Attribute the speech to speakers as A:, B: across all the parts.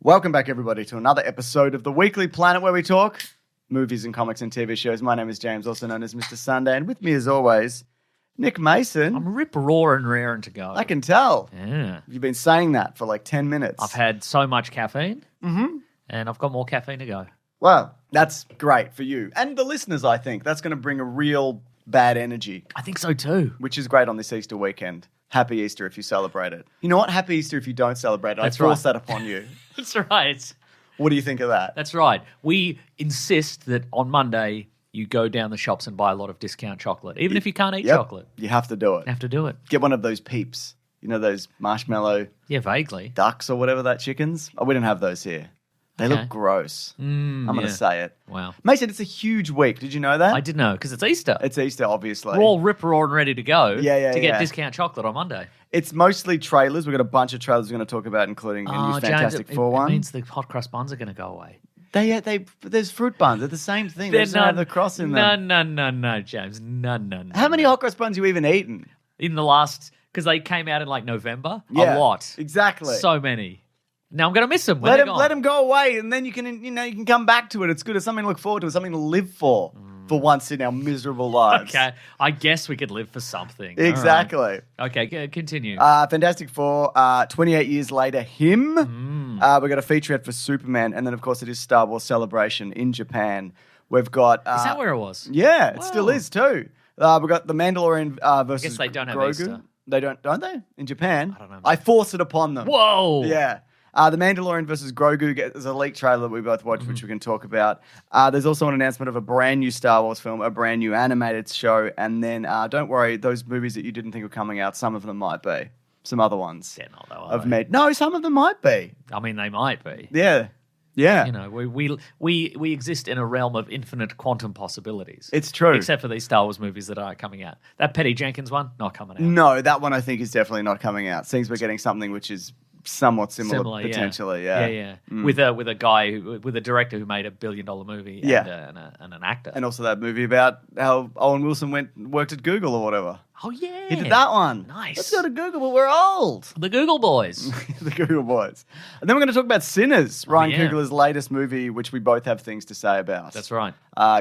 A: Welcome back, everybody, to another episode of the Weekly Planet where we talk movies and comics and TV shows. My name is James, also known as Mr. Sunday, and with me, as always, Nick Mason.
B: I'm rip-roaring raring to go.
A: I can tell.
B: Yeah.
A: You've been saying that for like 10 minutes.
B: I've had so much caffeine, and I've got more caffeine to go.
A: Well, that's great for you. And the listeners, I think. That's going to bring a real bad energy.
B: I think so too.
A: Which is great on this Easter weekend. Happy Easter if you celebrate it. You know what? Happy Easter if you don't celebrate it.
B: That's
A: I force
B: right.
A: that upon you.
B: That's right.
A: What do you think of that?
B: That's right. We insist that on Monday you go down the shops and buy a lot of discount chocolate, even if you can't eat chocolate.
A: You have to do it.
B: You have to do it.
A: Get one of those Peeps. You know those marshmallow
B: Yeah, vaguely.
A: ducks or whatever that chickens? Oh, we don't have those here. They look gross. I'm going to say it.
B: Wow.
A: Mason, it's a huge week. Did you know that?
B: I did know, because it's Easter.
A: It's Easter, obviously.
B: We're all rip-roaring ready to go to get
A: yeah.
B: discount chocolate on Monday.
A: It's mostly trailers. We've got a bunch of trailers we're going to talk about, including a new Fantastic Four one.
B: It means the hot cross buns are going to go away.
A: There's fruit buns. They're the same thing. They just don't have the cross in them.
B: No, James. No.
A: How many hot cross buns you even eaten?
B: In the last, because they came out in like November.
A: Yeah,
B: a lot.
A: Exactly.
B: So many. Now I'm going to miss them.
A: Let them go away, and then you can come back to it. It's good. It's something to look forward to. It's something to live for once in our miserable lives.
B: Okay, I guess we could live for something.
A: Exactly.
B: All right. Okay, continue.
A: Fantastic Four, 28 years later, him. We've got a featurette for Superman, and then, of course, it is Star Wars Celebration in Japan. We've got...
B: is that where it was?
A: Yeah, it still is, too. We've got the Mandalorian versus
B: I guess they don't have
A: Grogu.
B: Easter.
A: They don't they? In Japan?
B: I don't know.
A: I force it upon them.
B: Whoa!
A: Yeah. The Mandalorian versus Grogu, there's a leaked trailer that we both watched, which we can talk about. There's also an announcement of a brand new Star Wars film, a brand new animated show, and then don't worry, those movies that you didn't think were coming out, some of them might be. Some other ones.
B: They're not, though, are they?
A: No, some of them might be.
B: I mean, they might be.
A: Yeah.
B: You know, we exist in a realm of infinite quantum possibilities.
A: It's true.
B: Except for these Star Wars movies that are coming out. That Patty Jenkins one, not coming out.
A: No, that one I think is definitely not coming out. Seems we're getting something which is somewhat similar potentially. Yeah.
B: With a guy with a director who made $1 billion movie and an actor.
A: And also that movie about how Owen Wilson worked at Google or whatever.
B: Oh yeah.
A: He did that one.
B: Nice.
A: Let's go to Google, but we're old.
B: The Google Boys.
A: The Google Boys. And then we're going to talk about Sinners, Ryan Coogler's latest movie, which we both have things to say about.
B: That's right.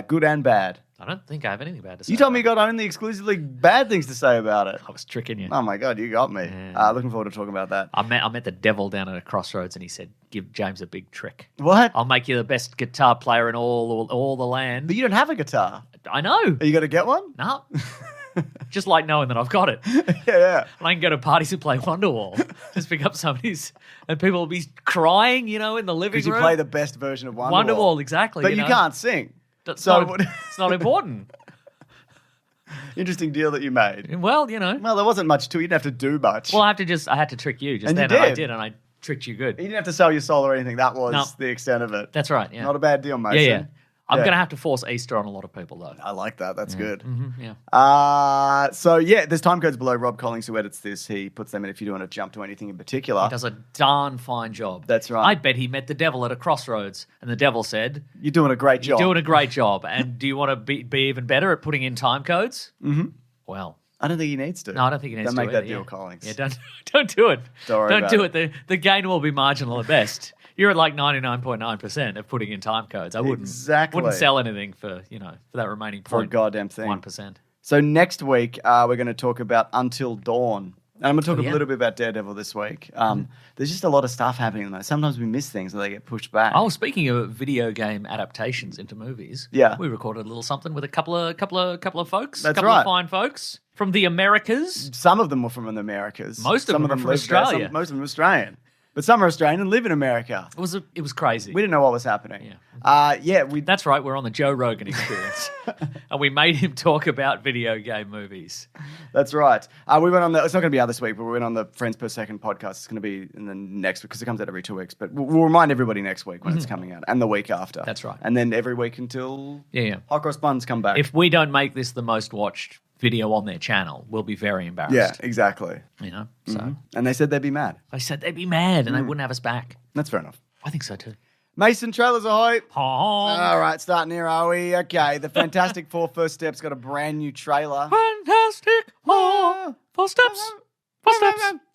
A: Good and bad.
B: I don't think I have anything bad to say.
A: You told me you got only exclusively bad things to say about it.
B: I was tricking you.
A: Oh my God, you got me.
B: Yeah.
A: Looking forward to talking about that.
B: I met the devil down at a crossroads and he said, give James a big trick.
A: What?
B: I'll make you the best guitar player in all the land.
A: But you don't have a guitar.
B: I know.
A: Are you going to get one?
B: No. Just like knowing that I've got it.
A: Yeah.
B: And I can go to parties and play Wonderwall. Just pick up somebody's, and people will be crying, in the living room.
A: Because you play the best version of Wonderwall.
B: Wonderwall, exactly.
A: But you can't sing.
B: It's not important.
A: Interesting deal that you made.
B: Well,
A: Well, there wasn't much to it. You didn't have to do much.
B: Well, I had to trick you just
A: And
B: then.
A: you
B: And I
A: did.
B: did, and I tricked you good.
A: You didn't have to sell your soul or anything. That was the extent of it.
B: That's right, yeah.
A: Not a bad deal, Mason.
B: Yeah. I'm going to have to force Easter on a lot of people, though.
A: I like that. That's good.
B: Yeah.
A: There's time codes below. Rob Collings, who edits this, he puts them in if you do want to jump to anything in particular.
B: He does a darn fine job.
A: That's right.
B: I bet he met the devil at a crossroads, and the devil said,
A: You're doing a great job.
B: You're doing a great job. And do you want to be even better at putting in time codes? Mm-hmm. Well,
A: I don't think he needs to.
B: no, I don't think he needs
A: Don't
B: to.
A: make that
B: either,
A: deal, Collings.
B: Yeah, don't do it.
A: Don't worry
B: Don't
A: about
B: do
A: it.
B: it. The gain will be marginal at best. You're at like 99.9% of putting in time codes. I wouldn't sell anything for that remaining
A: For a goddamn thing.
B: 1%.
A: So next week, we're going to talk about Until Dawn. And I'm going to talk a little bit about Daredevil this week. There's just a lot of stuff happening. Sometimes we miss things and they get pushed back.
B: Oh, speaking of video game adaptations into movies, we recorded a little something with a couple of folks.
A: That's
B: couple
A: right.
B: of fine folks from the Americas.
A: Some of them were from the Americas.
B: Most of them are from
A: lived there.
B: Australia.
A: Most of them are Australian. But some are Australian and live in America.
B: It was crazy.
A: We didn't know what was happening.
B: That's right. We're on the Joe Rogan Experience, and we made him talk about video game movies.
A: That's right. We went on it's not going to be out this week, but we went on the Friends Per Second podcast. It's going to be in the next week because it comes out every 2 weeks. But we'll remind everybody next week when it's coming out and the week after.
B: That's right.
A: And then every week until Hot Cross Buns come back.
B: If we don't make this the most watched video on their channel, we'll be very embarrassed.
A: Yeah, exactly.
B: So
A: And they said they'd be mad.
B: they said they'd be mad and they wouldn't have us back.
A: That's fair enough.
B: I think so too.
A: Mason, trailers ahoy.
B: Honk.
A: All right, starting here, are we? Okay, the Fantastic Four First Steps got a brand new trailer.
B: Fantastic. Four steps.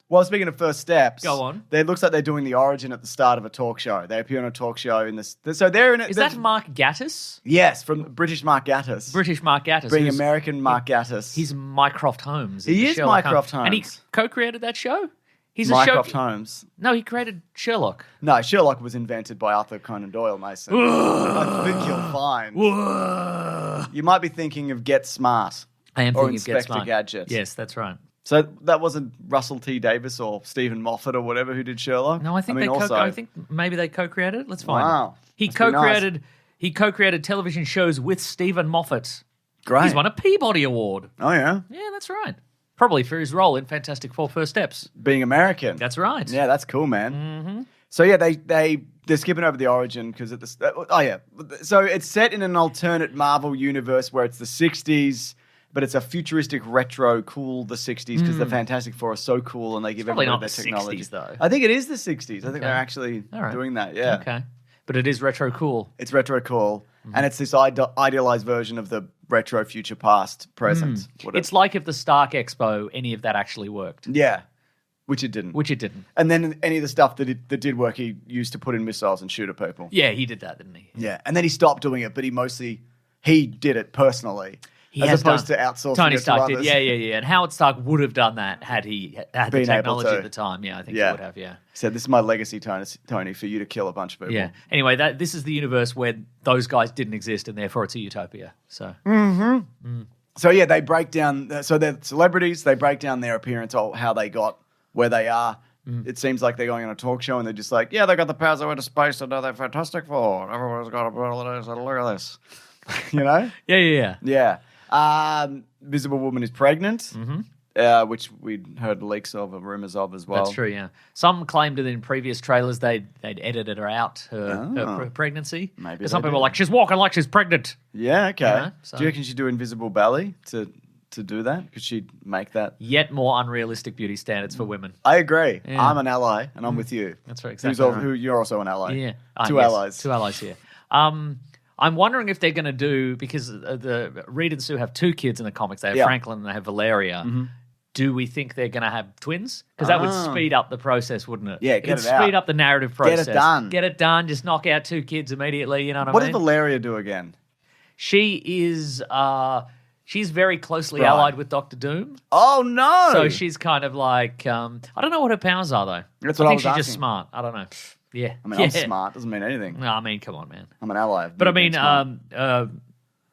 A: Well, speaking of first steps,
B: Go on.
A: It looks like they're doing the origin at the start of a talk show. They appear on a talk show in this. So they're in it.
B: Is that Mark Gatiss?
A: Yes, from British Mark Gatiss.
B: British Mark Gatiss.
A: Being American Mark Gatiss.
B: He's Mycroft Holmes.
A: He is Mycroft Holmes.
B: And he co-created that show? He's
A: Mycroft Holmes.
B: No, he created Sherlock.
A: No, Sherlock was invented by Arthur Conan Doyle, Mason. I think you'll find. You might be thinking of Get Smart.
B: I am thinking of Get
A: Inspector
B: Smart.
A: Gadget.
B: Yes, that's right.
A: So that wasn't Russell T. Davis or Stephen Moffat or whatever who did Sherlock?
B: No, I think I think maybe they co-created it. Let's find
A: Wow.
B: it. He co-created television shows with Stephen Moffat.
A: Great.
B: He's won a Peabody Award.
A: Oh, yeah?
B: Yeah, that's right. Probably for his role in Fantastic Four First Steps.
A: Being American.
B: That's right.
A: Yeah, that's cool, man. Mm-hmm. So yeah, they're skipping over the origin because at the so it's set in an alternate Marvel universe where it's the 60s, but it's a futuristic retro cool the 60s because the Fantastic Four are so cool and they give everybody their technology.
B: It's probably not the 60s though.
A: I think it is the 60s. I think they're actually doing that. Yeah.
B: Okay. But it is retro cool.
A: It's retro cool, and it's this idealized version of the retro future past present.
B: It's like if the Stark Expo, any of that actually worked.
A: Yeah. Which it didn't. And then any of the stuff that did work, he used to put in missiles and shoot at people.
B: Yeah, he did that, didn't he?
A: Yeah. And then he stopped doing it, but he did it personally. As opposed to outsourcing
B: Tony
A: it
B: Stark
A: to others.
B: did. Yeah. And Howard Stark would have done that had he had the technology at the time. Yeah, I think he would have, yeah.
A: He said, this is my legacy, Tony, for you to kill a bunch of people.
B: Yeah. Anyway, this is the universe where those guys didn't exist and therefore it's a utopia. So.
A: So yeah, they break down, so they're celebrities, they break down their appearance, or how they got where they are. It seems like they're going on a talk show and they're just like, yeah, they got the powers, they went to space and now they're Fantastic Four. Everyone's got abilities and look at this. You know?
B: Yeah.
A: Visible Woman is pregnant, which we'd heard leaks of or rumors of as well.
B: That's true, yeah. Some claimed that in previous trailers they'd edited her out, her pregnancy.
A: Maybe
B: some people are like, she's walking like she's pregnant.
A: Yeah, okay.
B: You know, so.
A: Do you reckon she'd do invisible belly to do that? Could she make that?
B: Yet more unrealistic beauty standards for women.
A: I agree. Yeah. I'm an ally and I'm with you.
B: That's right, exactly.
A: Who you're also an ally.
B: Yeah.
A: Two allies.
B: Two allies here. I'm wondering if they're going to do, because the Reed and Sue have two kids in the comics. They have Franklin and they have Valeria. Do we think they're going to have twins? Because that would speed up the process, wouldn't it?
A: Yeah,
B: It'd speed up the narrative process.
A: Get it done.
B: Just knock out two kids immediately. You know what I mean?
A: What does Valeria do again?
B: She is... she's very closely allied with Doctor Doom.
A: Oh, no!
B: So she's kind of like... I don't know what her powers are, though.
A: That's what I think
B: she's just smart. I don't know. Yeah.
A: I mean, I'm smart. Doesn't mean anything.
B: No, I mean, come on, man.
A: I'm an ally.
B: But I mean,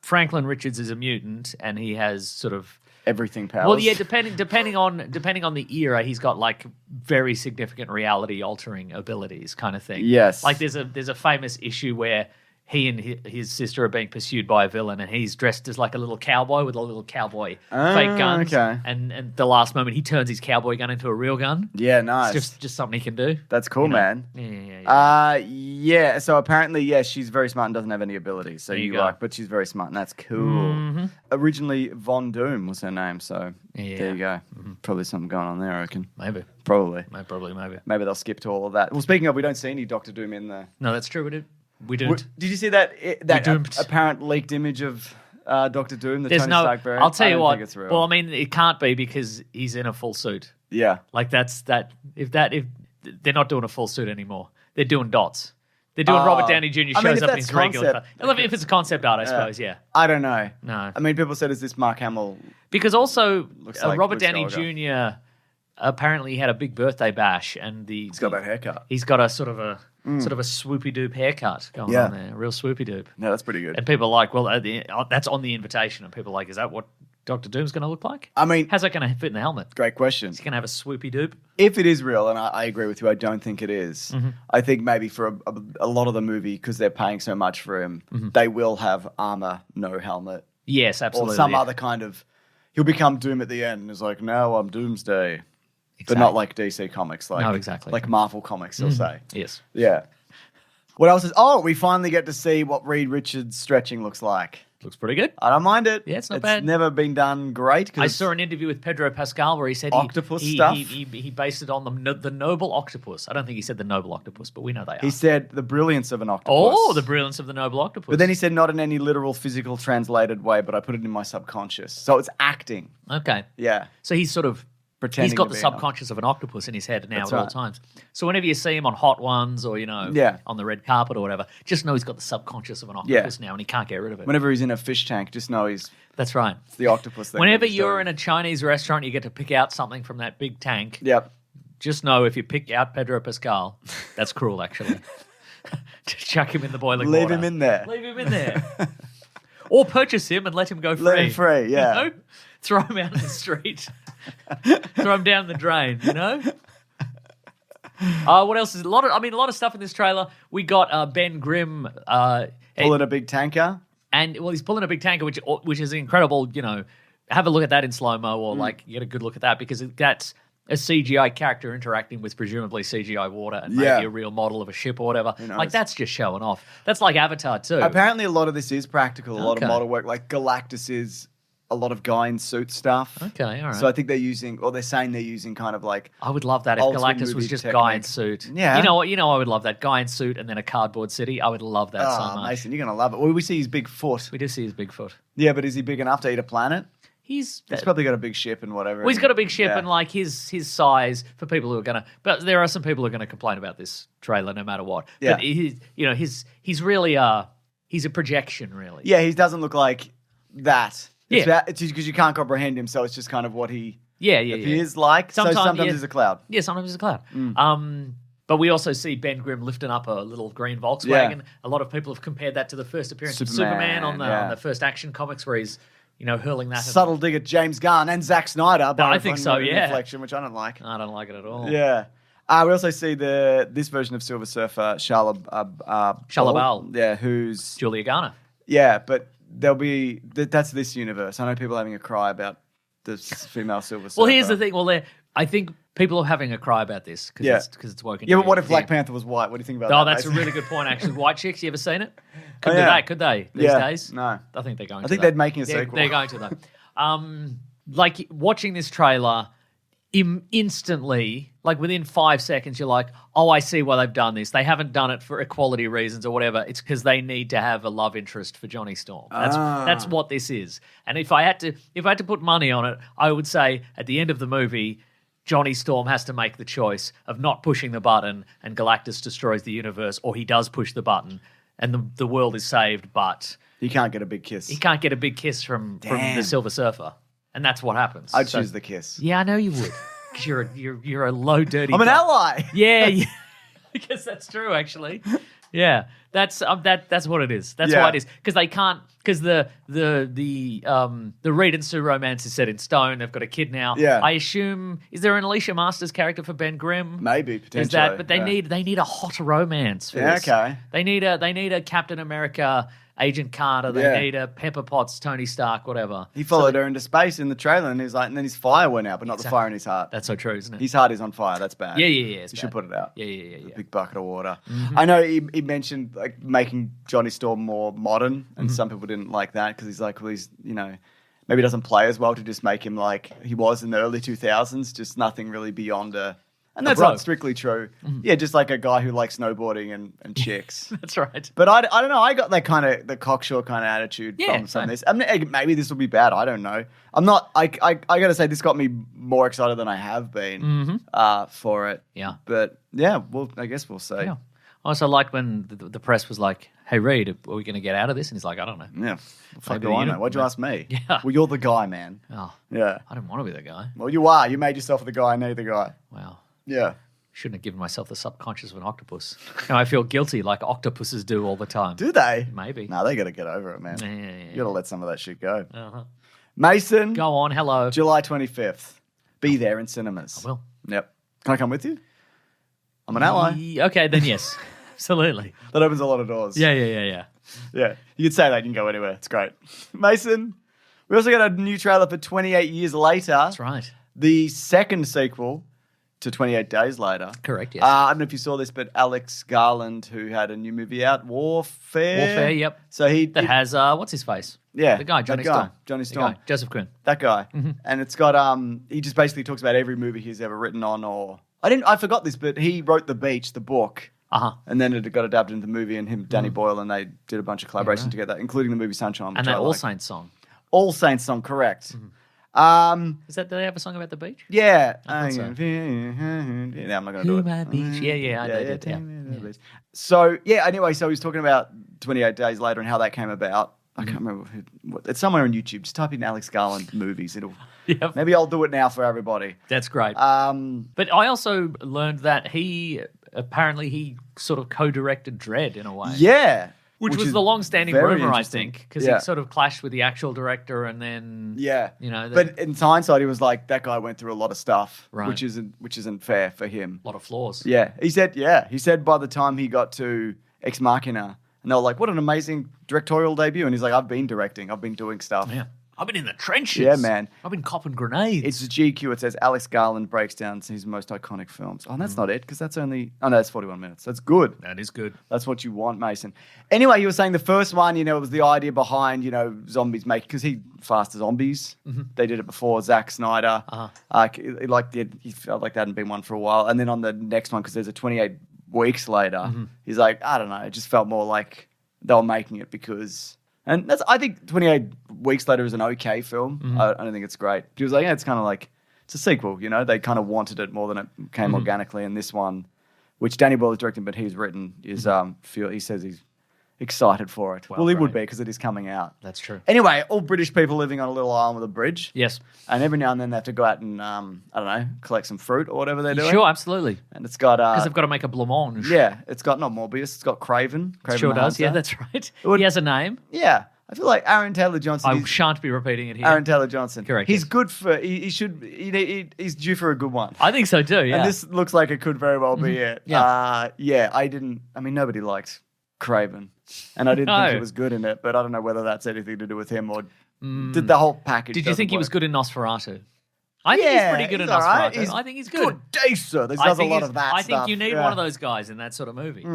B: Franklin Richards is a mutant, and he has sort of
A: everything powers.
B: Well, yeah, depending on the era, he's got like very significant reality altering abilities, kind of thing.
A: Yes.
B: Like there's a famous issue where he and his sister are being pursued by a villain, and he's dressed as like a little cowboy with a little cowboy fake guns. Okay. And the last moment, he turns his cowboy gun into a real gun.
A: Yeah, nice.
B: It's just something he can do.
A: That's cool, man.
B: Yeah.
A: Yeah. So apparently, she's very smart and doesn't have any abilities. So but she's very smart, and that's cool. Mm-hmm. Originally, Von Doom was her name. So there you go. Mm-hmm. Probably something going on there, I reckon.
B: Maybe.
A: Probably.
B: Maybe
A: they'll skip to all of that. Well, speaking of, we don't see any Doctor Doom in the.
B: No, that's true. We didn't.
A: Did you see that apparent leaked image of Doctor Doom?
B: There's Tony Stark variant? I'll tell you what. Well, I mean, it can't be because he's in a full suit.
A: Yeah.
B: Like that's that. If they're not doing a full suit anymore, they're doing dots. They're doing Robert Downey Jr. shows up in his regular. If it's a concept art, I suppose. Yeah.
A: I don't know.
B: No.
A: I mean, people said, "Is this Mark Hamill?"
B: Because also Robert Downey Jr. apparently had a big birthday bash, and
A: he's got that haircut.
B: He's got a sort of a swoopy doop haircut going on there, a real swoopy doop.
A: Yeah, that's pretty good.
B: And people are like, well, that's on the invitation, and people are like, is that what Doctor Doom's going to look like?
A: I mean,
B: how's that going to fit in the helmet?
A: Great question.
B: Is he going to have a swoopy doop?
A: If it is real, and I agree with you, I don't think it is. Mm-hmm. I think maybe for a lot of the movie, because they're paying so much for him, they will have armor, no helmet.
B: Yes, absolutely.
A: Or some other kind of. He'll become Doom at the end, and it's like, no, I'm Doomsday. Exactly. But not like DC Comics, like Marvel Comics, they'll say.
B: Yes.
A: Yeah. What else is... we finally get to see what Reed Richards stretching looks like.
B: Looks pretty good.
A: I don't mind it.
B: Yeah, it's not bad.
A: It's never been done great.
B: I saw an interview with Pedro Pascal where he said he based it on the noble octopus. I don't think he said the noble octopus, but we know they are.
A: He said the brilliance of an octopus.
B: Oh, the brilliance of the noble octopus.
A: But then he said not in any literal, physical, translated way, but I put it in my subconscious. So it's acting.
B: Okay.
A: Yeah.
B: So he's sort of
A: pretending.
B: He's got
A: to
B: the
A: be
B: subconscious of an octopus in his head now
A: That's
B: at all
A: right.
B: times. So whenever you see him on Hot Ones or,
A: Yeah.
B: on the red carpet or whatever, just know he's got the subconscious of an octopus now and he can't get rid of it.
A: Whenever he's in a fish tank, just know it's
B: That's right.
A: the octopus thing.
B: Whenever you're in a Chinese restaurant, you get to pick out something from that big tank.
A: Yep.
B: Just know if you pick out Pedro Pascal, that's cruel, actually. Just chuck him in the boiling water.
A: Leave him in there.
B: Leave him in there. Or purchase him and let him go free.
A: Let him free, yeah.
B: You know? Throw him out in the street. Throw him down the drain, What else is a lot of stuff in this trailer. We got Ben Grimm
A: Pulling a big tanker.
B: and he's pulling a big tanker, which is incredible. Have a look at that in slow mo, or get a good look at that because that's a CGI character interacting with presumably CGI water and maybe a real model of a ship or whatever. Like that's just showing off. That's like Avatar too.
A: Apparently, a lot of this is practical. A lot of model work, like Galactus is a lot of guy in suit stuff.
B: Okay, all right.
A: So I think they're saying they're using kind of like.
B: I would love that if
A: old-school
B: Galactus was
A: movie
B: just
A: technique.
B: guy in suit.
A: Yeah.
B: You know, I would love that guy in suit and then a cardboard city. I would love that so much.
A: Mason, you're gonna love it. Well, we see his big foot.
B: We do see his Bigfoot.
A: Yeah, but is he big enough to eat a planet?
B: He's
A: probably got a big ship and whatever.
B: Well, he's got a big ship and like his size for people who are gonna. But there are some people who are gonna complain about this trailer no matter what.
A: Yeah.
B: But he's really he's a projection really.
A: Yeah, he doesn't look like that.
B: Yeah.
A: It's because you can't comprehend him, so it's just kind of what he appears like.
B: Sometimes
A: he's a cloud.
B: Yeah, sometimes he's a cloud. But we also see Ben Grimm lifting up a little green Volkswagen.
A: Yeah.
B: A lot of people have compared that to the first appearance of
A: Superman,
B: Superman on the first Action Comics where he's hurling that.
A: Subtle dig at James Gunn and Zack Snyder.
B: I think so, yeah.
A: Reflection, which I don't like.
B: I don't like it at all.
A: Yeah. We also see this version of Silver Surfer,
B: Shia LaBeouf.
A: Yeah, who's...
B: Julia Garner.
A: Yeah, but that's this universe. I know people are having a cry about the female Silver Surfer.
B: Well, here's the thing. Well, I think people are having a cry about this because it's woken.
A: Yeah, but what if Black Panther was white? What do you think about that?
B: Oh, that's a
A: Mason?
B: really good point, actually. White chicks, you ever seen it? Could
A: Oh,
B: do
A: yeah.
B: that, could they, these days?
A: No.
B: I think they're going to.
A: I think they're making a sequel.
B: They're going to, though. Like, watching this trailer, instantly, like within 5 seconds, you're like, oh, I see why they've done this. They haven't done it for equality reasons or whatever. It's because they need to have a love interest for Johnny Storm. That's what this is. And if I had to put money on it, I would say at the end of the movie, Johnny Storm has to make the choice of not pushing the button and Galactus destroys the universe, or he does push the button and the world is saved, but
A: He can't get a big kiss.
B: he can't get a big kiss from the Silver Surfer. And that's what happens.
A: I'd choose the kiss.
B: Yeah, I know you would. Because you're a low dirty.
A: I'm an ally.
B: Yeah. I guess that's true. Actually, yeah. That's what it is. That's why it is. Because they can't. Because the Reed and Sue romance is set in stone. They've got a kid now.
A: Yeah.
B: I assume is there an Alicia Masters character for Ben Grimm?
A: Maybe potentially.
B: Is that? But they need a hot romance for this.
A: Okay.
B: They need a Captain America, Agent Carter. They need a Pepper Potts, Tony Stark, whatever.
A: He followed her into space in the trailer, and he's like, and then his fire went out, but not the fire in his heart.
B: That's so true, isn't it?
A: His heart is on fire. That's bad.
B: Yeah.
A: You should put it out.
B: Yeah.
A: A big bucket of water. I know he mentioned like making Johnny Storm more modern, and some people didn't like that because he's like, well, he's maybe doesn't play as well to just make him like he was in the early 2000s, just nothing really beyond a. And that's not strictly true. Yeah, just like a guy who likes snowboarding and chicks.
B: That's right.
A: But I don't know. I got that kind of the cocksure kind of attitude from some of this. I mean, maybe this will be bad. I don't know. I'm not. I got to say this got me more excited than I have been for it.
B: Yeah.
A: But yeah, I guess we'll see.
B: Yeah. I also liked when the press was like, "Hey Reed, are we going to get out of this?" And he's like, "I don't know."
A: Yeah. Fuck
B: Maybe
A: do I
B: you
A: know?
B: don't-
A: Why'd you ask me?
B: Yeah.
A: Well, you're the guy, man.
B: Oh,
A: Yeah.
B: I don't want to be that guy.
A: Well, you are. You made yourself the guy. I know the guy.
B: Wow.
A: Yeah.
B: Shouldn't have given myself the subconscious of an octopus. Now I feel guilty like octopuses do all the time.
A: Do they?
B: Maybe.
A: No, they got to get over it, man.
B: Yeah.
A: You got to let some of that shit go.
B: Uh-huh.
A: Mason.
B: Go on. Hello.
A: July 25th. Be there in cinemas.
B: I will.
A: Yep. Can I come with you? I'm an ally.
B: Okay, then yes. Absolutely.
A: That opens a lot of doors.
B: Yeah.
A: Yeah. You could say that. You can go anywhere. It's great. Mason, we also got a new trailer for 28 Years Later.
B: That's right.
A: The second sequel to 28 Days Later.
B: Correct, yes.
A: I don't know if you saw this, but Alex Garland, who had a new movie out, Warfare.
B: Yep.
A: So
B: That has, what's his face?
A: Yeah.
B: The guy, Johnny
A: that guy,
B: Storm.
A: Johnny
B: The
A: Storm.
B: guy, Joseph Quinn.
A: That guy. And it's got, he just basically talks about every movie he's ever written on or... I forgot this, but he wrote The Beach, the book.
B: Uh-huh.
A: And then it got adapted into the movie, and him, Danny Boyle, and they did a bunch of collaboration together, including the movie Sunshine.
B: And that All Saints song.
A: All Saints song, correct.
B: Is that, do they have a song about the beach?
A: Yeah.
B: I thought so.
A: Yeah, I'm not going to do it.
B: My beach. Yeah, they did. Yeah.
A: So, anyway, so he's talking about 28 Days Later and how that came about. I can't remember. It's somewhere on YouTube. Just type in Alex Garland movies. Maybe I'll do it now for everybody.
B: That's great. But I also learned that he sort of co-directed Dredd in a way.
A: Yeah.
B: Which was the long-standing rumor, I think, because he sort of clashed with the actual director, and then
A: But in hindsight, he was like, that guy went through a lot of stuff,
B: right.
A: which isn't fair for him.
B: A lot of flaws.
A: Yeah, he said by the time he got to Ex Machina, and they were like, what an amazing directorial debut, and he's like, I've been directing, I've been doing stuff.
B: Yeah. I've been in the trenches.
A: Yeah, man.
B: I've been copping grenades.
A: It's a GQ. It says Alex Garland breaks down his most iconic films. Oh, that's not it, because that's only... Oh, no, it's 41 minutes. That's good.
B: That is good.
A: That's what you want, Mason. Anyway, you were saying the first one, it was the idea behind, zombies making... Because he faster zombies. Mm-hmm. They did it before. Zack Snyder. He felt like there hadn't been one for a while. And then on the next one, because there's a 28 weeks later, he's like, I don't know. It just felt more like they were making it because... And I think 28 Weeks Later is an okay film. Mm-hmm. I don't think it's great. He was like, it's kind of like, it's a sequel, They kind of wanted it more than it came organically. And this one, which Danny Boyle is directing, but he's written, is he says he's excited for it. Well, he would be because it is coming out.
B: That's true.
A: Anyway, all British people living on a little island with a bridge.
B: Yes.
A: And every now and then they have to go out and, I don't know, collect some fruit or whatever they're doing.
B: Sure, absolutely.
A: And it's got...
B: Because they've got to make a blancmange.
A: Yeah, it's got not Morbius, it's got Craven.
B: It sure does, yeah, that's right. He has a name.
A: Yeah. I feel like Aaron Taylor Johnson...
B: I shan't be repeating it here.
A: Aaron Taylor Johnson.
B: Correct.
A: He's good for... He's due for a good one.
B: I think so too, yeah.
A: And this looks like it could very well be it.
B: Yeah.
A: Nobody liked Craven. And I didn't think he was good in it, but I don't know whether that's anything to do with him or did the whole package.
B: Did you think he was good in Nosferatu? I think he's pretty good in Nosferatu.
A: Right.
B: I think he's good.
A: Good day, sir. There's a lot of that
B: I think you need one of those guys in that sort of movie.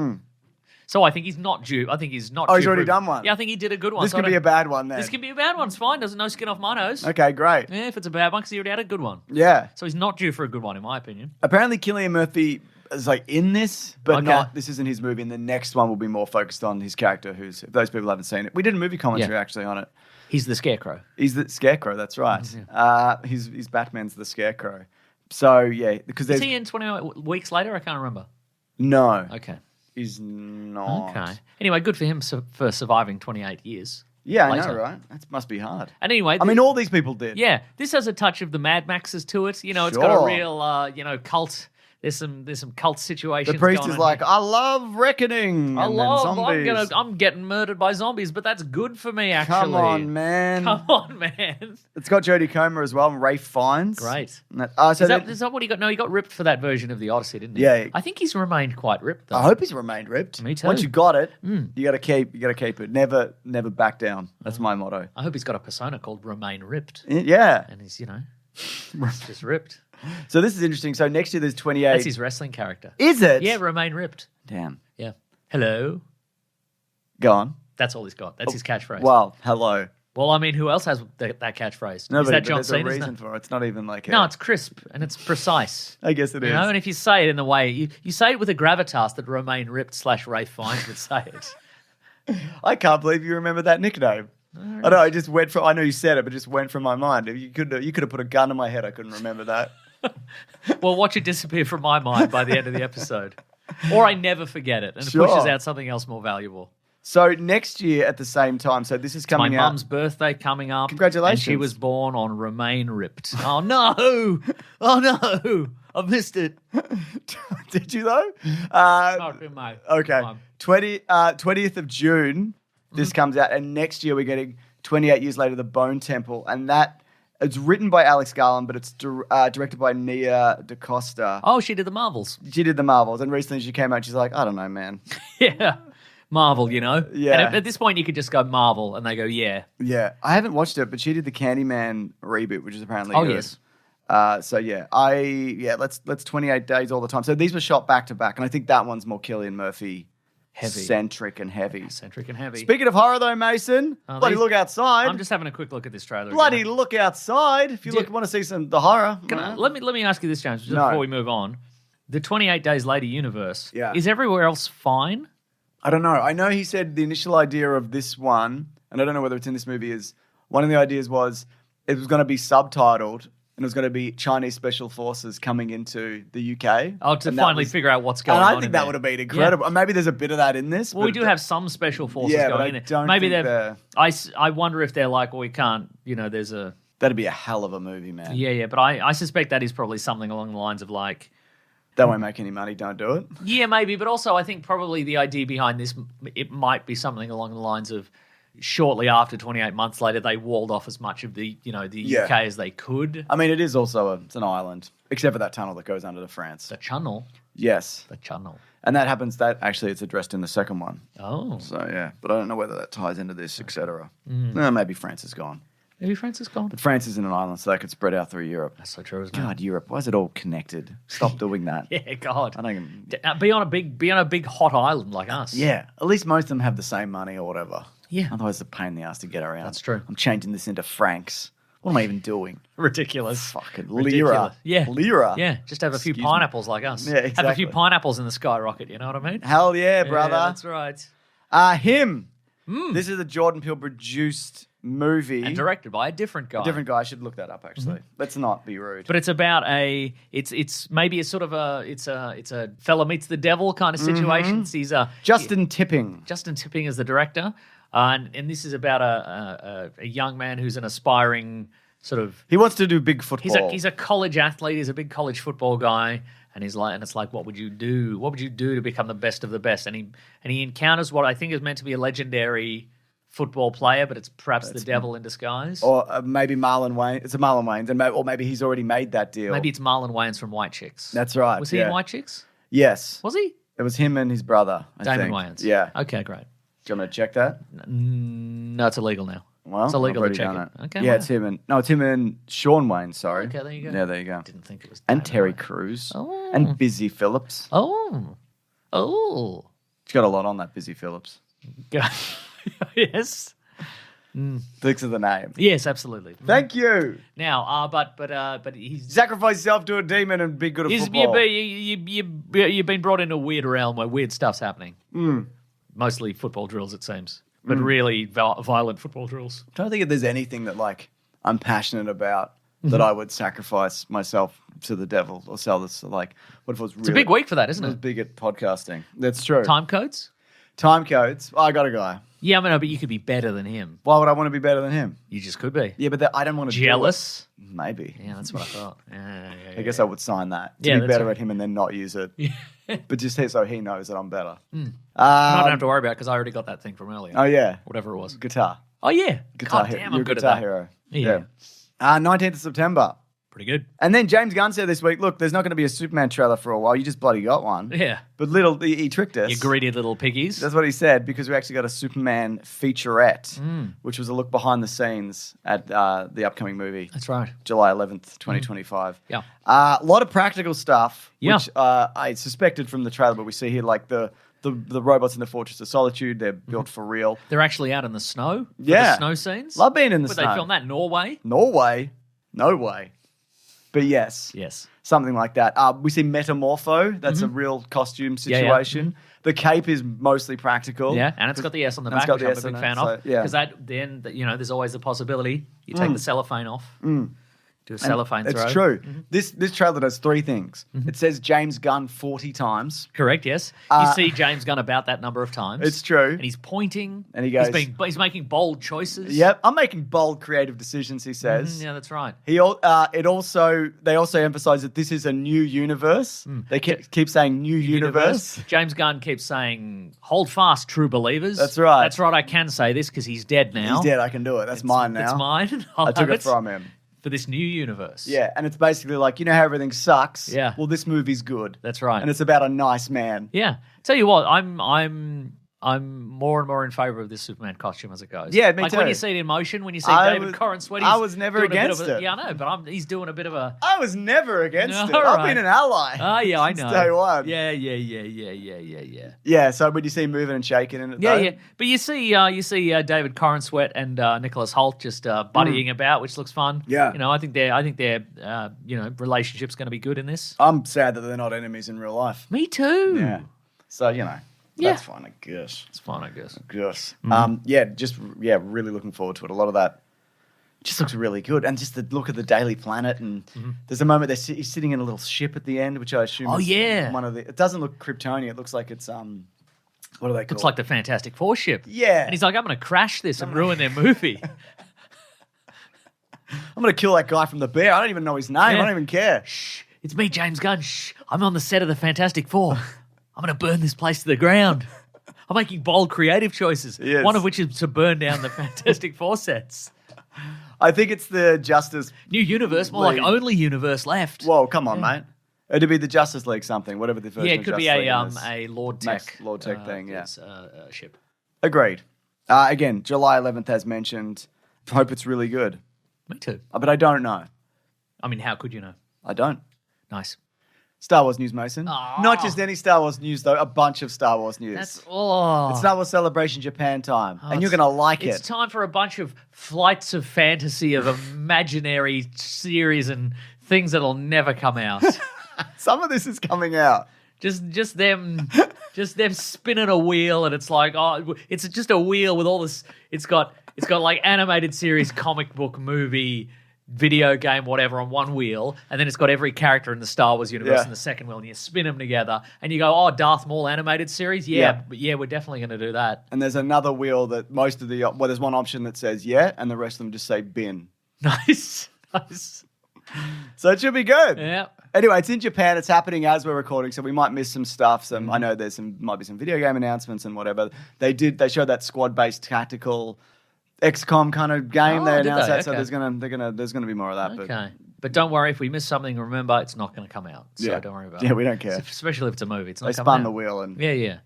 B: So I think he's not due. I think he's not due.
A: Oh, he's already done one?
B: Yeah, I think he did a good one.
A: This could be a bad one then.
B: This could be a bad one. It's fine. There's no skin off my nose.
A: Okay, great.
B: Yeah, if it's a bad one, because he already had a good one.
A: Yeah.
B: So he's not due for a good one, in my opinion.
A: Apparently, Cillian Murphy is in this, but this isn't his movie. And the next one will be more focused on his character, if those people haven't seen it. We did a movie commentary actually on it.
B: He's the Scarecrow.
A: He's the Scarecrow, that's right. His Batman's the Scarecrow. So, yeah. Because
B: is he in 28 Weeks Later? I can't remember.
A: No.
B: Okay.
A: He's not.
B: Okay. Anyway, good for him for surviving 28 years.
A: Yeah, later. I know, right? That must be hard.
B: And anyway...
A: all these people did.
B: Yeah. This has a touch of the Mad Maxes to it. It's got a real, cult... There's some cult situations.
A: The priest
B: going
A: is
B: on
A: like,
B: here.
A: I love reckoning.
B: I'm getting murdered by zombies, but that's good for me, actually.
A: Come on, man. It's got Jodie Comer as well and Ralph Fiennes.
B: Great.
A: Is
B: that what he got? No, he got ripped for that version of the Odyssey, didn't he?
A: Yeah.
B: I think he's remained quite ripped, though.
A: I hope he's remained ripped.
B: Me too.
A: Once you got it, you got to keep it. Never back down. That's my motto.
B: I hope he's got a persona called Remain Ripped.
A: Yeah.
B: And he's, just ripped.
A: So this is interesting. So next year there's 28.
B: That's his wrestling character.
A: Is it?
B: Yeah, Remain Ripped.
A: Damn.
B: Yeah. Hello.
A: Go on.
B: That's all he's got. That's his catchphrase.
A: Well, hello.
B: Well, who else has that catchphrase?
A: Nobody,
B: is that John
A: there's
B: Cena?
A: a reason for it. It's not even like
B: No, it's crisp and it's precise.
A: I guess it is.
B: And if you say it in the way... You say it with a gravitas that Romain Ripped / Rafe Fiennes would say it.
A: I can't believe you remember that nickname. I know. I just went from... I know you said it, but it just went from my mind. You could have put a gun in my head. I couldn't remember that.
B: Well, watch it disappear from my mind by the end of the episode. Or I never forget it and it pushes out something else more valuable.
A: So next year at the same time, so this is coming out.
B: My mum's birthday coming up.
A: Congratulations.
B: And she was born on Remain Ripped. Oh, no. Oh, no. I missed it.
A: Did you, though?
B: Not in my...
A: Okay. 20th of June, this comes out. And next year we're getting 28 years later, The Bone Temple. And that... It's written by Alex Garland, but it's directed by Nia DaCosta.
B: Oh, she did the Marvels.
A: She did the Marvels. And recently she came out, she's like, I don't know, man.
B: Yeah. Marvel,
A: Yeah.
B: And at this point, you could just go Marvel, and they go, yeah.
A: Yeah. I haven't watched it, but she did the Candyman reboot, which is apparently good.
B: Yes.
A: Let's 28 days all the time. So these were shot back to back, and I think that one's more Cillian Murphy centric and heavy. Speaking of horror, though, Mason, look outside.
B: I'm just having a quick look at this trailer.
A: Look outside if you want to see the horror.
B: Let me ask you this, James, just before we move on. The 28 Days Later universe, is everywhere else fine?
A: I don't know. I know he said the initial idea of this one, and I don't know whether it's in this movie, is one of the ideas was it was going to be subtitled. And it was going to be Chinese Special Forces coming into the UK.
B: Oh, to finally figure out what's going on.
A: And I think that would have been incredible. And maybe there's a bit of that in this.
B: Well, we do have some Special Forces going in there. Maybe they're... I wonder if they're like, well, we can't, there's a...
A: That'd be a hell of a movie, man.
B: Yeah, but I suspect that is probably something along the lines of like...
A: They won't make any money, don't do it.
B: Yeah, maybe. But also I think probably the idea behind this, it might be something along the lines of shortly after 28 months later, they walled off as much of the UK as they could.
A: I mean, it is also it's an island, except for that tunnel that goes under to France.
B: The channel?
A: Yes.
B: The channel.
A: And that happens, actually it's addressed in the second one.
B: Oh.
A: So, yeah. But I don't know whether that ties into this, etc. Maybe France is gone.
B: Maybe France is gone.
A: But France isn't an island, so they could spread out through Europe.
B: That's so true, isn't it?
A: God, Europe, why is it all connected? Stop doing that.
B: Yeah, God.
A: I don't
B: even... Be on a big hot island like us.
A: Yeah. At least most of them have the same money or whatever.
B: Yeah.
A: Otherwise, it's a pain in the ass to get around.
B: That's true.
A: I'm changing this into francs. What am I even doing?
B: Ridiculous.
A: Fucking
B: Ridiculous.
A: lira.
B: Yeah.
A: Lira.
B: Yeah. Just have a few pineapples like us.
A: Yeah, exactly.
B: Have a few pineapples in the skyrocket, you know what I mean?
A: Hell yeah, brother.
B: Yeah, that's right.
A: Him. This is a Jordan Peele produced movie.
B: And directed by a different guy.
A: A different guy. I should look that up, actually. Let's not be rude.
B: But it's about it's maybe a sort of it's a fella meets the devil kind of situation. He's
A: Justin Tipping.
B: Justin Tipping is the director. And this is about a young man who's an aspiring sort of...
A: He wants to do big football.
B: He's a college athlete. He's a big college football guy. And it's like, what would you do? What would you do to become the best of the best? And he encounters what I think is meant to be a legendary football player, but it's perhaps the devil in disguise.
A: Or maybe Marlon Wayne. It's a Marlon Wayans. Or maybe he's already made that deal.
B: Maybe it's Marlon Wayans from White Chicks.
A: That's right.
B: Was he in White Chicks?
A: Yes.
B: Was he?
A: It was him and his brother, I
B: Damon
A: think.
B: Wayans.
A: Yeah.
B: Okay, great.
A: Do you want me to check that?
B: No, it's illegal now.
A: Well,
B: it's illegal
A: I've
B: to check
A: already
B: it.
A: done
B: Okay.
A: Yeah, it's him and Sean Wayne, sorry.
B: Okay, there you go.
A: Yeah, there you go.
B: Didn't think it was
A: And
B: Damon
A: Terry
B: Wayans.
A: Crews.
B: Oh.
A: And Busy Phillips.
B: Oh.
A: She's got a lot on that, Busy Phillips.
B: Yes.
A: Thanks for the name.
B: Yes, absolutely.
A: Thank you.
B: Now, but he's
A: Sacrifice yourself to a demon and be good at football.
B: You've been brought into a weird realm where weird stuff's happening. Mostly football drills, it seems, but really violent football drills.
A: I'm trying to think if there's anything that I'm passionate about that I would sacrifice myself to the devil or sell this. What if it was really...
B: It's a big week for that, isn't
A: I was
B: it?
A: big at podcasting. That's true.
B: Time codes?
A: Time codes. I got a guy.
B: Yeah, but you could be better than him.
A: Why would I want to be better than him?
B: You just could be.
A: Yeah, but I don't want to
B: jealous.
A: Do it. Maybe.
B: Yeah, that's what I thought.
A: I guess I would sign that to be better at him and then not use it. But just so he knows that I'm better.
B: I don't have to worry about it because I already got that thing from earlier.
A: Oh yeah,
B: whatever it was.
A: Guitar.
B: Oh yeah,
A: guitar.
B: Damn,
A: I'm
B: good
A: guitar
B: at that.
A: hero.
B: Yeah.
A: 19th of September.
B: Pretty good.
A: And then James Gunn said this week, look, there's not going to be a Superman trailer for a while. You just bloody got one.
B: Yeah.
A: But he tricked us.
B: You greedy little piggies.
A: That's what he said, because we actually got a Superman featurette, which was a look behind the scenes at the upcoming movie.
B: That's right.
A: July 11th, 2025.
B: Yeah.
A: A lot of practical stuff,
B: Yeah.
A: which I suspected from the trailer, but we see here the robots in the Fortress of Solitude, they're built for real.
B: They're actually out in the snow. For
A: Yeah.
B: the snow scenes.
A: Love being in the
B: Would
A: snow.
B: they film that in Norway?
A: Norway? No way. But yes.
B: Yes.
A: Something like that. We see Metamorpho. That's a real costume situation. The cape is mostly practical.
B: Yeah, and it's got the S on the back, which I'm a big fan of.
A: Yeah.
B: Because there's always the possibility you take the cellophane off. Do a cellophane throw.
A: It's true. This trailer does three things. It says James Gunn 40 times.
B: Correct, yes. You see James Gunn about that number of times.
A: It's true.
B: And he's pointing.
A: And he goes...
B: He's making bold choices.
A: Yep, I'm making bold, creative decisions, he says.
B: Yeah, that's right.
A: They also emphasize that this is a new universe. They keep saying new universe.
B: James Gunn keeps saying, hold fast, true believers.
A: That's right.
B: That's right, I can say this because he's dead now.
A: He's dead, I can do it. That's mine now.
B: It's mine.
A: I took it from him.
B: For this new universe.
A: Yeah, and it's basically like, you know how everything sucks?
B: Yeah.
A: Well, this movie's good.
B: That's right.
A: And it's about a nice man.
B: Yeah. Tell you what, I'm more and more in favour of this Superman costume as it goes.
A: Yeah, me too.
B: When you see it in motion, when you see David Corrin Sweaty.
A: I was never against it.
B: Yeah, I know, but he's doing a bit of a...
A: I was never against it.
B: Right.
A: I've been an ally.
B: Oh, yeah, I know.
A: Since day one.
B: Yeah.
A: Yeah, so when you see moving and shaking in it,
B: Yeah,
A: though,
B: yeah. But you see David Corrin Sweat and Nicholas Hoult just buddying about, which looks fun.
A: Yeah.
B: I think their relationship's going to be good in this.
A: I'm sad that they're not enemies in real life.
B: Me too.
A: Yeah. So, that's fine, I guess.
B: It's fine, I guess.
A: Really looking forward to it. A lot of that just looks really good. And just the look of the Daily Planet. And there's a moment he's sitting in a little ship at the end, which I assume is one of the... It doesn't look Kryptonian. It looks like it's... what are they called?
B: Looks like the Fantastic Four ship.
A: Yeah.
B: And he's like, I'm going to crash this and ruin their movie.
A: I'm going to kill that guy from the bear. I don't even know his name. I don't even care.
B: Shh. It's me, James Gunn. Shh. I'm on the set of the Fantastic Four. I'm going to burn this place to the ground. I'm making bold creative choices. Yes. One of which is to burn down the Fantastic Four sets.
A: I think it's the Justice...
B: New universe, more like only universe left.
A: Whoa, come on, mate. It'd be the Justice League something, whatever the first.
B: Yeah, it could be
A: a
B: Lord Tech.
A: Lord Tech thing, yeah.
B: Ship.
A: Agreed. Again, July 11th, as mentioned. Hope it's really good.
B: Me too.
A: But I don't know.
B: I mean, how could you know?
A: I don't.
B: Nice.
A: Star Wars news, Mason.
B: Oh.
A: Not just any Star Wars news, though. A bunch of Star Wars news.
B: It's
A: Star Wars Celebration Japan time. And you're going to like it.
B: It's time for a bunch of flights of fantasy of imaginary series and things that'll never come out.
A: Some of this is coming out.
B: Just them spinning a wheel, and it's like, it's just a wheel with all this. It's got like animated series, comic book, movie, video game, whatever on one wheel, and then it's got every character in the Star Wars universe in the second wheel, and you spin them together, and you go, Darth Maul animated series? Yeah, we're definitely going to do that.
A: And there's another wheel that there's one option that says and the rest of them just say bin.
B: Nice.
A: So it should be good.
B: Yeah.
A: Anyway, it's in Japan. It's happening as we're recording, so we might miss some stuff. I know might be some video game announcements and whatever. They showed that squad-based tactical XCOM kind of game. They announced that, so there's gonna be more of that.
B: Okay, but don't worry if we miss something. Remember, it's not going to come out. So don't worry about it.
A: Yeah, we don't care.
B: Especially if it's a movie. It's not.
A: They spun the wheel and
B: yeah.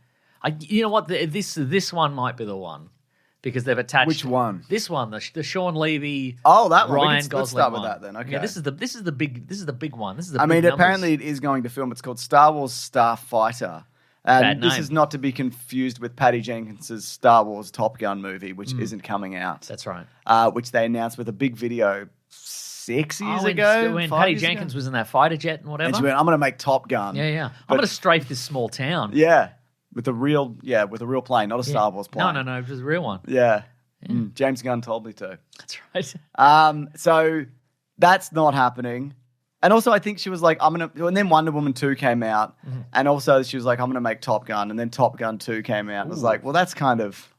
B: You know what? This one might be the one. Because they've attached...
A: Which one?
B: This one, the Sean Levy...
A: Oh, that one.
B: Ryan Gosling
A: let's start
B: one.
A: with that then. Okay.
B: Yeah, this is the big one. This is the big
A: apparently it is going to film. It's called Star Wars Starfighter. And this is not to be confused with Patty Jenkins' Star Wars Top Gun movie, which isn't coming out.
B: That's right.
A: Which they announced with a big video 6 years ago.
B: When Patty Jenkins was in that fighter jet and whatever.
A: And she went, I'm going to make Top Gun.
B: Yeah. I'm going to strafe this small town.
A: Yeah. With a real plane, not a Star Wars plane.
B: No, just a real one.
A: Yeah. James Gunn told me to.
B: That's right.
A: So that's not happening. And also I think she was like, and then Wonder Woman 2 came out. And also she was like, I'm going to make Top Gun. And then Top Gun 2 came out. And I was like, well, that's kind of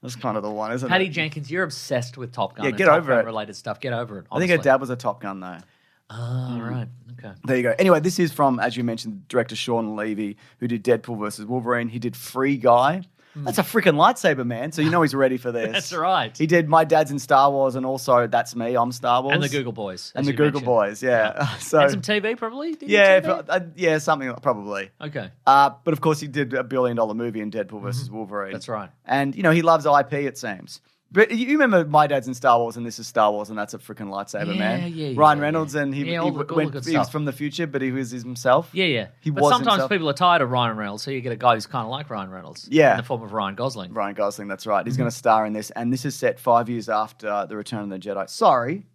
A: the one, isn't
B: Patty
A: it?
B: Jenkins, you're obsessed with Top Gun.
A: Yeah, get over it.
B: Related stuff. Get over it.
A: Honestly. I think her dad was a Top Gun though.
B: Oh, right. Okay.
A: There you go. Anyway, this is from, as you mentioned, director Sean Levy, who did Deadpool versus Wolverine. He did Free Guy. That's a freaking lightsaber, man. So you know he's ready for this.
B: That's right.
A: He did My Dad's in Star Wars, and also That's Me, I'm Star Wars.
B: And the Google Boys.
A: And the Google Boys, yeah. So,
B: and some TV, probably?
A: Yeah, something probably.
B: Okay.
A: But of course, he did a $1 billion movie in Deadpool versus Wolverine.
B: That's right.
A: And, he loves IP, it seems. But you remember My Dad's in Star Wars, and this is Star Wars, and that's a freaking lightsaber, man.
B: Yeah.
A: Ryan Reynolds, and he
B: was
A: from the future, but he was himself.
B: Yeah.
A: But
B: sometimes
A: himself.
B: People are tired of Ryan Reynolds, so you get a guy who's kind of like Ryan Reynolds.
A: Yeah.
B: In the form of Ryan Gosling.
A: Ryan Gosling, that's right. He's going to star in this, and this is set 5 years after The Return of the Jedi. Sorry.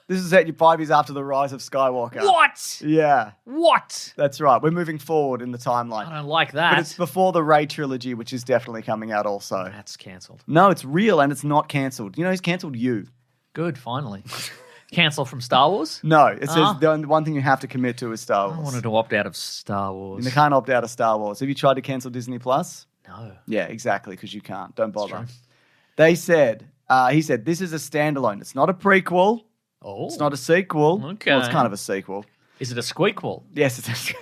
A: This is set 5 years after the rise of Skywalker.
B: What?
A: Yeah.
B: What?
A: That's right. We're moving forward in the timeline.
B: I don't like that.
A: But it's before the Rey trilogy, which is definitely coming out also.
B: That's cancelled.
A: No, it's real and it's not cancelled. He's cancelled you.
B: Good, finally. Cancel from Star Wars?
A: No, it says the one thing you have to commit to is Star Wars.
B: I wanted to opt out of Star Wars.
A: You can't opt out of Star Wars. Have you tried to cancel Disney Plus?
B: No.
A: Yeah, exactly, because you can't. Don't bother. He said, this is a standalone. It's not a prequel.
B: Oh.
A: It's not a sequel.
B: Okay.
A: Well, it's kind of a sequel.
B: Is it a squeakquel?
A: Yes, it is.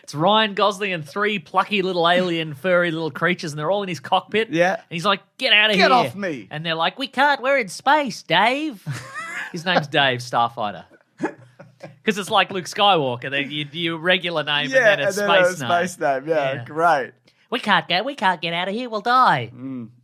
B: It's Ryan Gosling and 3 plucky little alien furry little creatures, and they're all in his cockpit.
A: Yeah.
B: And he's like, get out of here.
A: Get off me.
B: And they're like, we can't. We're in space, Dave. His name's Dave, Starfighter. Because it's like Luke Skywalker. Your regular name and then a space name.
A: Yeah, great.
B: We can't get out of here. We'll die.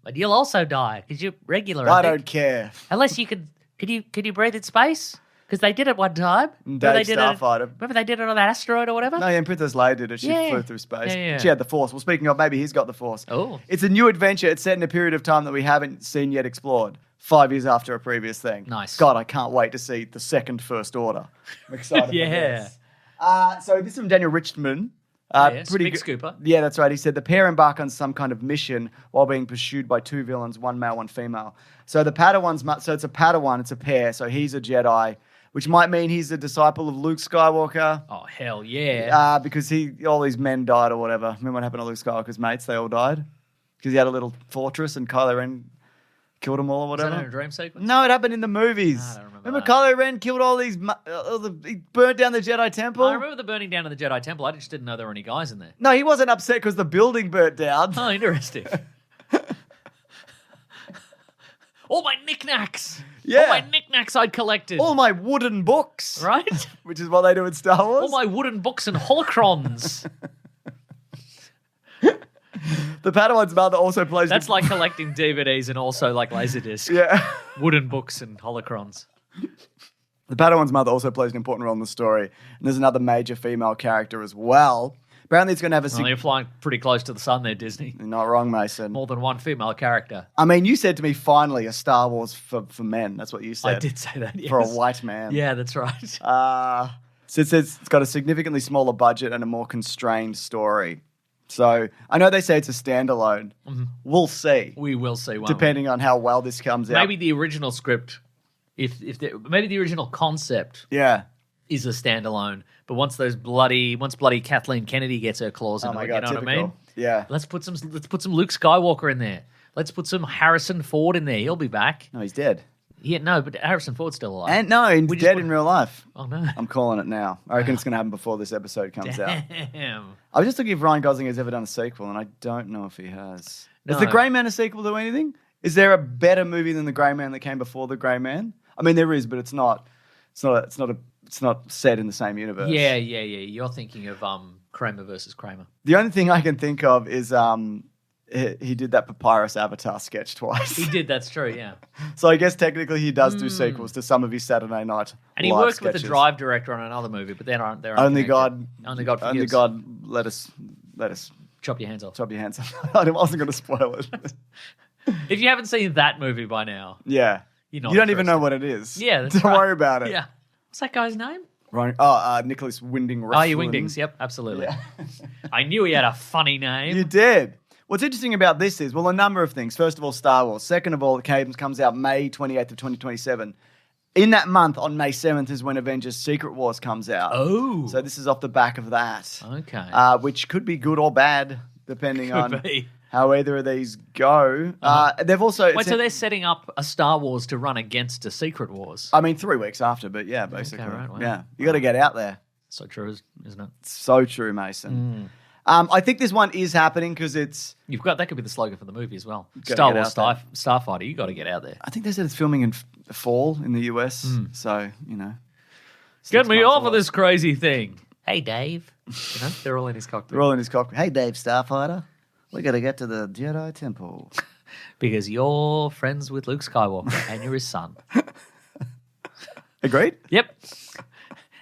B: But you'll also die because you're regular.
A: I don't care.
B: Unless you could you breathe in space? Because they did it one time.
A: Starfighter.
B: Remember they did it on that asteroid or whatever?
A: No, yeah, Princess Leia did it. She flew through space.
B: Yeah.
A: She had the Force. Well, speaking of, maybe he's got the Force.
B: Oh.
A: It's a new adventure. It's set in a period of time that we haven't seen yet explored. 5 years after a previous thing.
B: Nice.
A: God, I can't wait to see the second First Order. I'm excited for this.
B: Yeah.
A: So this is from Daniel Richman.
B: Yes,
A: Pretty
B: big
A: good.
B: scooper.
A: Yeah, that's right. He said the pair embark on some kind of mission while being pursued by two villains, one male, one female. So the Padawan's, so it's a Padawan, it's a pair. So he's a Jedi, which might mean he's a disciple of Luke Skywalker.
B: Oh, hell yeah.
A: Because all these men died or whatever. Remember what happened to Luke Skywalker's mates? They all died because he had a little fortress and Kylo Ren killed them all or whatever.
B: Was that in a dream sequence?
A: No, it happened in the movies.
B: I don't remember that.
A: Kylo Ren killed all these, he burnt down the Jedi Temple?
B: I remember the burning down of the Jedi Temple. I just didn't know there were any guys in there.
A: No, he wasn't upset because the building burnt down.
B: Oh, interesting. All my knickknacks.
A: Yeah.
B: All my knickknacks I'd collected.
A: All my wooden books.
B: Right?
A: Which is what they do in Star Wars.
B: All my wooden books and holocrons.
A: The Padawan's mother also plays...
B: That's like collecting DVDs and also like Laserdisc.
A: Yeah.
B: Wooden books and holocrons.
A: The Padawan's mother also plays an important role in the story. And there's another major female character as well. Apparently it's going to have a...
B: Well, you're flying pretty close to the sun there, Disney.
A: You're not wrong, Mason.
B: More than one female character.
A: I mean, you said to me, finally, a Star Wars for men. That's what you said.
B: I did say that, yes.
A: For a white man.
B: Yeah, that's right.
A: So it says it's got a significantly smaller budget and a more constrained story. So I know they say it's a standalone. Mm-hmm. We'll see.
B: We will see, won't
A: depending on how well this comes out.
B: Maybe the original script, maybe the original concept is a standalone. But once bloody Kathleen Kennedy gets her claws into it, you know what I mean?
A: Yeah.
B: Let's put some Luke Skywalker in there. Let's put some Harrison Ford in there. He'll be back.
A: No, he's dead.
B: Yeah, no, but Harrison Ford's still alive.
A: And no, he's dead in real life.
B: Oh, no.
A: I'm calling it now. I reckon it's going to happen before this episode comes out.
B: Damn.
A: I was just looking if Ryan Gosling has ever done a sequel, and I don't know if he has.
B: No.
A: Is The Grey Man a sequel to anything? Is there a better movie than The Grey Man that came before The Grey Man? I mean, there is, but it's not set in the same universe.
B: Yeah. You're thinking of Kramer versus Kramer.
A: The only thing I can think of is he did that Papyrus Avatar sketch twice.
B: He did, that's true, yeah.
A: So I guess technically he does do sequels to some of his Saturday Night
B: and he
A: live
B: worked
A: sketches.
B: with the Drive director on another movie, but they're
A: Only God
B: forgives.
A: Only God let us
B: chop your hands off.
A: Chop your hands off. I wasn't going to spoil it.
B: If you haven't seen that movie by now,
A: yeah, you don't even know what it is.
B: Yeah, that's
A: don't worry about it.
B: Yeah, what's that guy's name?
A: Right. Nicholas Winding Refn.
B: Oh, yeah, Wingdings. Yep, absolutely. Yeah. I knew he had a funny name.
A: You did. What's interesting about this is, well, a number of things. First of all, Star Wars. Second of all, it comes out May 28th of 2027. In that month, on May 7th, is when Avengers Secret Wars comes out.
B: Oh.
A: So this is off the back of that.
B: Okay.
A: Which could be good or bad, depending on
B: be.
A: how either of these go. They've also...
B: Wait, so they're setting up a Star Wars to run against a Secret Wars?
A: I mean, 3 weeks after, but yeah, basically.
B: Okay, right, wow.
A: Yeah, you got to get out there.
B: So true, isn't it?
A: So true, Mason. I think this one is happening because it's...
B: That could be the slogan for the movie as well. Star Wars Starfighter, you got to get out there.
A: I think they said it's filming in fall in the US, so,
B: Get me off of this crazy thing. Hey, Dave. They're all in his cockpit.
A: They're all in his cockpit. Hey, Dave Starfighter, we got to get to the Jedi Temple.
B: Because you're friends with Luke Skywalker and you're his son.
A: Agreed?
B: Yep.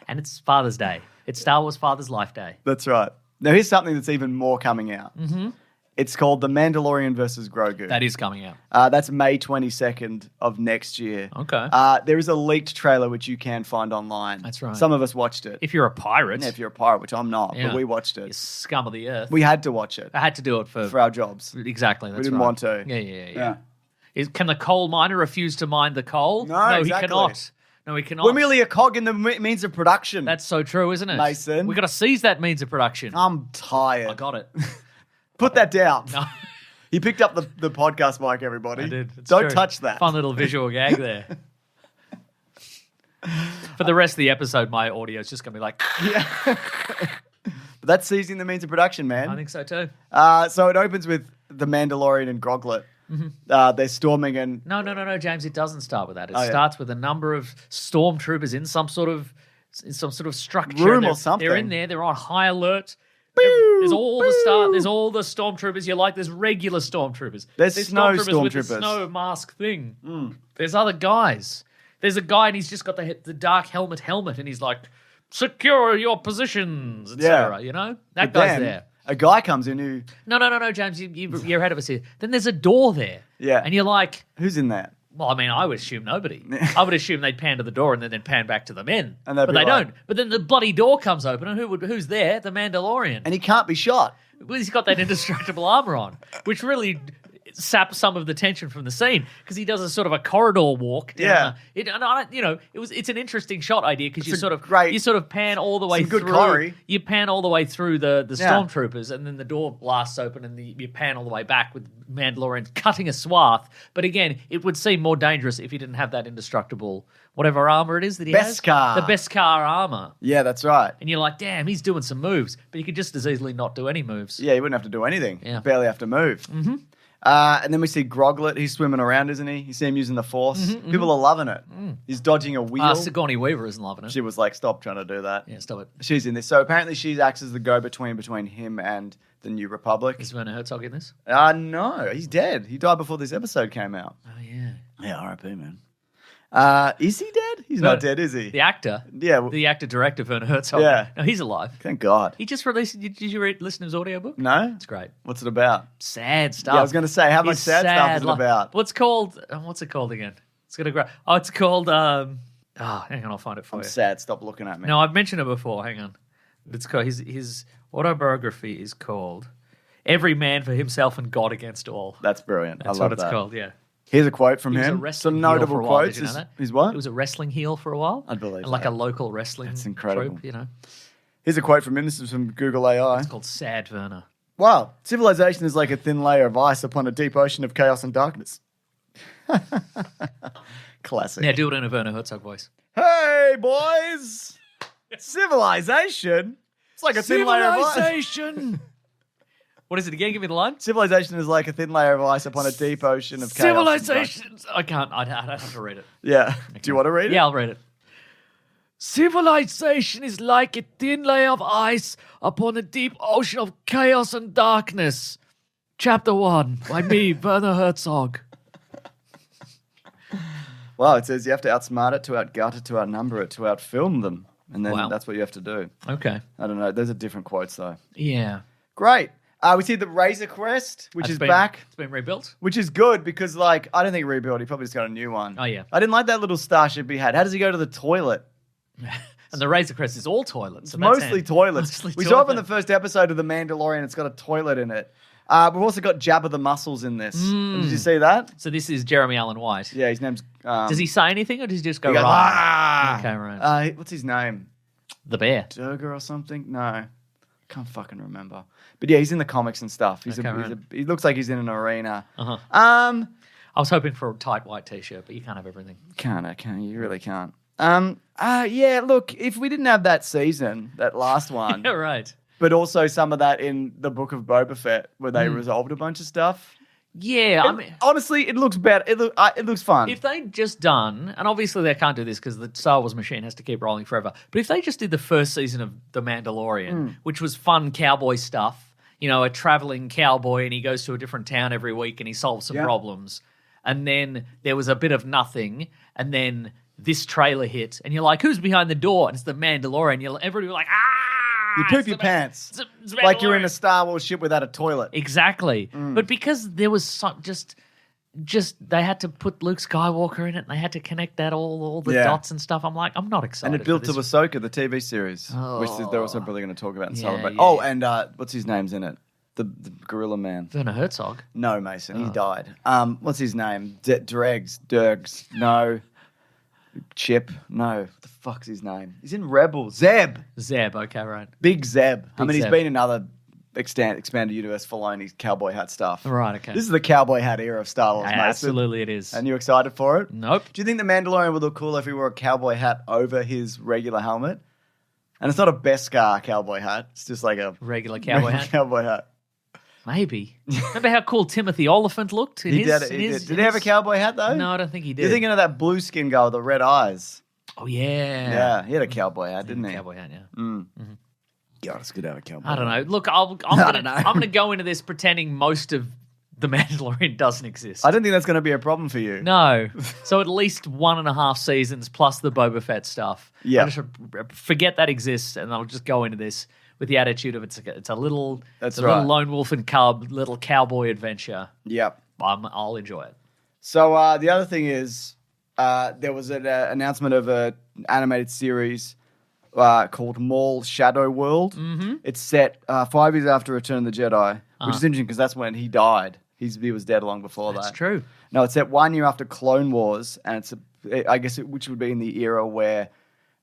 B: And it's Father's Day. It's Star Wars Father's Life Day.
A: That's right. Now, here's something that's even more coming out. Mm-hmm. It's called The Mandalorian versus Grogu.
B: That is coming out.
A: That's May 22nd of next year.
B: Okay.
A: There is a leaked trailer which you can find online.
B: That's right.
A: Some of us watched it.
B: If you're a pirate.
A: Yeah, if you're a pirate, which I'm not, but we watched it.
B: You scum of the earth.
A: We had to watch it.
B: I had to do it for
A: our jobs.
B: Exactly. That's
A: we didn't want to.
B: Yeah. Can the coal miner refuse to mine the coal?
A: No, exactly.
B: He cannot. No, he cannot.
A: We're merely a cog in the means of production.
B: That's so true, isn't it?
A: Mason.
B: We've got to seize that means of production.
A: I'm tired.
B: I got it.
A: Put that down.
B: No.
A: He picked up the podcast mic, everybody.
B: I did.
A: Don't touch that.
B: Fun little visual gag there. For the rest of the episode, my audio is just going to be like...
A: Yeah. But that's seizing the means of production, man.
B: I think so too.
A: So it opens with the Mandalorian and Groglet. Mm-hmm. They're storming and...
B: No, James, it doesn't start with that. It starts with a number of stormtroopers in some sort of structure.
A: Room or something.
B: They're in there. They're on high alert. There's all the stormtroopers you like. There's regular stormtroopers.
A: There's snow stormtroopers
B: with the snow mask thing. There's other guys. There's a guy and he's just got the dark helmet, and he's like, secure your positions, etc. You know that guy's there.
A: A guy comes in who...
B: No, James, you're ahead of us here. Then there's a door there.
A: Yeah.
B: And you're like...
A: Who's in that?
B: Well, I mean, I would assume nobody. I would assume they'd pan to the door and then they'd pan back to the men.
A: And
B: but they don't. But then the bloody door comes open, and who's there? The Mandalorian.
A: And he can't be shot.
B: Well, he's got that indestructible armor on, which really saps some of the tension from the scene because he does a sort of a corridor walk down. It's an interesting shot idea because you sort of pan all the way through. You pan all the way through the stormtroopers, and then the door blasts open, and you pan all the way back with Mandalorian cutting a swath. But again, it would seem more dangerous if he didn't have that indestructible whatever armor it is that he has. The Beskar armor.
A: Yeah, that's right.
B: And you're like, damn, he's doing some moves, but he could just as easily not do any moves.
A: Yeah, he wouldn't have to do anything.
B: Yeah.
A: Barely have to move.
B: Mm-hmm.
A: And then we see Groglet. He's swimming around, isn't he? You see him using the Force. People are loving it. He's dodging a wheel.
B: Sigourney Weaver isn't loving it.
A: She was like, stop trying to do that.
B: Yeah, stop it.
A: She's in this. So apparently she acts as the go-between between him and the New Republic.
B: Is Werner Herzog in this?
A: No. He's dead. He died before this episode came out.
B: Oh, yeah.
A: Yeah, R.I.P., man. Is he dead? He's not dead, is he?
B: The actor?
A: Yeah.
B: The actor-director, Werner Herzog.
A: Yeah.
B: No, he's alive.
A: Thank God.
B: He just released... Did you listen to his audiobook?
A: No.
B: It's great.
A: What's it about?
B: Sad stuff.
A: Yeah, I was going to say, how much sad stuff is it about?
B: What's it called again? It's going to... Oh, it's called... hang on, I'll find it for you.
A: Sad. Stop looking at me.
B: No, I've mentioned it before. Hang on. It's called... His autobiography is called Every Man for Himself and God Against All.
A: That's brilliant.
B: That's
A: I love
B: what it's called, yeah.
A: Here's a quote from him.
B: He was a wrestling
A: Some notable
B: heel for a while.
A: quotes.
B: Did you know that?
A: He's what?
B: He was a wrestling heel for a while.
A: I believe
B: like
A: that.
B: a local wrestling
A: That's incredible.
B: troupe,
A: Here's a quote from him. This is from Google AI.
B: It's called Sad Werner.
A: Wow. Civilization is like a thin layer of ice upon a deep ocean of chaos and darkness. Classic.
B: Yeah, do it in a Werner Herzog voice.
A: Hey, boys. Civilization? It's like a thin layer of ice.
B: Civilization! What is it again? Give me the line.
A: Civilization is like a thin layer of ice upon a deep ocean of chaos.
B: Civilization. I can't. I'd have to read it.
A: Yeah. Okay. Do you want to read it?
B: Yeah, I'll read it. Civilization is like a thin layer of ice upon a deep ocean of chaos and darkness. Chapter 1 by me, Werner Herzog.
A: Well, it says you have to outsmart it, to outgut it, to outnumber it, to outfilm them. And then that's what you have to do.
B: Okay.
A: I don't know. Those are different quotes, though.
B: Yeah.
A: Great. We see the Razor Crest, which is back.
B: It's been rebuilt.
A: Which is good because, I don't think he rebuilt. He probably just got a new one.
B: Oh, yeah.
A: I didn't like that little starship he had. How does he go to the toilet?
B: And the Razor Crest is all toilets.
A: It's mostly toilets. We saw it in the first episode of The Mandalorian. It's got a toilet in it. We've also got Jabba the Muscles in this. Did you see that?
B: So this is Jeremy Allen White.
A: Yeah, his name's...
B: does he say anything or does he just go,
A: goes,
B: right? Okay, right.
A: What's his name?
B: The bear.
A: Durga or something? No. Can't fucking remember. But yeah, he's in the comics and stuff. He looks like he's in an arena.
B: Uh-huh. I was hoping for a tight white t-shirt, but you can't have everything.
A: Can't. You really can't. Yeah, look, if we didn't have that season, that last one.
B: Yeah, right.
A: But also some of that in the Book of Boba Fett where they resolved a bunch of stuff.
B: Yeah, I mean,
A: honestly, it looks better. It looks fun.
B: If they'd just done, and obviously they can't do this because the Star Wars machine has to keep rolling forever, but if they just did the first season of The Mandalorian, which was fun cowboy stuff, a traveling cowboy and he goes to a different town every week and he solves some problems, and then there was a bit of nothing, and then this trailer hit, and you're like, who's behind the door? And it's The Mandalorian. Everybody's like,
A: you poop your pants. It's like you're in a Star Wars ship without a toilet.
B: Exactly. But because there was just they had to put Luke Skywalker in it and they had to connect that all the dots and stuff. I'm like, I'm not excited.
A: And it built to Ahsoka, the TV series, which they're also probably going to talk about and celebrate. And what's his name's in it? The Gorilla Man.
B: Werner Herzog.
A: No, Mason. He died. What's his name? Dergs. No. Chip. No. What the fuck's his name? He's in Rebels. Zeb, okay, right. Big Zeb. He's been in other expanded universe Filoni's cowboy hat stuff.
B: Right, okay.
A: This is the cowboy hat era of Star Wars, Mason.
B: Absolutely it is.
A: And you excited for it?
B: Nope.
A: Do you think the Mandalorian would look cool if he wore a cowboy hat over his regular helmet? And it's not a Beskar cowboy hat. It's just like a
B: regular cowboy hat. Maybe. Remember how cool Timothy Oliphant looked?
A: Did he have a cowboy hat, though?
B: No, I don't think he did.
A: You're thinking of that blue skin guy with the red eyes.
B: Oh, yeah.
A: Yeah, he had a cowboy hat, didn't he?
B: Cowboy hat, yeah.
A: Mm-hmm. God, it's good to have a cowboy
B: hat. I don't know. Look, I'm going to go into this pretending most of The Mandalorian doesn't exist.
A: I don't think that's going to be a problem for you.
B: No. So at least 1.5 seasons plus the Boba Fett stuff.
A: Yeah.
B: I just forget that exists and I'll just go into this with the attitude of it's a little little lone wolf and cub, little cowboy adventure.
A: Yep.
B: I'll enjoy it.
A: So the other thing is there was an announcement of an animated series called Maul Shadow World. Mm-hmm. It's set 5 years after Return of the Jedi, which is interesting because that's when he died. He was dead long before that.
B: That's true.
A: No, it's set 1 year after Clone Wars, and which would be in the era where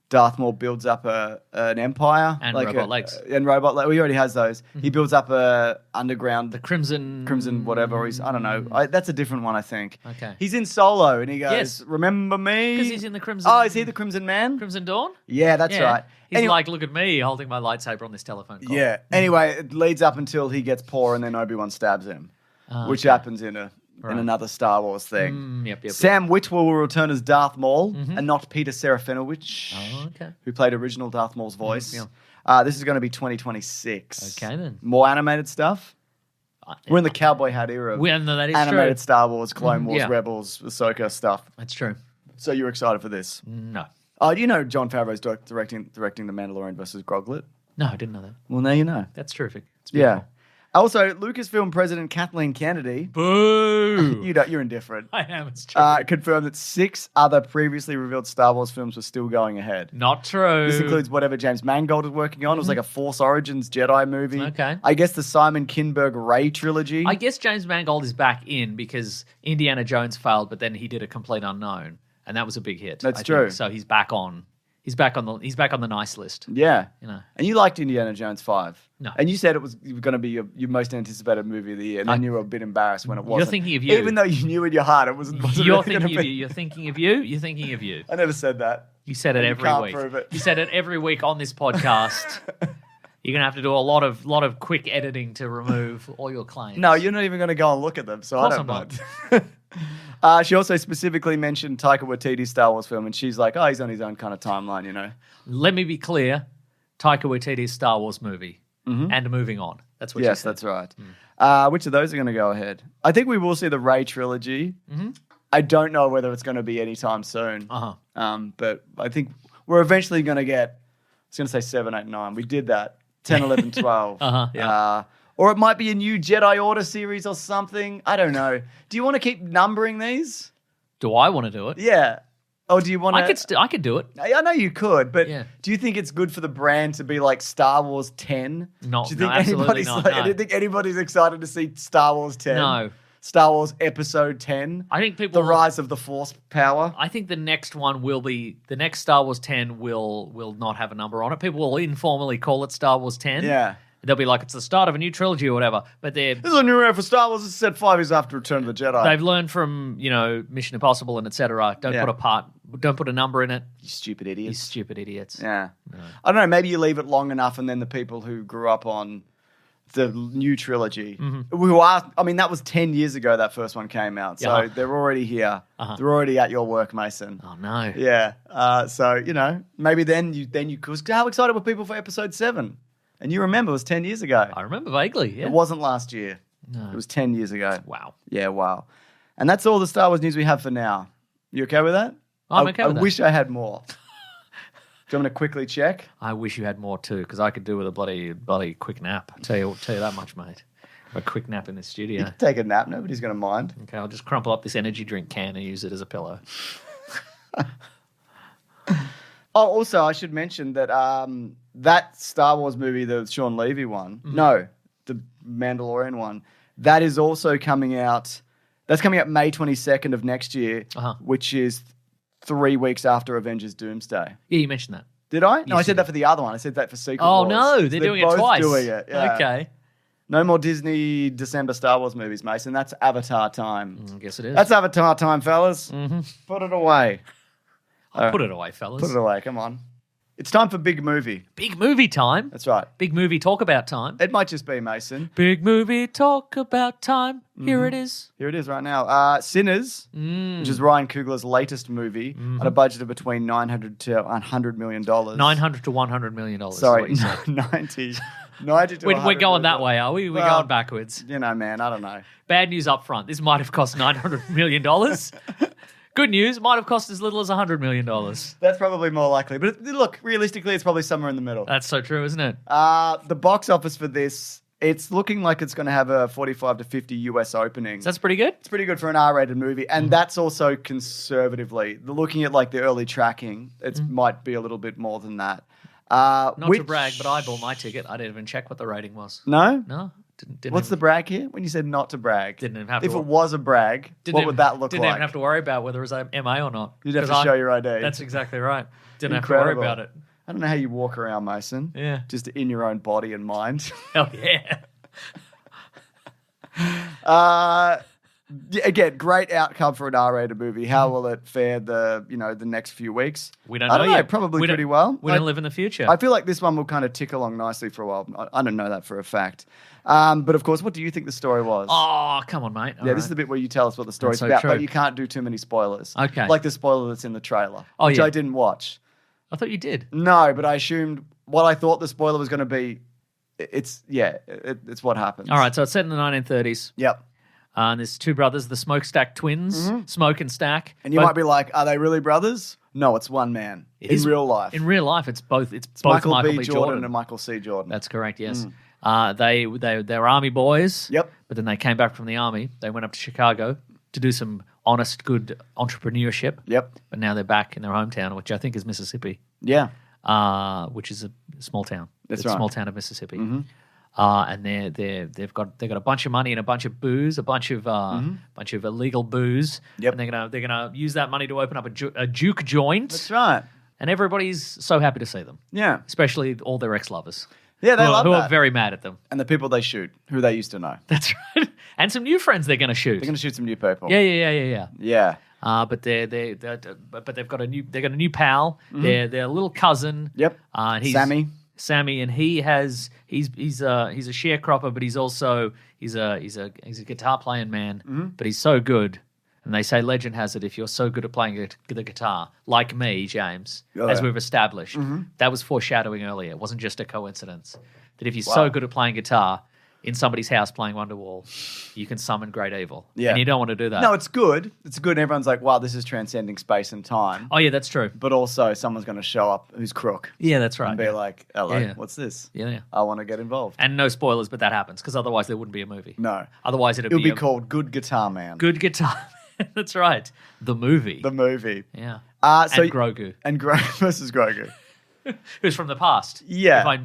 A: Darth Maul builds up an empire.
B: And robot legs.
A: And robot legs. He already has those. Mm-hmm. He builds up a underground...
B: The Crimson
A: whatever. I don't know. That's a different one, I think.
B: Okay.
A: He's in Solo, and he goes, remember me?
B: Because he's in the Crimson...
A: Oh, is he the Crimson Man?
B: Crimson Dawn?
A: Yeah, that's right.
B: He's like, look at me holding my lightsaber on this telephone call.
A: Yeah. Anyway, it leads up until he gets poor, and then Obi-Wan stabs him, which happens in another Star Wars thing.
B: Yep.
A: Sam Witwer will return as Darth Maul and not Peter Serafinowicz, who played original Darth Maul's voice. This is going to be 2026.
B: Okay, then.
A: More animated stuff. We're in the cowboy hat era of
B: that is
A: animated
B: true.
A: Star Wars, Clone Wars, Rebels, Ahsoka stuff.
B: That's true.
A: So you're excited for this?
B: No.
A: Oh, do you know Jon Favreau's directing The Mandalorian versus Groglet?
B: No, I didn't know that.
A: Well, now you know.
B: That's terrific. It's beautiful.
A: Also, Lucasfilm President Kathleen Kennedy.
B: Boo!
A: You're indifferent.
B: I am. It's true.
A: Confirmed that 6 other previously revealed Star Wars films were still going ahead.
B: Not true.
A: This includes whatever James Mangold is working on. It was like a Force Origins Jedi movie.
B: Okay.
A: I guess the Simon Kinberg Rey trilogy.
B: I guess James Mangold is back in because Indiana Jones failed, but then he did A Complete Unknown, and that was a big hit.
A: That's true.
B: So he's back on. He's back on the nice list.
A: Yeah.
B: You know.
A: And you liked Indiana Jones 5.
B: No.
A: And you said it was going to be your most anticipated movie of the year, and then you were a bit embarrassed when it wasn't.
B: You're thinking of you.
A: Even though you knew in your heart it wasn't
B: You're
A: really
B: thinking of
A: be.
B: you. You're thinking of you. You're thinking of you.
A: I never said that.
B: You said it every
A: can't
B: week.
A: prove it.
B: You said it every week on this podcast. You're going to have to do a lot of quick editing to remove all your claims.
A: No, you're not even going to go and look at them, so I don't mind. She also specifically mentioned Taika Waititi's Star Wars film, and she's like, oh, he's on his own kind of timeline, you know.
B: Let me be clear. Taika Waititi's Star Wars movie. Mm-hmm. And moving on. That's what she said.
A: Yes, that's right. Which of those are going to go ahead? I think we will see the Rey trilogy. Mm-hmm. I don't know whether it's going to be anytime soon. But I think we're eventually going to get, I was going to say 7, 8, 9. We did that. 10, 11, 12. Or it might be a new Jedi Order series or something. I don't know. Do you want to keep numbering these?
B: Do I want to do it?
A: Yeah. Or do you want to...
B: I could do it.
A: I know you could, but do you think it's good for the brand to be like Star Wars 10?
B: No,
A: do you think
B: absolutely not.
A: I don't think anybody's excited to see Star Wars 10.
B: No.
A: Star Wars Episode 10.
B: I think people...
A: The Rise of the Force Power.
B: I think the next one will be... The next Star Wars 10 will not have a number on it. People will informally call it Star Wars 10.
A: Yeah.
B: They'll be like, it's the start of a new trilogy or whatever. But this
A: is a new era for Star Wars. It's set 5 years after Return of the Jedi.
B: They've learned from, Mission Impossible and etc. Don't put a number in it.
A: You stupid idiots.
B: You stupid idiots.
A: Yeah. No. I don't know. Maybe you leave it long enough, and then the people who grew up on the new trilogy, that was 10 years ago that first one came out. So they're already here. They're already at your work, Mason.
B: Oh no.
A: Yeah. So maybe then you because how excited were people for Episode 7? And you remember it was 10 years ago.
B: I remember vaguely, yeah.
A: It wasn't last year.
B: No.
A: It was 10 years ago.
B: Wow.
A: Yeah, wow. And that's all the Star Wars news we have for now. You okay with that?
B: I'm okay with that.
A: I wish I had more. Do you want me to quickly check?
B: I wish you had more too, because I could do with a bloody quick nap. I'll tell you that much, mate. A quick nap in the studio.
A: You can take a nap. Nobody's going to mind.
B: Okay, I'll just crumple up this energy drink can and use it as a pillow.
A: Also, I should mention that that Star Wars movie, the Sean Levy one, no, the Mandalorian one, that is also coming out. That's coming out May 22nd of next year, which is 3 weeks after Avengers Doomsday.
B: Yeah, you mentioned that.
A: Did I? No, I said that for the other one. I said that for Secret
B: Wars.
A: Oh,
B: no, they're doing it twice.
A: Doing it. Yeah.
B: Okay.
A: No more Disney December Star Wars movies, Mason. That's Avatar time.
B: I guess it is.
A: That's Avatar time, fellas.
B: Mm-hmm.
A: Put it away.
B: Put it away, fellas.
A: Put it away. Come on. It's time for big movie.
B: Big movie time.
A: That's right.
B: Big movie talk about time.
A: It might just be, Mason.
B: Big movie talk about time. Here it is.
A: Here it is right now. Sinners, which is Ryan Coogler's latest movie, at a budget of between $900 to $100 million.
B: $900 to $100 million.
A: Sorry, 90 to
B: We're going that way, are we? We're going backwards.
A: Man, I don't know.
B: Bad news up front. This might have cost $900 million. Good news, it might have cost as little as $100 million.
A: That's probably more likely. But look, realistically, it's probably somewhere in the middle.
B: That's so true, isn't it?
A: The box office for this It's looking like it's going to have a 45 to 50 US opening.
B: So that's pretty good.
A: It's pretty good for an R-rated movie, and that's also conservatively. Looking at like the early tracking, it might be a little bit more than that.
B: Not to brag, but I bought my ticket. I didn't even check what the rating was.
A: No?
B: No. Didn't
A: What's the brag here? When you said not to brag.
B: Didn't even have
A: if
B: to.
A: It was a brag, what would that look
B: like? Didn't even have to worry about whether it was MA or not.
A: You'd have to show your ID.
B: That's exactly right. Didn't have to worry about it.
A: I don't know how you walk around, Mason.
B: Yeah.
A: Just in your own body and mind.
B: Hell yeah.
A: Again, great outcome for an R-rated movie. How will it fare the next few weeks?
B: We don't know yet.
A: Probably pretty well.
B: We don't live in the future.
A: I feel like this one will kind of tick along nicely for a while. I don't know that for a fact. But of course, what do you think the story was?
B: Oh, come on, mate.
A: This is the bit where you tell us what the story's about, but you can't do too many spoilers.
B: Okay.
A: Like the spoiler that's in the trailer, which I didn't watch.
B: I thought you did.
A: No, but I assumed what I thought the spoiler was going to be. It's what happens.
B: All right, so it's set in the 1930s.
A: Yep.
B: And there's two brothers, the Smokestack twins, Smoke and Stack.
A: And you might be like, are they really brothers? No, it's one man. In real life.
B: In real life, it's both. It's both
A: Michael B. Jordan and Michael C. Jordan.
B: That's correct. Yes. They're army boys.
A: Yep.
B: But then they came back from the army. They went up to Chicago to do some honest, good entrepreneurship.
A: Yep.
B: But now they're back in their hometown, which I think is Mississippi.
A: Yeah.
B: Which is a small town.
A: That's
B: right. A small town of Mississippi. Mm-hmm. And they've got a bunch of money and a bunch of booze, a bunch of illegal booze.
A: Yep.
B: And they're gonna use that money to open up a juke joint.
A: That's right.
B: And everybody's so happy to see them.
A: Yeah.
B: Especially all their ex-lovers.
A: Yeah, they love
B: who
A: that.
B: are very mad at them.
A: And the people they shoot, who they used to know.
B: That's right. And some new friends they're going to shoot.
A: They're going to shoot some new people.
B: Yeah.
A: Yeah.
B: But they've got a new pal. Mm-hmm. Their little cousin.
A: Yep.
B: And he's Sammy, and he's a sharecropper, but he's a guitar playing man. But he's so good. And they say legend has it if you're so good at playing the guitar, like me, James, as we've established, that was foreshadowing earlier. It wasn't just a coincidence. That if you're so good at playing guitar in somebody's house playing Wonderwall, you can summon great evil. Yeah. And you don't want to do that.
A: No, it's good. It's good. And everyone's like, wow, this is transcending space and time.
B: Oh, yeah, that's true.
A: But also someone's going to show up who's crook.
B: Yeah, that's right.
A: And be like, hello, what's this?
B: Yeah.
A: I want to get involved.
B: And no spoilers, but that happens because otherwise there wouldn't be a movie.
A: No.
B: Otherwise it would
A: be called Good Guitar Man.
B: Good Guitar Man. That's right. The movie.
A: Yeah.
B: And Grogu.
A: And Grogu versus Grogu.
B: Who's from the past.
A: Yeah.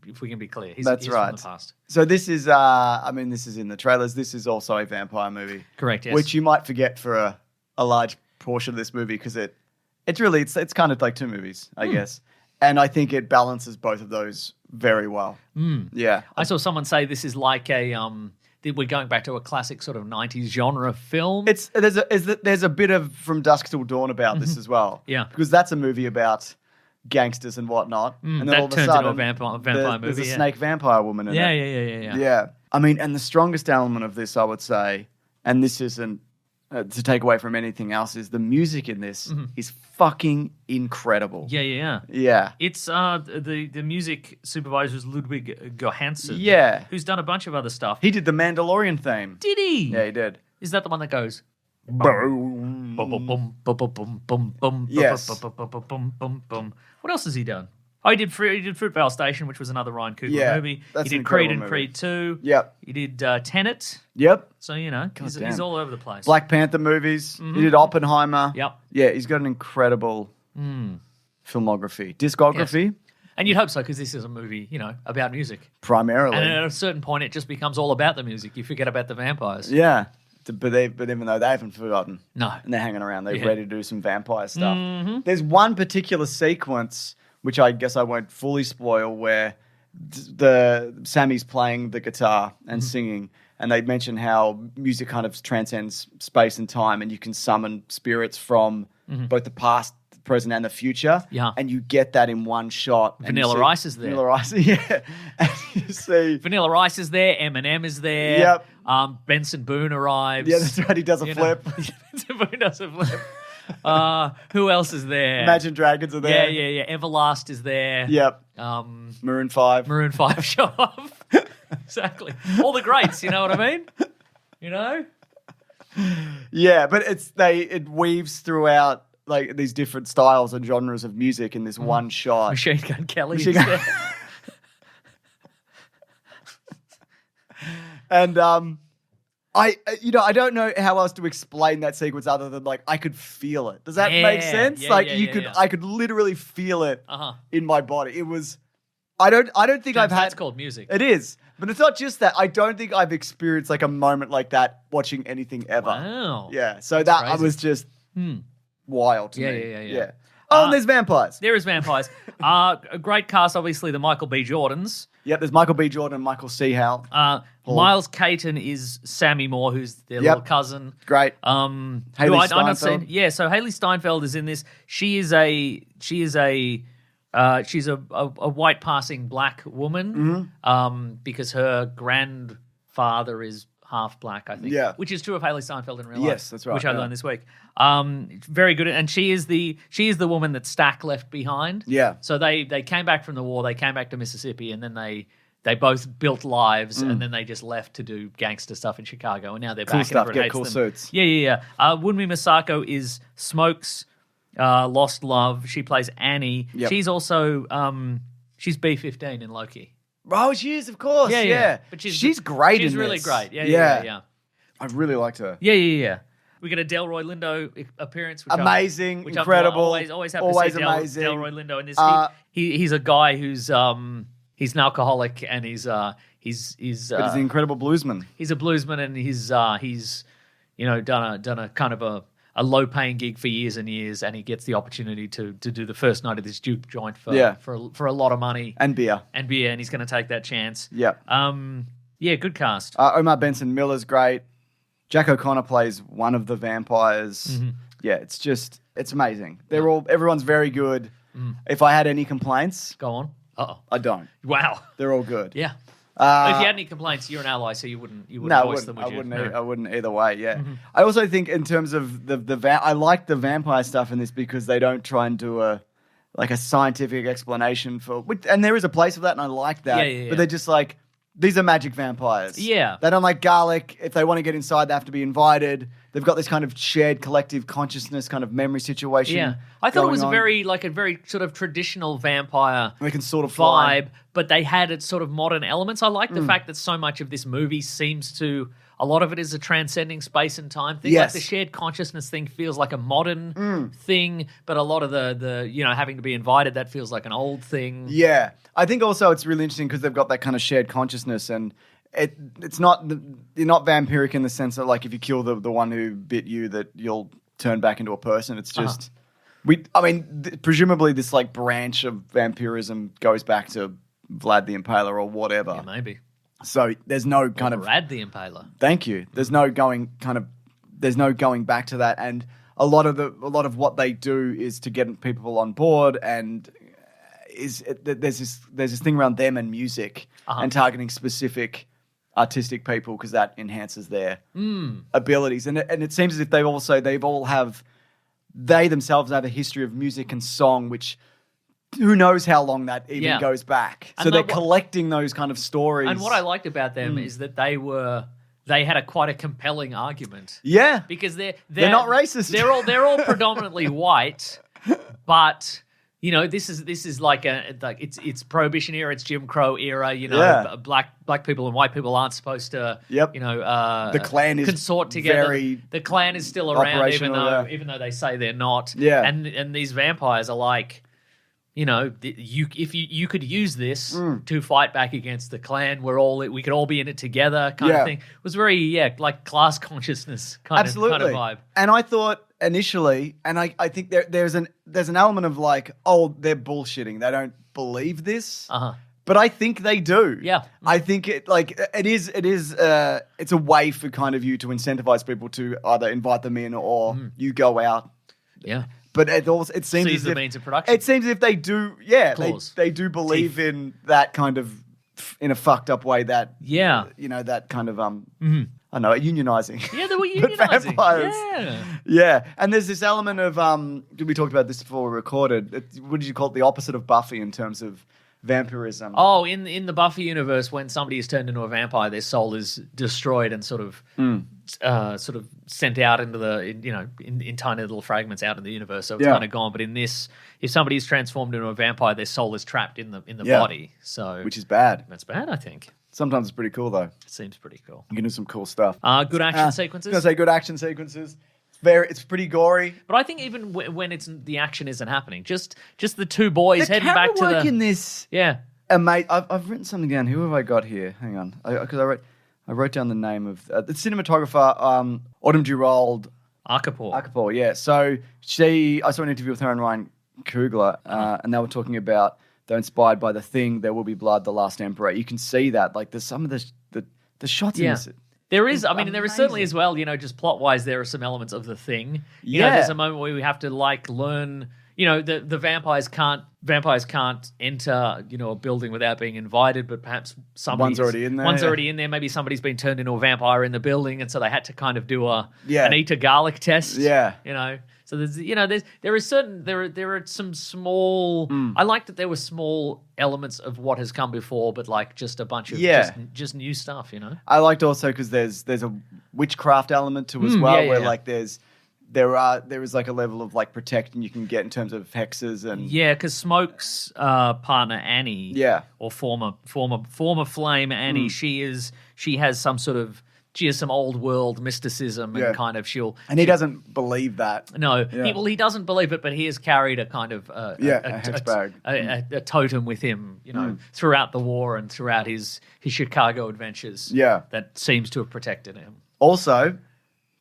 B: If we can be clear.
A: That's
B: he's
A: right.
B: from the past.
A: So this is, this is in the trailers. This is also a vampire movie.
B: Correct, yes.
A: Which you might forget for a large portion of this movie because it's kind of like two movies, I guess. And I think it balances both of those very well. Yeah.
B: I saw someone say this is like we're going back to a classic sort of 90s genre film.
A: There's a bit of From Dusk Till Dawn about this as well.
B: Yeah.
A: Because that's a movie about gangsters and whatnot. And then
B: that
A: all of a
B: turns
A: sudden,
B: into a vampire movie.
A: There's a snake vampire woman in it.
B: Yeah.
A: Yeah. I mean, and the strongest element of this, I would say, and this isn't to take away from anything else, is the music in this is fucking incredible.
B: Yeah.
A: Yeah.
B: It's the music supervisor is Ludwig Göransson.
A: Yeah.
B: Who's done a bunch of other stuff.
A: He did the Mandalorian theme.
B: Did he?
A: Yeah, he did.
B: Is that the one that goes?
A: Yes.
B: What else has he done? Oh, he did Fruitvale Station, which was another Ryan Coogler movie.
A: That's
B: he did Creed and Creed 2.
A: Yep.
B: He did Tenet.
A: Yep.
B: So, he's all over the place.
A: Black Panther movies. He did Oppenheimer.
B: Yep.
A: Yeah, he's got an incredible filmography. Discography.
B: Yes. And you'd hope so, because this is a movie, about music.
A: Primarily.
B: And at a certain point, it just becomes all about the music. You forget about the vampires.
A: Yeah. But even though they haven't forgotten.
B: No.
A: And they're hanging around. They're ready to do some vampire stuff. There's one particular sequence, which I guess I won't fully spoil, where Sammy's playing the guitar and singing, and they mention how music kind of transcends space and time, and you can summon spirits from both the past, the present, and the future.
B: Yeah.
A: And you get that in one shot.
B: Vanilla Ice is there.
A: Vanilla Ice, yeah. And you see
B: Vanilla Ice is there. Eminem is there.
A: Yep.
B: Benson Boone arrives.
A: Yeah, that's right. He does a flip.
B: Benson Boone does a flip. Who else is there?
A: Imagine Dragons are there.
B: Yeah. Everlast is there.
A: Yep. Maroon 5.
B: Maroon 5 show up. Exactly. All the greats, you know what I mean?
A: Yeah, but it weaves throughout like these different styles and genres of music in this one shot.
B: Machine Gun Kelly is there.
A: And I don't know how else to explain that sequence other than like I could feel it. Does that make sense? I could literally feel it in my body. It was. I don't think
B: James,
A: I've had.
B: That's called music.
A: It is, but it's not just that. I don't think I've experienced like a moment like that watching anything ever.
B: Wow.
A: Yeah. So
B: That's
A: I was just wild to me. Yeah. Oh, and there's vampires.
B: There is vampires. A great cast, obviously, the Michael B. Jordans.
A: Yep, there's Michael B. Jordan and Michael C. Howell.
B: Miles Caton is Sammy Moore, who's their little cousin.
A: Great.
B: Haley Steinfeld. Yeah, so Haley Steinfeld is in this. She's a white passing black woman because her grandfather is half black, I think. Yeah. Which is true of Haley Steinfeld in real life.
A: Yes, that's right.
B: Which I learned this week. Very good. And she is the woman that Stack left behind.
A: Yeah.
B: So they came back from the war, they came back to Mississippi, and then they both built lives, and then they just left to do gangster stuff in Chicago, and now they're
A: cool
B: back.
A: Stuff,
B: and
A: get cool them. Suits.
B: Yeah. Wunmi Masako is Smoke's Lost Love. She plays Annie. Yep. She's also she's B-15 in Loki.
A: Oh, she is, of course. Yeah.
B: But
A: she's great.
B: She's
A: in
B: really
A: this.
B: great. Yeah.
A: I really liked her.
B: Yeah. We get a Delroy Lindo appearance.
A: Amazing, incredible.
B: Always happy to see
A: amazing.
B: Delroy Lindo in this. He's a guy who's he's an alcoholic, and he's but he's
A: an incredible bluesman.
B: He's a bluesman, and he's done a kind of a low paying gig for years and years, and he gets the opportunity to do the first night of this Duke joint for a lot of money
A: and beer,
B: and he's going to take that chance.
A: Yeah.
B: Good cast.
A: Omar Benson Miller's great. Jack O'Connor plays one of the vampires. Mm-hmm. Yeah, it's amazing. Everyone's very good. If I had any complaints,
B: go on.
A: I don't.
B: Wow,
A: they're all good.
B: Yeah. If you had any complaints, you're an ally, so you wouldn't voice them, would you?
A: I wouldn't either way. Yeah. Mm-hmm. I also think in terms of I like the vampire stuff in this because they don't try and do a scientific explanation and there is a place for that, and I like that. Yeah. But they're just like, these are magic vampires.
B: Yeah.
A: They don't like garlic. If they want to get inside, they have to be invited. They've got this kind of shared collective consciousness kind of memory situation.
B: Yeah. I thought it was a very sort of traditional vampire
A: they can sort of fly.
B: Vibe, but they had its sort of modern elements. I like the fact that so much of this movie seems to, a lot of it is a transcending space and time thing.
A: Yes.
B: Like the shared consciousness thing feels like a modern thing, but a lot of the having to be invited, that feels like an old thing.
A: Yeah. I think also it's really interesting because they've got that kind of shared consciousness, and it's not, you're not vampiric in the sense that like if you kill the one who bit you that you'll turn back into a person. It's just, presumably this like branch of vampirism goes back to Vlad the Impaler or whatever.
B: Yeah, maybe.
A: So there's no kind of
B: Brad the Impaler.
A: Thank you. There's no going back to that, and a lot of what they do is to get people on board, and there's this thing around them and music and targeting specific artistic people because that enhances their abilities, and it seems as if they themselves have a history of music and song, which who knows how long that even goes back. So they're collecting those kind of stories.
B: And what I liked about them is that they had quite a compelling argument.
A: Yeah,
B: because they're
A: not racist.
B: They're all predominantly white, but this is like it's Prohibition era, it's Jim Crow era. Black people and white people aren't supposed to.
A: Yep.
B: The
A: Klan is
B: consort together. The Klan is still around, even though they say they're not.
A: Yeah.
B: And these vampires are like, if you could use this to fight back against the Klan, we could all be in it together, kind of thing. It was very like class consciousness kind of vibe.
A: And I thought initially, and I think there's an element of like, oh, they're bullshitting. They don't believe this. But I think they do.
B: Yeah.
A: I think it's a way for kind of you to incentivize people to either invite them in or you go out.
B: Yeah.
A: But it seems as
B: the
A: if
B: means of production.
A: It seems as if they do, they do believe in that kind of, in a fucked up way that, that kind of, I don't know, unionizing.
B: Yeah, they were unionizing.
A: Vampires. Yeah. And there's this element of, we talked about this before we recorded, what did you call it, the opposite of Buffy in terms of vampirism?
B: Oh, in the Buffy universe, when somebody is turned into a vampire, their soul is destroyed and sort of sent out into in tiny little fragments out in the universe. So it's kind of gone. But in this, if somebody is transformed into a vampire, their soul is trapped in the body. So
A: which is bad.
B: That's bad, I think.
A: Sometimes it's pretty cool though.
B: Seems pretty cool.
A: You can do some cool stuff.
B: Good action sequences.
A: I was gonna say good action sequences. It's pretty gory.
B: But I think even when the action isn't happening, just the two boys heading back to the...
A: camera work in this...
B: Yeah.
A: Mate, I've written something down. Who have I got here? Hang on. Because I wrote down the name of... the cinematographer, Autumn Girold.
B: Arkapour,
A: yeah. So I saw an interview with her and Ryan Coogler, and they were talking about they're inspired by The Thing, There Will Be Blood, The Last Emperor. You can see that. Like, there's some of the shots in this...
B: There is, there is certainly as well, just plot-wise, there are some elements of The Thing. You know, there's a moment where we have to, learn, the vampires can't enter, a building without being invited, but perhaps
A: one's already in there.
B: One's already in there. Maybe somebody's been turned into a vampire in the building, and so they had to kind of do an eat a garlic test.
A: Yeah.
B: So there are some small. I like that there were small elements of what has come before, but just a bunch of just new stuff.
A: I liked also because there's a witchcraft element to it as well, where there is a level of protection you can get in terms of hexes and
B: because Smoke's partner Annie, or former flame Annie, she has some sort of. She has some old world mysticism and kind of
A: he doesn't believe that.
B: No, he doesn't believe it, but he has carried a kind of a
A: hex bag.
B: A totem with him, throughout the war and throughout his Chicago adventures.
A: Yeah,
B: that seems to have protected him.
A: Also,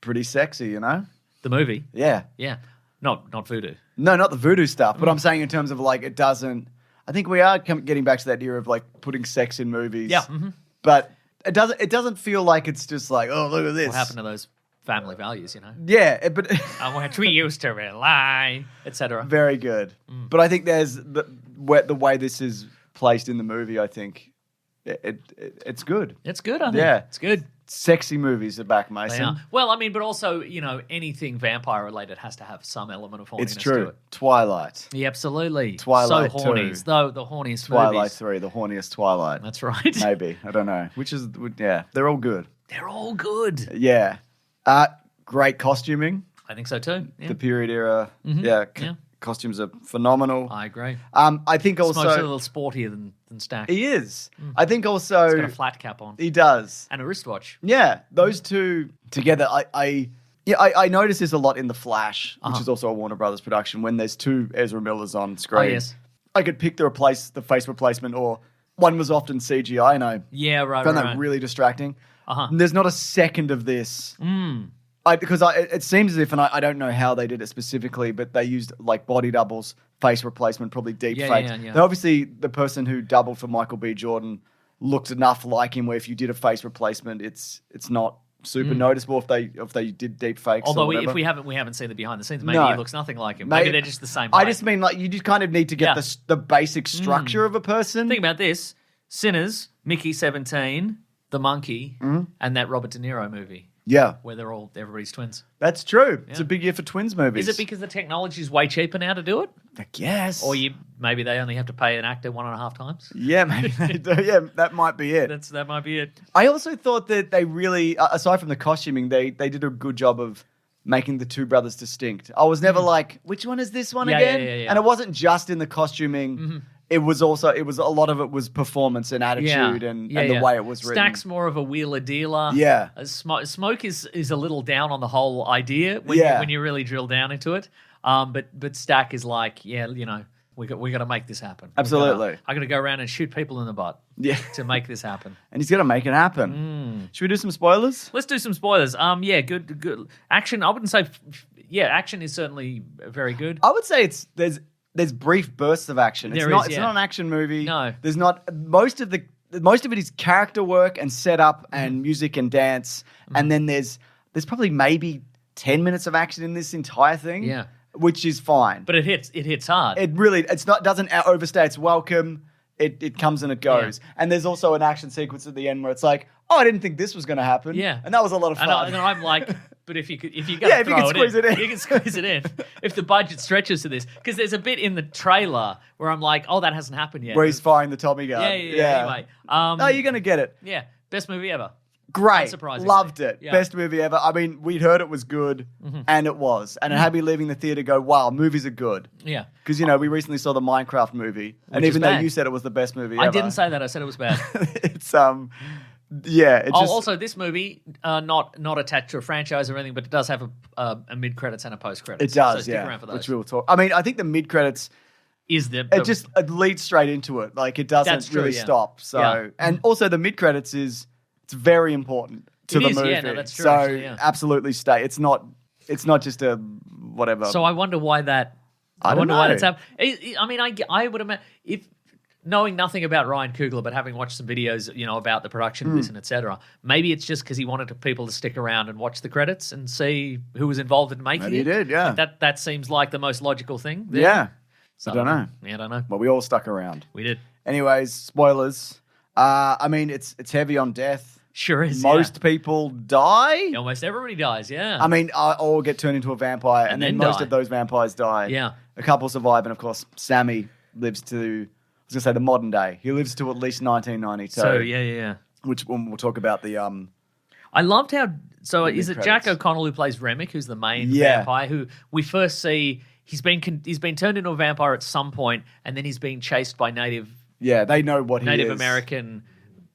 A: pretty sexy,
B: The movie.
A: Yeah,
B: not voodoo.
A: No, not the voodoo stuff. But I'm saying in terms of it doesn't. I think we are getting back to that era of putting sex in movies.
B: Yeah,
A: but. It doesn't feel like it's just oh, look at this.
B: What happened to those family values,
A: Yeah, but...
B: which we used to rely, etc.
A: Very good. But I think there's the way this is placed in the movie, I think it's good.
B: It's good, I think. Yeah. It's good.
A: Sexy movies are back, Mason.
B: They are. Well, but also, anything vampire-related has to have some element of horniness
A: it's true.
B: to it.
A: Twilight.
B: Yeah, absolutely.
A: Twilight
B: so horny.
A: 2.
B: Though the horniest
A: Twilight
B: movies.
A: 3, the horniest Twilight.
B: That's right.
A: Maybe. I don't know. They're all good.
B: They're all good.
A: Yeah. Great costuming.
B: I think so too. Yeah.
A: The period era.
B: Mm-hmm.
A: Costumes are phenomenal.
B: I agree.
A: I think also...
B: Smoke's a little sportier than Stack.
A: He is. I think also...
B: He's got a flat cap on.
A: He does.
B: And a wristwatch.
A: Yeah, those two together, I notice this a lot in The Flash, which is also a Warner Brothers production, when there's two Ezra Millers on screen.
B: Oh, yes.
A: I could pick the face replacement, or one was often CGI, and I found that really distracting. And there's not a second of this. Because it seems as if, and I don't know how they did it specifically, but they used body doubles, face replacement, probably deep fakes. Then obviously the person who doubled for Michael B. Jordan looked enough like him where if you did a face replacement, it's not super noticeable if they did deep fakes.
B: Although if we haven't seen the behind the scenes, maybe he looks nothing like him. Maybe they're just the same height.
A: I just mean you just kind of need to get the basic structure of a person.
B: Think about this: Sinners, Mickey 17, The Monkey, and that Robert De Niro movie.
A: Yeah.
B: Where everybody's twins.
A: That's true. Yeah. It's a big year for twins movies.
B: Is it because the technology is way cheaper now to do it?
A: I guess.
B: Or maybe they only have to pay an actor 1.5 times?
A: Yeah, maybe they do. Yeah, that might be it.
B: That might be it.
A: I also thought that they really, aside from the costuming, they did a good job of making the two brothers distinct. I was never which one is this one again?
B: Yeah.
A: And it wasn't just in the costuming. Mm-hmm. It was a lot of it was performance and attitude and the way it was written.
B: Stack's more of a wheeler dealer.
A: Yeah.
B: Smoke is a little down on the whole idea when you really drill down into it. But Stack is we got to make this happen.
A: Absolutely.
B: I got to go around and shoot people in the butt.
A: Yeah.
B: To make this happen.
A: And he's got to make it happen. Should we do some spoilers?
B: Let's do some spoilers. Good. Action, I wouldn't say action is certainly very good.
A: I would say there's brief bursts of action. It's not an action movie.
B: No.
A: There's not most of it is character work and setup and music and dance. And then there's probably maybe 10 minutes of action in this entire thing.
B: Yeah.
A: Which is fine.
B: But it hits hard.
A: Doesn't overstay its welcome. It comes and it goes. Yeah. And there's also an action sequence at the end where it's I didn't think this was going to happen.
B: Yeah.
A: And that was a lot of fun.
B: And I'm like, but if you can
A: squeeze it in.
B: You can squeeze it in. If the budget stretches to this. Because there's a bit in the trailer where I'm like, that hasn't happened yet.
A: Where he's firing the Tommy gun.
B: Yeah. Anyway.
A: No, you're going to get it.
B: Yeah. Best movie ever.
A: Great.
B: Unsurprisingly.
A: Loved it.
B: Yeah.
A: Best movie ever. I mean, we'd heard it was good, and it was. And it had me leaving the theater go, wow, movies are good.
B: Yeah.
A: Because, we recently saw the Minecraft movie. And
B: Which
A: even
B: is
A: though
B: bad.
A: you said it was the best movie
B: I
A: ever.
B: didn't say that. I said it was bad.
A: It's, it just...
B: Also, this movie, not attached to a franchise or anything, but it does have a mid-credits and a post-credits.
A: It does,
B: so stick around for those.
A: which we will talk. I mean, I think the mid-credits... It leads straight into it. Like, it doesn't really stop. So, and also the mid-credits it's very important to the movie.
B: Yeah, no, that's true.
A: So,
B: actually, yeah.
A: absolutely stay. It's not just a whatever.
B: So I wonder why that. I wonder why that's happening. I mean, I would imagine if knowing nothing about Ryan Coogler, but having watched some videos, about the production of this and etc. Maybe it's just because he wanted people to stick around and watch the credits and see who was involved in making
A: Maybe
B: it.
A: he did, yeah.
B: That seems like the most logical thing. There.
A: Yeah.
B: So,
A: I don't know.
B: Yeah, I don't know.
A: But we all stuck around.
B: We did.
A: Anyways, spoilers. I mean, it's heavy on death.
B: Sure is.
A: Most people die.
B: Almost everybody dies. Yeah.
A: I mean, or get turned into a vampire, and then most
B: die.
A: of those vampires die.
B: Yeah.
A: A couple survive, and of course, Sammy lives to. I was gonna say the modern day. He lives to at least 1992.
B: So yeah.
A: Which when we'll talk about the
B: I loved how. So is it
A: mid-credits.
B: Jack O'Connell who plays Remick, who's the main vampire, who we first see? He's been turned into a vampire at some point, and then he's being chased by Native
A: they know what he
B: Native
A: is.
B: American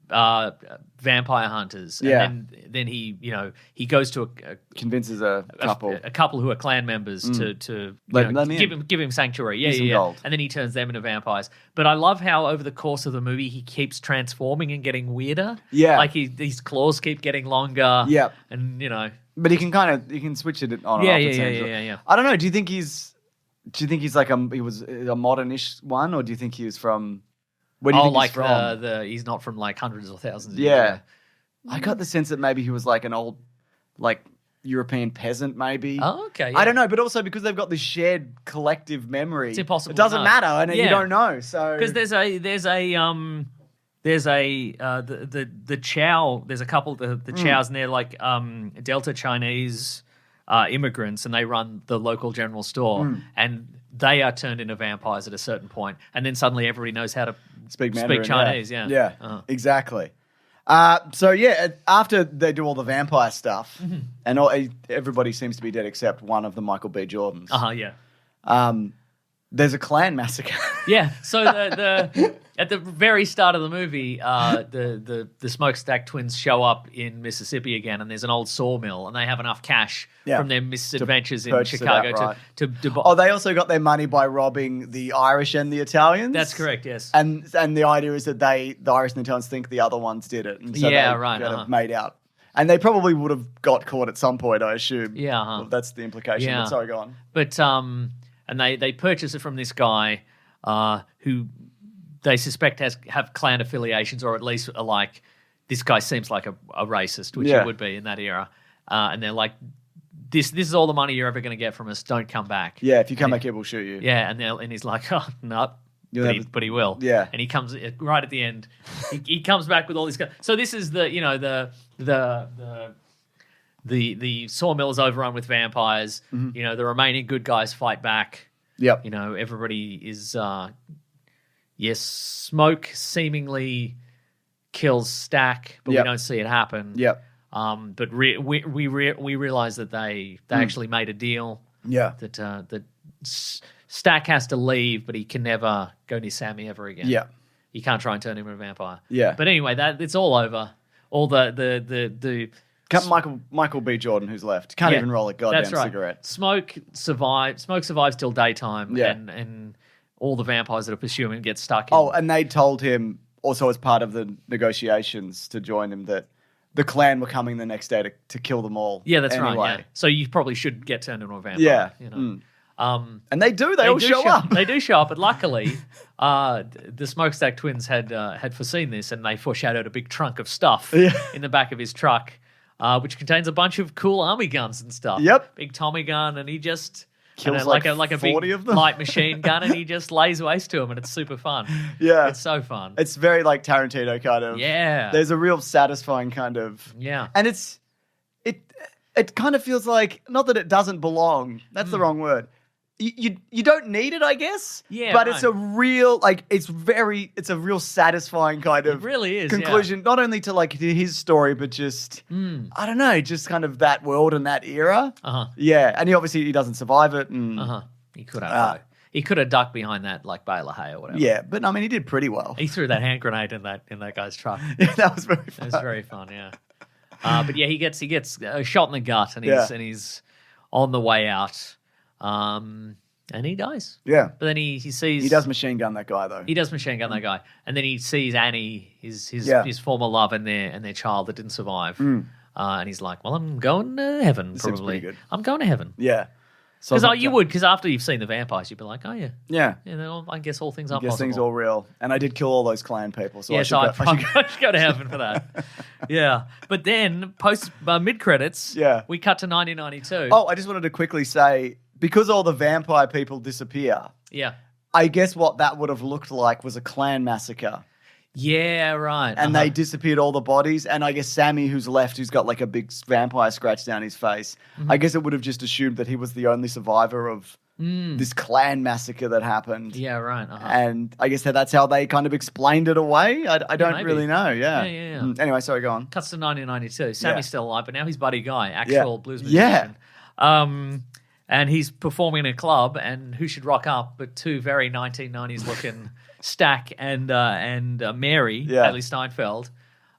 B: vampire hunters.
A: Yeah.
B: And then he he goes to
A: Convinces a couple.
B: a couple who are clan members to
A: Let him
B: give him sanctuary.
A: Give some
B: Yeah.
A: gold.
B: And then he turns them into vampires. But I love how over the course of the movie he keeps transforming and getting weirder.
A: Yeah.
B: Like his claws keep getting longer.
A: Yep.
B: And
A: But he can switch it on and
B: Yeah,
A: off.
B: yeah,
A: it seems.
B: yeah.
A: I don't know. Do you think he's like he was a modern-ish one, or do you think he was from? Where do you think
B: like
A: he's from?
B: he's not from like hundreds or thousands of years ago.
A: I got the sense that maybe he was like an old, like European peasant, maybe.
B: Oh, okay.
A: I don't know, but also because they've got this shared collective memory,
B: It's impossible
A: It doesn't
B: to know.
A: matter, and you
B: Yeah.
A: don't know. So
B: Because there's the Chow. There's a couple the Chows, and they're like Delta Chinese immigrants, and they run the local general store, and they are turned into vampires at a certain point, and then suddenly everybody knows how to
A: speak Mandarin,
B: Chinese.
A: Yeah, exactly. So after they do all the vampire stuff, and everybody seems to be dead except one of the Michael B. Jordans.
B: Yeah.
A: There's a clan massacre.
B: Yeah. So the at the very start of the movie, the Smokestack twins show up in Mississippi again, and there's an old sawmill, and they have enough cash from their misadventures in
A: purchase it
B: Chicago
A: outright.
B: to buy.
A: Oh, they also got their money by robbing the Irish and the Italians.
B: That's correct. Yes.
A: And the idea is that the Irish and the Italians think the other ones did it, and so they kind of made out. And they probably would have got caught at some point, I assume.
B: Yeah.
A: Well, that's the implication.
B: Yeah.
A: But sorry, go on.
B: But and they purchase it from this guy who they suspect have clan affiliations, or at least are like, this guy seems like a racist, which he would be in that era. And they're like, this is all the money you're ever going to get from us. Don't come back.
A: Yeah, if you come back here, we'll shoot you.
B: Yeah, and he's like, oh no. But he will.
A: Yeah.
B: And he comes right at the end. He comes back with all these guys. So this is the sawmill is overrun with vampires.
A: Mm-hmm.
B: The remaining good guys fight back.
A: Yep.
B: Everybody is Smoke seemingly kills Stack, but we don't see it happen.
A: Yep.
B: But we realize that they actually made a deal.
A: Yeah.
B: That Stack has to leave, but he can never go near Sammy ever again.
A: Yeah.
B: You can't try and turn him into a vampire.
A: Yeah.
B: But anyway, it's all over. All the
A: Michael B. Jordan, who's left, can't even roll a goddamn cigarette.
B: Smoke survives till daytime,
A: Yeah.
B: and all the vampires that are pursuing him get stuck in.
A: Oh, and they told him also as part of the negotiations to join him that the clan were coming the next day to kill them all.
B: Yeah, that's
A: anyway.
B: right. Yeah. So you probably should get turned into a vampire.
A: Yeah.
B: And
A: they do. They all show up.
B: They do show up, but luckily, the Smokestack twins had foreseen this, and they foreshadowed a big trunk of stuff in the back of his truck, which contains a bunch of cool army guns and stuff.
A: Yep.
B: Big Tommy gun, and he just
A: kills
B: like a
A: 40
B: big
A: of them.
B: light machine gun, and he just lays waste to them, and it's super fun.
A: Yeah.
B: It's so fun.
A: It's very like Tarantino kind of.
B: Yeah.
A: There's a real satisfying kind of.
B: Yeah.
A: And it kind of feels like, not that it doesn't belong. That's the wrong word. you don't need it, I guess.
B: Yeah,
A: but
B: right.
A: it's a real it's a real satisfying kind of
B: It really is,
A: conclusion, not only to his story, but just I don't know, just kind of that world and that era. Yeah, and he doesn't survive it, and
B: he could have. He could have ducked behind that like Baylor Hay or whatever.
A: Yeah, but I mean, he did pretty well.
B: He threw that hand grenade in that guy's truck.
A: Yeah, that was very fun.
B: It was very fun. Yeah. But yeah, he gets a shot in the gut, and he's on the way out, and he dies.
A: Yeah,
B: but then he sees
A: he does machine gun that guy though.
B: He does machine gun that guy, and then he sees Annie, his former love, and their child that didn't survive, and he's like, "Well, I'm going to heaven.
A: This
B: probably.
A: seems pretty good.
B: I'm going to heaven."
A: Yeah.
B: Because after you've seen the vampires, you'd be like, "Oh yeah,
A: yeah."
B: I guess all things are
A: I guess
B: possible.
A: things all real, and I did kill all those clan people, so
B: yeah,
A: I
B: should go to heaven for that. Yeah, but then post mid credits, we cut to 1992.
A: Oh, I just wanted to quickly say, because all the vampire people disappear.
B: Yeah,
A: I guess what that would have looked like was a clan massacre.
B: Yeah, right.
A: And they disappeared all the bodies. And I guess Sammy, who's left, who's got like a big vampire scratch down his face, I guess it would have just assumed that he was the only survivor of this clan massacre that happened.
B: Yeah, right.
A: And I guess that's how they kind of explained it away. I don't really know. Yeah. Anyway, sorry, go on.
B: Cuts to 1992. Sammy's still alive, but now he's Buddy Guy, actual blues musician.
A: Yeah.
B: And he's performing in a club, and who should rock up but two very 1990s looking Stack and Mary, Haley Steinfeld.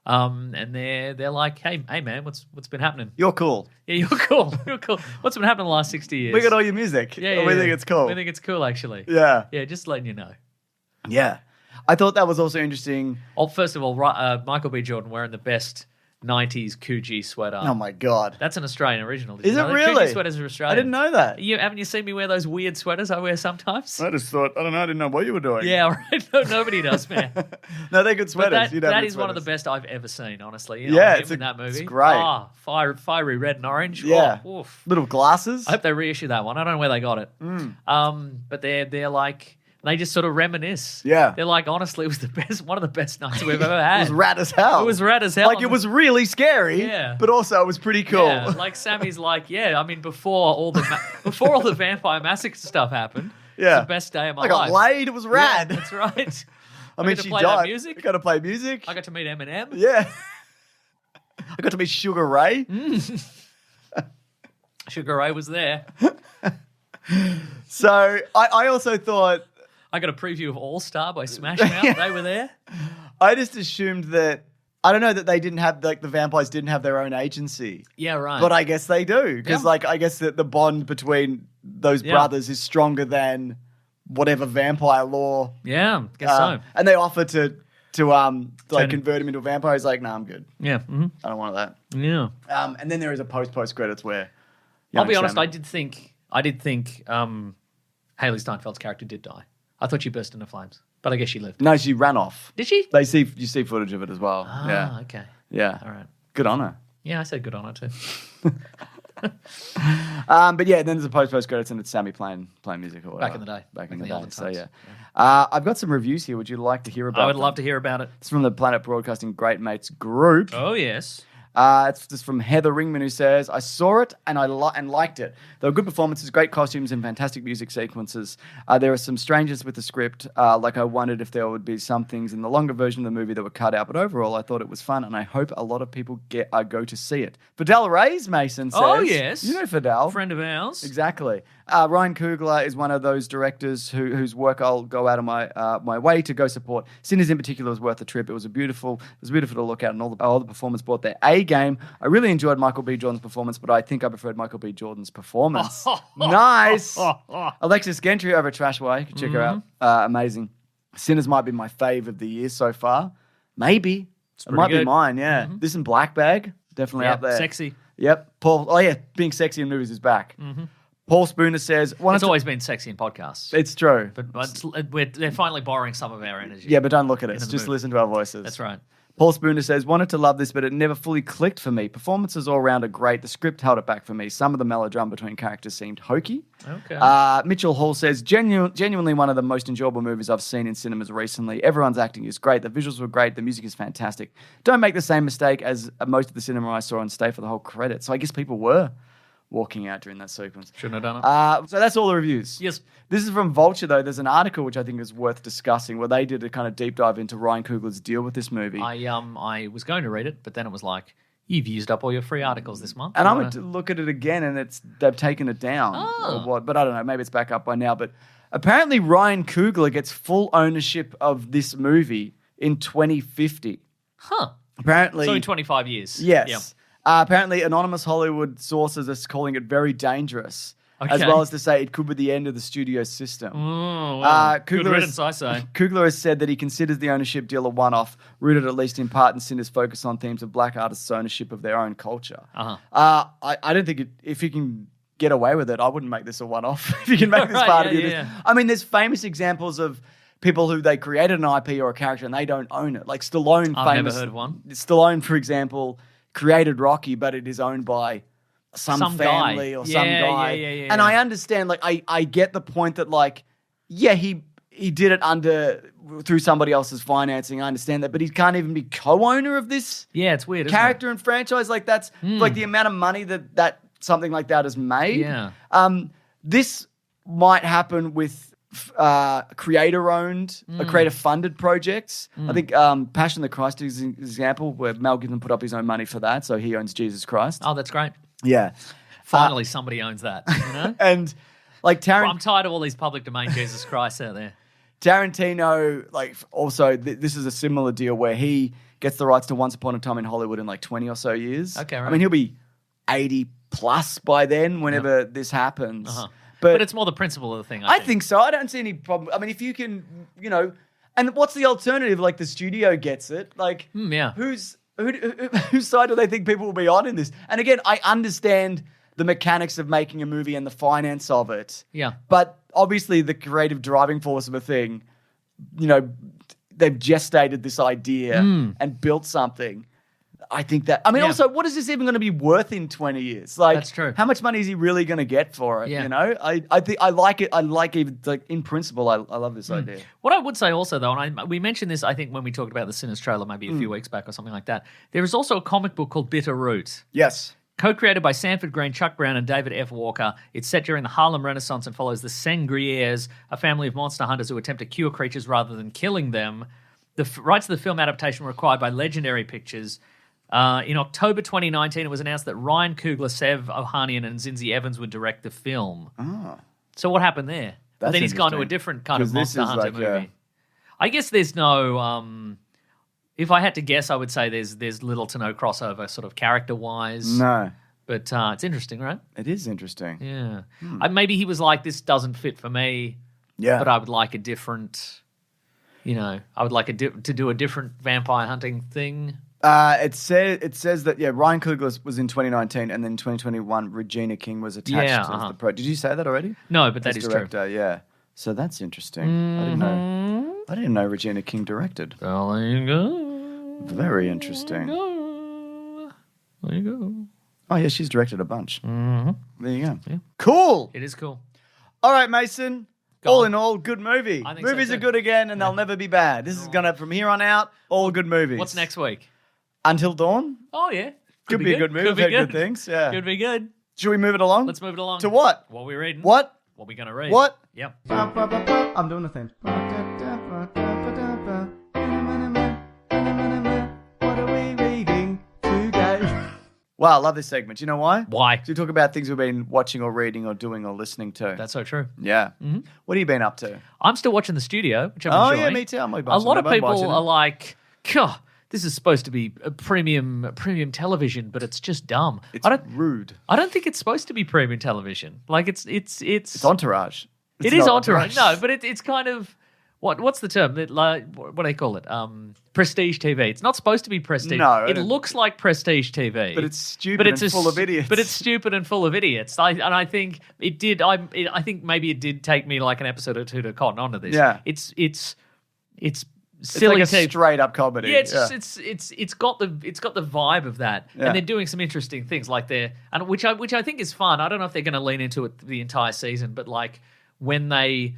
B: And they're like, hey man, what's been happening?
A: You're cool.
B: Yeah, you're cool. You're cool. What's been happening the last 60 years?
A: We got all your music.
B: We
A: think it's cool.
B: We think it's cool, actually.
A: Yeah.
B: Yeah, just letting you know.
A: Yeah. I thought that was also interesting.
B: Oh, first of all, Michael B. Jordan wearing the best 90s Coogee sweater.
A: Oh my God.
B: That's an Australian original.
A: Is it really?
B: Coogee sweaters are Australian.
A: I didn't know that.
B: Haven't you seen me wear those weird sweaters I wear sometimes?
A: I just thought, I didn't know what you were doing.
B: Yeah, right. No, nobody does, man.
A: No, they're good sweaters.
B: That is one of the best I've ever seen, honestly.
A: It's
B: in that movie.
A: It's great.
B: Fiery red and orange.
A: Yeah.
B: Oh,
A: little glasses.
B: I hope they reissue that one. I don't know where they got it. But they're like... They just sort of reminisce.
A: Yeah.
B: They're like, honestly, it was one of the best nights we've ever had.
A: It was rad as hell.
B: It was rad as hell.
A: Like, it was really scary.
B: Yeah.
A: But also, it was pretty cool.
B: Yeah, like Sammy's like, I mean, before all the vampire massacre stuff happened, it's the best day of my life.
A: I got laid. It was rad.
B: Yeah, that's right.
A: I mean, she died. I got to play music.
B: I got to meet Eminem.
A: Yeah. I got to meet Sugar Ray.
B: Sugar Ray was there.
A: So, I also thought...
B: I got a preview of All Star by Smash Mouth. They were there.
A: I just assumed that, I don't know, that they didn't have, the vampires didn't have their own agency.
B: Yeah, right.
A: But I guess they do. Because, I guess that the bond between those brothers is stronger than whatever vampire law.
B: Yeah, guess so.
A: And they offer to convert him into a vampire. He's like, nah, I'm good.
B: Yeah. Mm-hmm.
A: I don't want that.
B: Yeah.
A: And then there is a post credits where...
B: I'll be honest, I did think Haley Steinfeld's character did die. I thought she burst into flames, but I guess she lived.
A: No, she ran off.
B: Did she?
A: You see footage of it as well.
B: Ah, okay.
A: Yeah.
B: All right.
A: Good on her.
B: Yeah, I said good on her too.
A: But yeah, then there's a post credits and it's Sammy playing music or whatever.
B: Back in the day.
A: Back in the day. So
B: yeah.
A: I've got some reviews here. Would you like to hear about
B: I would
A: them?
B: love to hear about it.
A: It's from the Planet Broadcasting Great Mates group.
B: Oh, yes.
A: It's just from Heather Ringman, who says, I saw it and I liked it. There were good performances, great costumes, and fantastic music sequences. There are some strangeness with the script, like I wondered if there would be some things in the longer version of the movie that were cut out, but overall I thought it was fun, and I hope a lot of people go to see it. Fidel Reyes, Mason says.
B: Oh, yes.
A: You know Fidel.
B: Friend of ours.
A: Exactly. Ryan Coogler is one of those directors whose work I'll go out of my way to go support. Sinners in particular was worth the trip. It was beautiful to look at, and all the performers brought their A game. I really enjoyed Michael B. Jordan's performance, but I think I preferred Michael B. Jordan's performance. Nice. Alexis Gentry over at Trashway. You can check her out. Amazing. Sinners might be my fave of the year so far. Maybe. It might be mine, yeah.
B: Mm-hmm.
A: This and Black Bag, definitely up there.
B: Sexy.
A: Yep. Paul. Oh, yeah. Being sexy in movies is back.
B: Mm-hmm.
A: Paul Spooner says...
B: It's always been sexy in podcasts.
A: It's true.
B: But they're finally borrowing some of our energy.
A: Yeah, but don't look at us. Just listen to our voices.
B: That's right.
A: Paul Spooner says, wanted to love this, but it never fully clicked for me. Performances all around are great. The script held it back for me. Some of the melodrama between characters seemed hokey.
B: Okay.
A: Mitchell Hall says, genuinely one of the most enjoyable movies I've seen in cinemas recently. Everyone's acting is great. The visuals were great. The music is fantastic. Don't make the same mistake as most of the cinema I saw and stay for the whole credit. So I guess people were walking out during that sequence.
B: Shouldn't have done it.
A: So that's all the reviews.
B: Yes.
A: This is from Vulture, though. There's an article which I think is worth discussing where they did a kind of deep dive into Ryan Coogler's deal with this movie.
B: I was going to read it, but then it was like, you've used up all your free articles this month.
A: And I went to look at it again, and they've taken it down.
B: Oh.
A: Or what, but I don't know. Maybe it's back up by now. But apparently Ryan Coogler gets full ownership of this movie in 2050.
B: Huh.
A: Apparently.
B: So in 25 years.
A: Yes.
B: Yep.
A: Apparently anonymous Hollywood sources are calling it very dangerous.
B: Okay.
A: As well as to say it could be the end of the studio system.
B: Oh, well, good
A: Coogler
B: riddance, I say.
A: Coogler has said that he considers the ownership deal a one-off, rooted at least in part in Cinder's focus on themes of black artists' ownership of their own culture.
B: Uh-huh.
A: I don't think if you can get away with it, I wouldn't make this a one-off. If you can make this part of your business. I mean, there's famous examples of people who they created an IP or a character and they don't own it. Like Stallone,
B: I've never heard of one.
A: Stallone, for example, created Rocky, but it is owned by some family
B: guy.
A: or some guy.
B: Yeah.
A: And I understand, like, I get the point that, like, yeah, he did it through somebody else's financing. I understand that, but he can't even be co-owner of this.
B: Yeah, it's weird.
A: Character and franchise. Like, that's like the amount of money that something like that has made.
B: Yeah.
A: This might happen with creator-owned, creator-funded projects. I think Passion of the Christ is an example where Mel Gibson put up his own money for that, so he owns Jesus Christ.
B: Oh, that's great.
A: Yeah.
B: Finally, somebody owns that, you know?
A: And like
B: I'm tired of all these public domain Jesus Christ out there.
A: Tarantino, like, also, this is a similar deal where he gets the rights to Once Upon a Time in Hollywood in like 20 or so years.
B: Okay, right.
A: I mean, he'll be 80 plus by then whenever this happens.
B: Uh-huh.
A: But
B: it's more the principle of the thing,
A: I think so. I don't see any problem. I mean, if you can, and what's the alternative? Like, the studio gets it. Like,
B: yeah.
A: Whose side do they think people will be on in this? And again, I understand the mechanics of making a movie and the finance of it.
B: Yeah.
A: But obviously the creative driving force of a thing, they've gestated this idea and built something. I think that, also, what is this even going to be worth in 20 years? Like,
B: that's true.
A: How much money is he really going to get for it?
B: Yeah.
A: I think I like it. I like even, like, in principle, I love this idea.
B: What I would say also, though, and we mentioned this, I think, when we talked about the Sinners trailer maybe a few weeks back or something like that, there is also a comic book called Bitter Root.
A: Yes.
B: Co-created by Sanford Green, Chuck Brown, and David F. Walker, it's set during the Harlem Renaissance and follows the Sangriers, a family of monster hunters who attempt to cure creatures rather than killing them. The rights to the film adaptation were acquired by Legendary Pictures. In October 2019, it was announced that Ryan Coogler, Sev Ohanian, and Zinzi Evans would direct the film.
A: Oh.
B: So what happened there? Then he's gone to a different kind of monster hunter movie. I guess there's no... if I had to guess, I would say there's little to no crossover sort of character-wise.
A: No.
B: But it's interesting, right?
A: It is interesting.
B: Yeah. Maybe he was like, this doesn't fit for me.
A: Yeah.
B: But I would like a different... I would like to do a different vampire hunting thing.
A: It says that Ryan Coogler was in 2019, and then in 2021 Regina King was attached to the project. Did you say that already?
B: No, but that is
A: director, true. Yeah, so that's interesting. I didn't know Regina King directed.
B: Well, there you go.
A: Very interesting.
B: There you go.
A: Oh yeah, she's directed a bunch.
B: Mm-hmm.
A: There you go.
B: Yeah.
A: Cool.
B: It is cool.
A: All right, Mason. All in all, good movie.
B: I think
A: Movies
B: so
A: are good again, and they'll never be bad. This is gonna, from here on out, all good movies.
B: What's next week?
A: Until Dawn?
B: Oh, yeah.
A: Could be a good movie.
B: Could be good.
A: Good things, yeah.
B: Could be good.
A: Should we move it along?
B: Let's move it along.
A: To what?
B: What are we reading?
A: What?
B: What are we going to read?
A: What?
B: Yep.
A: I'm doing the thing. What are we reading today? Wow, I love this segment. You know why?
B: Why?
A: So we talk about things we've been watching or reading or doing or listening to.
B: That's so true.
A: Yeah. Mm-hmm. What have you been up to?
B: I'm still watching The Studio, which I'm enjoying.
A: Oh, yeah, me too. I'm
B: a lot of people are like, this is supposed to be a premium television, but it's just dumb.
A: It's rude.
B: I don't think it's supposed to be premium television. Like it's
A: Entourage.
B: It is Entourage. No, but it's kind of what's the term? What do they call it? Prestige TV. It's not supposed to be prestige.
A: No,
B: it looks like prestige TV,
A: but it's stupid and full of idiots.
B: But it's stupid and full of idiots. I think it did. I think maybe it did take me like an episode or two to cotton onto this.
A: Yeah,
B: it's silly,
A: it's like a straight up comedy.
B: Yeah, it's got the vibe of that, and they're doing some interesting things like which I think is fun. I don't know if they're going to lean into it the entire season, but like when the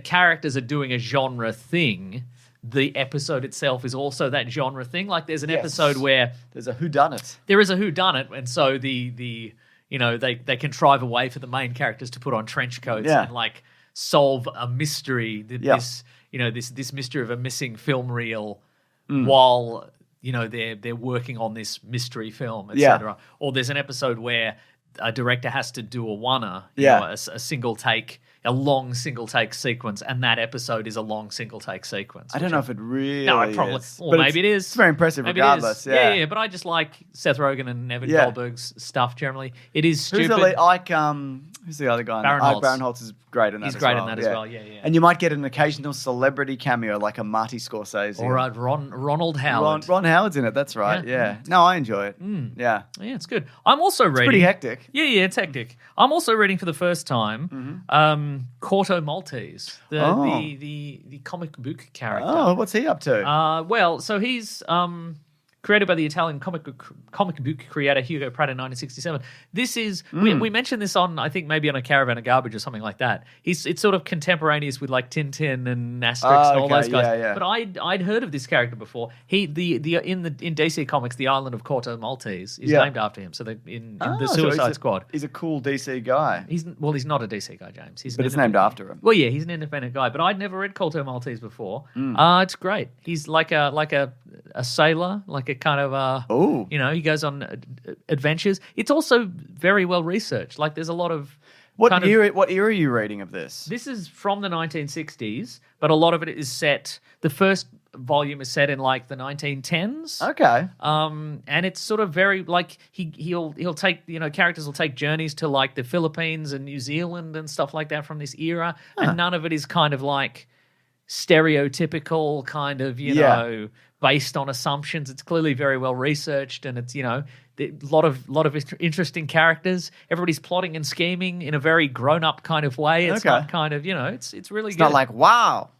B: characters are doing a genre thing, the episode itself is also that genre thing. Like there's an episode where
A: there's a whodunit.
B: There is a whodunit, and so the they contrive a way for the main characters to put on trench coats and like solve a mystery. This mystery of a missing film reel while they're working on this mystery film, etc. Or there's an episode where a director has to do a single take. A long single take sequence, and that episode is a long single take sequence.
A: I don't know if it really is.
B: Or maybe it is.
A: It's very impressive regardless.
B: Yeah, but I just like Seth Rogen and Evan Goldberg's stuff generally. It is stupid.
A: Who's the other guy?
B: Barinholtz
A: is great in that
B: He's great in that as well, yeah.
A: And you might get an occasional celebrity cameo like a Marty Scorsese.
B: Or Ronald Howard.
A: Ron Howard's in it, that's right, yeah. No, I enjoy it. Yeah.
B: Yeah, it's good. I'm also reading...
A: It's pretty hectic.
B: Yeah, it's hectic. I'm also reading for the first time Corto Maltese, the comic book character.
A: Oh, what's he up to?
B: So he's created by the Italian comic book creator Hugo Pratt in 1967. This is we mentioned this on, I think maybe on a Caravan of Garbage or something like that. It's sort of contemporaneous with like Tintin and Asterix and all those guys.
A: Yeah.
B: But I'd heard of this character before. In DC Comics, the island of Corto Maltese is named after him. So in the Suicide Squad,
A: he's a cool DC guy.
B: He's not a DC guy, James.
A: But it's named after him.
B: Well, yeah, he's an independent guy. But I'd never read Corto Maltese before. It's great. He's like a sailor, like a kind of he goes on adventures. It's also very well researched. Like there's a lot of
A: what era are you reading of this?
B: This is from the 1960s, but a lot of it is set. The first volume is set in like the 1910s.
A: Okay.
B: And it's sort of very like he'll take characters will take journeys to like the Philippines and New Zealand and stuff like that from this era, and none of it is kind of like stereotypical kind of based on assumptions. It's clearly very well researched, and it's a lot of interesting characters. Everybody's plotting and scheming in a very grown up kind of way. It's not kind of it's really good.
A: Not like wow.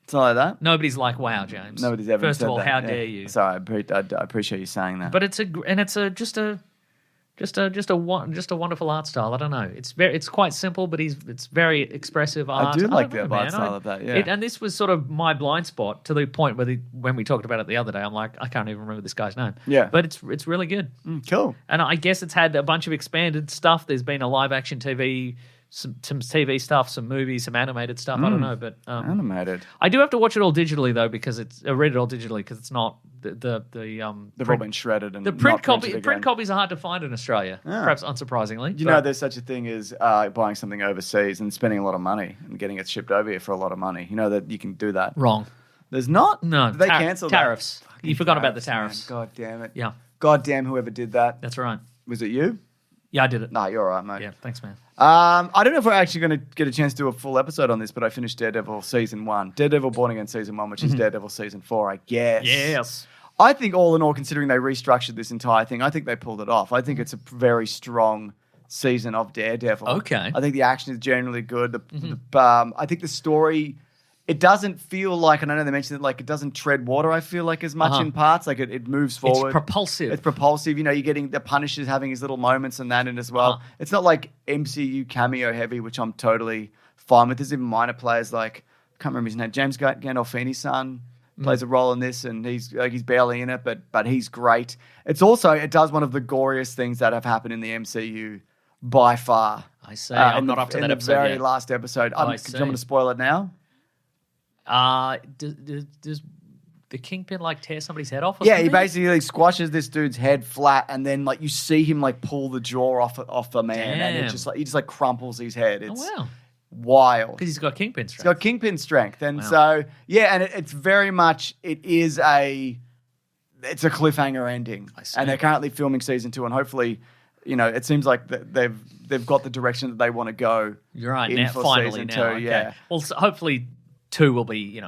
A: It's not like that.
B: Nobody's like wow, James.
A: Nobody's ever
B: First
A: said
B: of all,
A: that.
B: how dare you?
A: Sorry, I appreciate you saying that.
B: But it's just a wonderful art style. I don't know. It's quite simple, but it's very expressive art.
A: I do like the art style of that. Yeah.
B: And this was sort of my blind spot to the point where when we talked about it the other day, I'm like, I can't even remember this guy's name.
A: Yeah.
B: But it's really good.
A: Cool.
B: And I guess it's had a bunch of expanded stuff. There's been a live action TV. Some TV stuff, some movies, some animated stuff. I don't know, but
A: animated.
B: I do have to watch it all digitally though, because read it all digitally because it's not they've
A: all been shredded and
B: the print copies are hard to find in Australia. Perhaps unsurprisingly.
A: There's such a thing as buying something overseas and spending a lot of money and getting it shipped over here for a lot of money. You know that you can do that.
B: Wrong.
A: There's not.
B: No,
A: they cancelled
B: tariffs. You forgot about the tariffs.
A: Man. God damn it.
B: Yeah.
A: God damn whoever did that.
B: That's right.
A: Was it you?
B: Yeah, I did it.
A: Nah, you're all right, mate.
B: Yeah, thanks, man.
A: I don't know if we're actually going to get a chance to do a full episode on this, but I finished Daredevil Season 1. Daredevil Born Again Season 1, which is Daredevil Season 4, I guess.
B: Yes.
A: I think all in all, considering they restructured this entire thing, I think they pulled it off. I think it's a very strong season of Daredevil.
B: Okay.
A: I think the action is generally good. I think the story... It doesn't feel like, and I know they mentioned it, like it doesn't tread water, I feel like, as much in parts. Like it moves forward.
B: It's propulsive.
A: It's propulsive. You're getting the Punisher's having his little moments and that in as well. It's not like MCU cameo heavy, which I'm totally fine with. There's even minor players like, I can't remember his name, James Gandolfini's son plays a role in this, and he's barely in it, but he's great. It does one of the goriest things that have happened in the MCU by far.
B: I say, I'm not up to that episode
A: in the very
B: yet.
A: last episode. Do you want me to spoil it now?
B: Does the Kingpin like tear somebody's head off?
A: He basically squashes this dude's head flat, and then like you see him like pull the jaw off a man, and it just like he just like crumples his head. It's wild
B: because he's got Kingpin strength.
A: He's got Kingpin strength, and so and it's very much it's a cliffhanger ending, and they're currently filming season 2, and hopefully. It seems like they've got the direction that they want to go.
B: You're right. Now, finally, now. Okay.
A: Yeah.
B: Well, so hopefully 2 will be,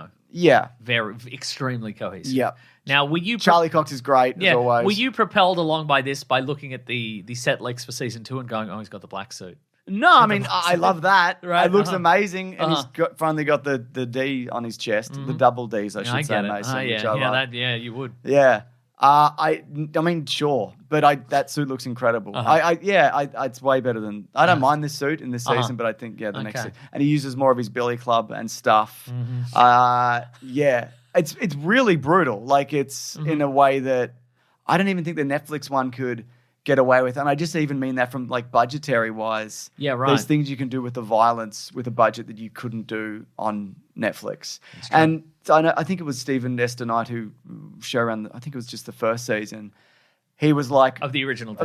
B: very extremely cohesive.
A: Yeah.
B: Now, were you
A: Charlie Cox is great as always.
B: Were you propelled along by this by looking at the set leaks for season 2 and going, "Oh, he's got the black suit"?
A: No, I mean I love that.
B: Right.
A: It looks amazing, and he's finally got the D on his chest, the double Ds, I should say, Mason.
B: You would.
A: Yeah. I mean, sure, but that suit looks incredible. It's way better than. I don't mind this suit in this season, but I think the next season, and he uses more of his Billy Club and stuff. It's really brutal. Like it's in a way that I don't even think the Netflix one could get away with. And I just even mean that from like budgetary wise.
B: Yeah, right.
A: There's things you can do with the violence with a budget that you couldn't do on Netflix. And I think it was Stephen Nestor Knight who showran, I think it was just the first season. He was like...
B: Of the original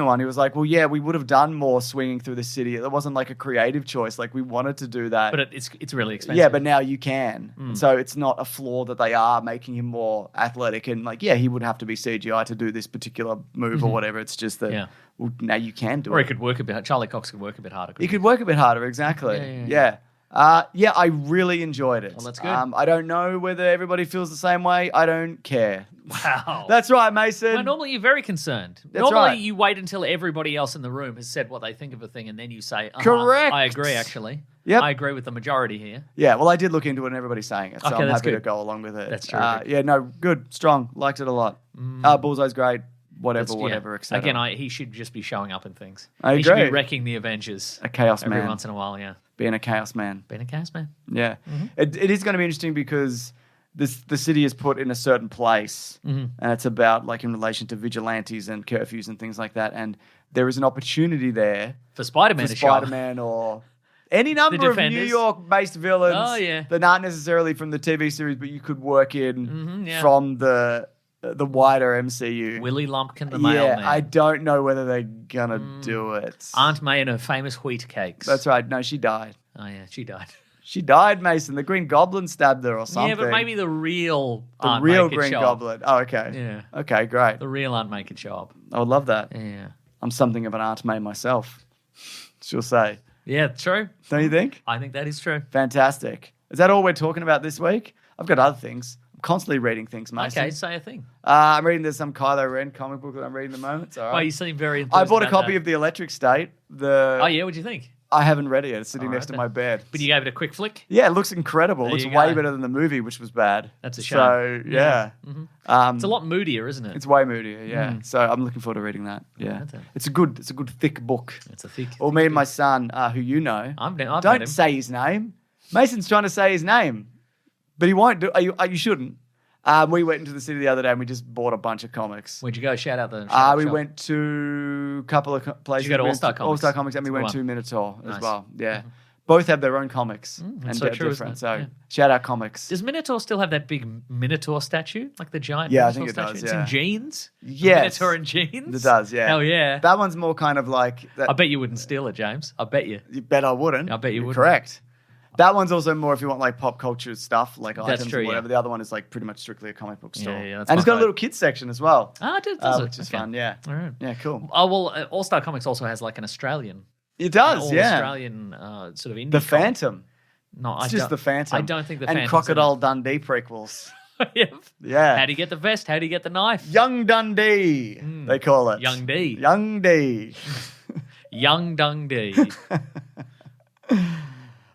A: one. He was like, well, yeah, we would have done more swinging through the city. It wasn't like a creative choice. Like, we wanted to do that.
B: But it's really expensive.
A: Yeah, but now you can. So it's not a flaw that they are making him more athletic. And like, yeah, he would have to be CGI to do this particular move or whatever. It's just that well, now you can do it.
B: Or he could work a bit... Charlie Cox could work a bit harder.
A: He could work a bit harder, exactly. Yeah. I really enjoyed it.
B: Well, that's good.
A: I don't know whether everybody feels the same way. I don't care.
B: Wow.
A: That's right, Mason.
B: Well, normally you're very concerned. Normally you wait until everybody else in the room has said what they think of a thing and then you say,
A: correct.
B: I agree, actually.
A: Yep.
B: I agree with the majority here.
A: Yeah, well, I did look into it and everybody's saying it, so I'm happy to go along with it.
B: That's true.
A: Yeah, no, good, strong. Liked it a lot. Bullseye's great. Whatever, etc.
B: Again, he should just be showing up in things.
A: I agree.
B: He should be wrecking the Avengers.
A: A chaos man.
B: Every once in a while, yeah.
A: Being a chaos man. Yeah. It is going to be interesting because the city is put in a certain place and it's about like in relation to vigilantes and curfews and things like that. And there is an opportunity there
B: for Spider-Man
A: or any number of New York-based villains that aren't necessarily from the TV series, but you could work in from the wider MCU.
B: Willie Lumpkin, the mailman.
A: Yeah, I don't know whether they're gonna do it.
B: Aunt May and her famous wheat cakes.
A: That's right. No, she died.
B: Oh yeah, she died.
A: She died, Mason. The Green Goblin stabbed her or something.
B: Yeah, but maybe the real
A: Green Goblin. Oh, okay.
B: Yeah.
A: Okay, great.
B: The real Aunt May could show up.
A: I would love that.
B: Yeah.
A: I'm something of an Aunt May myself. She'll say.
B: Yeah, true.
A: Don't you think?
B: I think that is true.
A: Fantastic. Is that all we're talking about this week? I've got other things. Constantly reading things, Mason.
B: Okay, say a thing.
A: I'm reading some Kylo Ren comic book that I'm reading at the moment. It's all right.
B: Well, you seem very enthused
A: I bought a
B: about
A: copy
B: that.
A: of The Electric State.
B: Oh, yeah? What'd you think?
A: I haven't read it yet. It's sitting next to my bed.
B: But you gave it a quick flick?
A: Yeah, it looks incredible. It looks way
B: go.
A: better than the movie, which was bad.
B: That's a shame.
A: So, yeah.
B: It's a lot moodier, isn't it?
A: It's way moodier, yeah. So I'm looking forward to reading that. Yeah. It's a good thick book.
B: It's a thick
A: Well, me and my son, who you know,
B: I've met him.
A: don't say his name. Mason's trying to say his name, but he won't do. You shouldn't. We went into the city the other day and we just bought a bunch of comics.
B: Where'd you go? Shout out the
A: we
B: shop.
A: went to a couple of places.
B: Did you go to All-Star Comics?
A: All-Star Comics, and we went to Minotaur as well. Yeah. Both have their own comics. And
B: so
A: they're
B: true,
A: different.
B: isn't it?
A: So shout out comics.
B: Does Minotaur still have that big Minotaur statue? Like the giant
A: Yeah,
B: Minotaur
A: I think it
B: statue?
A: does,
B: It's
A: yeah.
B: in jeans?
A: Yes.
B: Minotaur in jeans?
A: It does, yeah.
B: Hell yeah.
A: That one's more kind of like...
B: I bet you wouldn't steal it, James. I bet you.
A: You bet I wouldn't.
B: I bet you
A: You're
B: wouldn't.
A: Correct. That one's also more if you want like pop culture stuff, like items
B: true,
A: or whatever.
B: yeah.
A: The other one is like pretty much strictly a comic book store.
B: Yeah, that's
A: and it's
B: my
A: got a little kids section as well.
B: Ah, it does it?
A: Which is fun, yeah.
B: All right.
A: Yeah, cool.
B: Oh, well, All-Star Comics also has like an Australian.
A: It does, yeah.
B: Australian sort of indie
A: The
B: comic.
A: Phantom.
B: No,
A: It's just the Phantom.
B: I don't think the
A: And
B: Phantom's
A: Crocodile Dundee prequels.
B: Yeah.
A: Yeah.
B: How do you get the vest? How do you get the knife?
A: Young Dundee, they call it.
B: Young D.
A: Young D.
B: Young Dundee.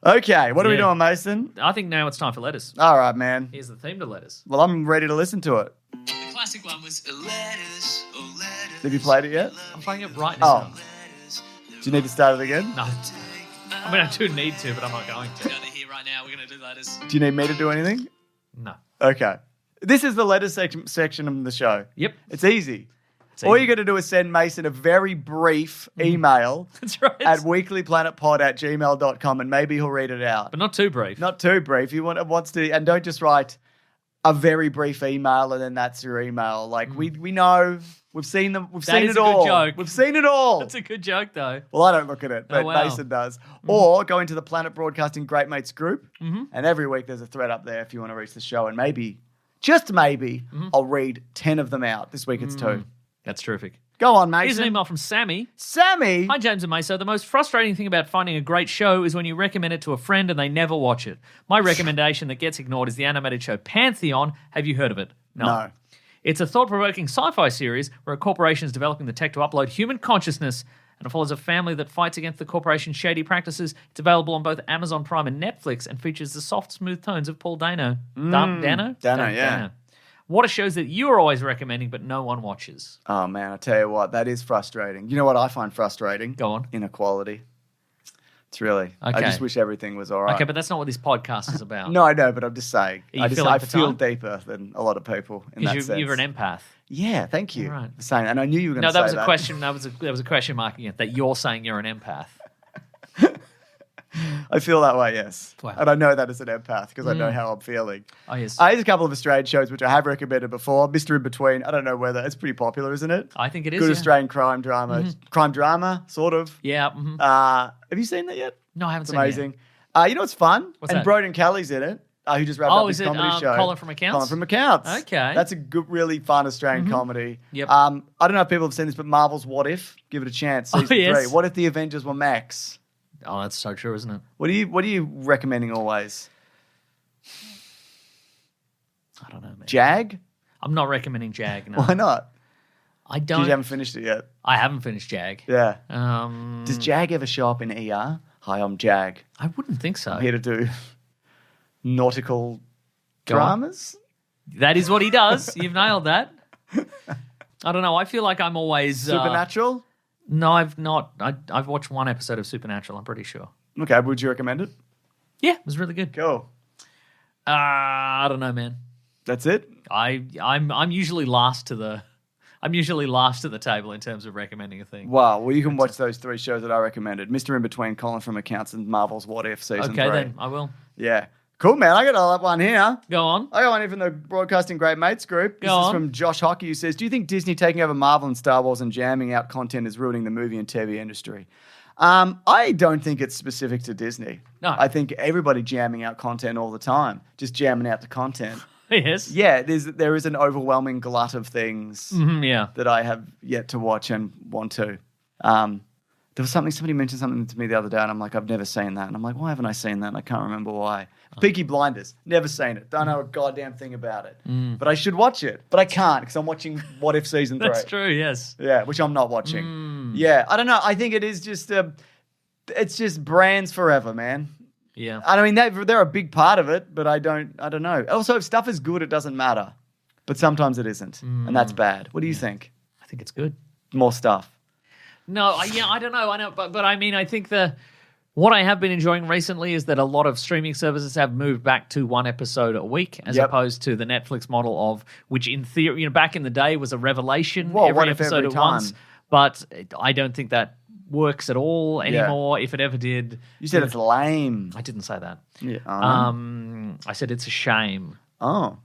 A: Okay, what are we doing, Mason?
B: I think now it's time for letters.
A: All right, man.
B: Here's the theme to letters.
A: Well, I'm ready to listen to it.
C: The classic one was letters, oh letters.
A: Have you played it yet?
B: I'm playing it right now.
A: Oh. Do you need to start it again?
B: No. I mean, I do need to, but I'm not going to.
C: We're going to hear right now. We're going to do letters.
A: Do you need me to do anything?
B: No.
A: Okay. This is the letters section of the show.
B: Yep.
A: It's easy. All you got to do is send Mason a very brief email
B: That's right.
A: at weeklyplanetpod@gmail.com and maybe he'll read it out.
B: But not too brief.
A: Not too brief. You wants to, and don't just write a very brief email and then that's your email. Like we know, we've seen them, we've seen it all.
B: That is a good joke.
A: We've seen it all.
B: That's a good joke, though.
A: Well, I don't look at it, but
B: wow.
A: Mason does. Or go into the Planet Broadcasting Great Mates group, and every week there's a thread up there if you want to reach the show, and maybe, just maybe, I'll read 10 of them out. This week it's 2.
B: That's terrific.
A: Go on, Mason.
B: Here's an email from Sammy.
A: Sammy?
B: Hi, James and Meso. The most frustrating thing about finding a great show is when you recommend it to a friend and they never watch it. My recommendation that gets ignored is the animated show Pantheon. Have you heard of it?
A: No.
B: It's a thought-provoking sci-fi series where a corporation is developing the tech to upload human consciousness, and it follows a family that fights against the corporation's shady practices. It's available on both Amazon Prime and Netflix and features the soft, smooth tones of Paul Dano. Dano,
A: yeah.
B: What are shows that you are always recommending but no one watches?
A: Oh, man, I tell you what, that is frustrating. You know what I find frustrating?
B: Go on.
A: Inequality. It's really. I
B: Okay.
A: just wish everything was all right.
B: Okay, but that's not what this podcast is about.
A: No, I know, but I'm just saying.
B: Are you feeling
A: I
B: for
A: feel
B: time?
A: deeper than a lot of people in that
B: Because
A: sense.
B: you're an empath.
A: Yeah, thank you.
B: Right.
A: For saying, and I knew you were going to
B: No,
A: say
B: that was a question. That was a question marking it. That you're saying you're an empath.
A: I feel that way, yes.
B: Wow.
A: And I know that as an empath because I know how I'm feeling.
B: Oh yes.
A: There's a couple of Australian shows which I have recommended before. Mr. In Between. I don't know whether it's pretty popular, isn't it?
B: I think it is.
A: Good
B: yeah.
A: Australian crime drama, sort of.
B: Yeah. mhm.
A: Have you seen that yet?
B: No, I haven't
A: It's
B: seen it yet.
A: amazing. You know what's fun?
B: What's
A: and
B: that?
A: Broden Kelly's in it. Who just wrapped up his
B: is it
A: comedy show.
B: Colin from Accounts?
A: Colin from Accounts.
B: Okay.
A: That's a good, really fun Australian comedy.
B: Yep.
A: I don't know if people have seen this, but Marvel's What If? Give it a chance. Season 3.
B: yes.
A: What if the Avengers were Max?
B: Oh, that's so true, isn't it?
A: What are you recommending always?
B: I don't know, man.
A: Jag?
B: I'm not recommending Jag. No.
A: Why not?
B: I
A: You
B: don't.
A: haven't finished it yet.
B: I haven't finished Jag.
A: Yeah.
B: Um,
A: Does Jag ever show up in ER? Hi, I'm Jag.
B: I wouldn't think so.
A: I'm here to do nautical
B: Go on.
A: dramas.
B: That is what he does. You've nailed that. I don't know. I feel like I'm always
A: Supernatural?
B: No, I've not. I've watched one episode of Supernatural. I'm pretty sure.
A: Okay, would you recommend it?
B: Yeah, it was really good.
A: Cool.
B: I don't know, man.
A: That's it?
B: I'm usually last to the table in terms of recommending a thing.
A: Wow. Well, you can watch those 3 shows that I recommended. Mr. In Between, Colin from Accounts, and Marvel's What If season 3.
B: Okay, then I will.
A: Yeah. Cool, man. I got another one here.
B: Go on.
A: I got one here from the Broadcasting Great Mates group. This
B: Go
A: is
B: on.
A: from Josh Hockey, who says, do you think Disney taking over Marvel and Star Wars and jamming out content is ruining the movie and TV industry? I don't think it's specific to Disney.
B: No.
A: I think everybody jamming out content all the time, just jamming out the content.
B: Yes.
A: Yeah, there is an overwhelming glut of things
B: Yeah.
A: that I have yet to watch and want to. There was somebody mentioned something to me the other day, and I'm like, I've never seen that. And I'm like, why haven't I seen that? And I can't remember why. Peaky Blinders, never seen it. Don't know a goddamn thing about it. But I should watch it. But I can't because I'm watching What If season 3.
B: That's true. Yes.
A: Yeah, which I'm not watching. Yeah, I don't know. I think it is just it's just brands forever, man.
B: Yeah.
A: I mean, they're a big part of it, but I don't know. Also, if stuff is good, it doesn't matter. But sometimes it isn't, and that's bad. What do you think?
B: I think it's good.
A: More stuff.
B: No, I don't know. I know, but I mean, I think what I have been enjoying recently is that a lot of streaming services have moved back to 1 episode a week, as opposed to the Netflix model of which, in theory, back in the day, was a revelation.
A: Well,
B: every
A: what if
B: episode
A: every
B: at
A: time?
B: once, but I don't think that works at all anymore. If it ever did,
A: You said it's lame.
B: I didn't say that.
A: Yeah.
B: I said it's a shame.
A: Oh.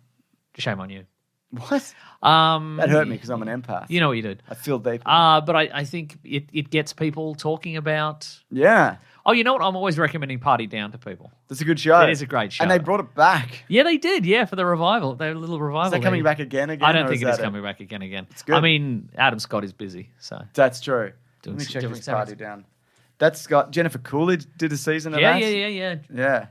B: Shame on you.
A: What? That hurt me because I'm an empath.
B: You know what you did.
A: I feel deep.
B: But I think it gets people talking about.
A: Yeah.
B: Oh, you know what? I'm always recommending Party Down to people.
A: That's a good show.
B: It is a great show.
A: And they brought it back.
B: Yeah, they did. Yeah, for the revival. They had a little revival.
A: Is that coming back again?
B: I don't
A: or
B: think
A: is
B: it is
A: that
B: coming back again. It's
A: good.
B: I mean, Adam Scott is busy, so.
A: That's true.
B: Doing
A: Let me check
B: different
A: this Party
B: segments.
A: Down. That's got Jennifer Coolidge did a season of
B: Yeah,
A: that.
B: yeah.
A: Yeah.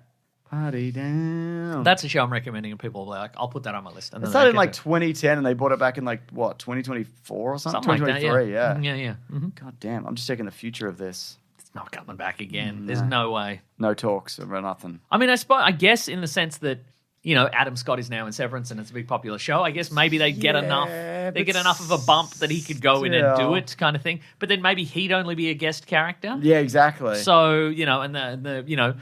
A: Party Down.
B: That's a show I'm recommending, and people will be like, I'll put that on my list. And
A: It
B: then
A: started
B: they
A: in like
B: get
A: 2010 and they brought it back in like, what, 2024 or something?
B: something like that.
A: 2023,
B: Yeah,
A: yeah.
B: yeah. Mm-hmm.
A: God damn, I'm just checking the future of this.
B: It's not coming back again. There's no way.
A: No talks about nothing.
B: I mean, I guess in the sense that, you know, Adam Scott is now in Severance and it's a big popular show. I guess maybe they get enough. They
A: but
B: get enough of a bump that he could go in and do
A: still.
B: it, kind of thing. But then maybe he'd only be a guest character.
A: Yeah, exactly.
B: So, you know, and the you know,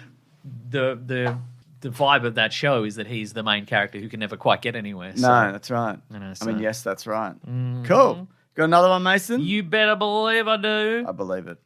B: the vibe of that show is that he's the main character who can never quite get anywhere. So,
A: No, that's right.
B: you know,
A: I mean,
B: so-
A: yes, that's right. Cool. Got another one, Mason?
B: You better believe I do.
A: I believe it.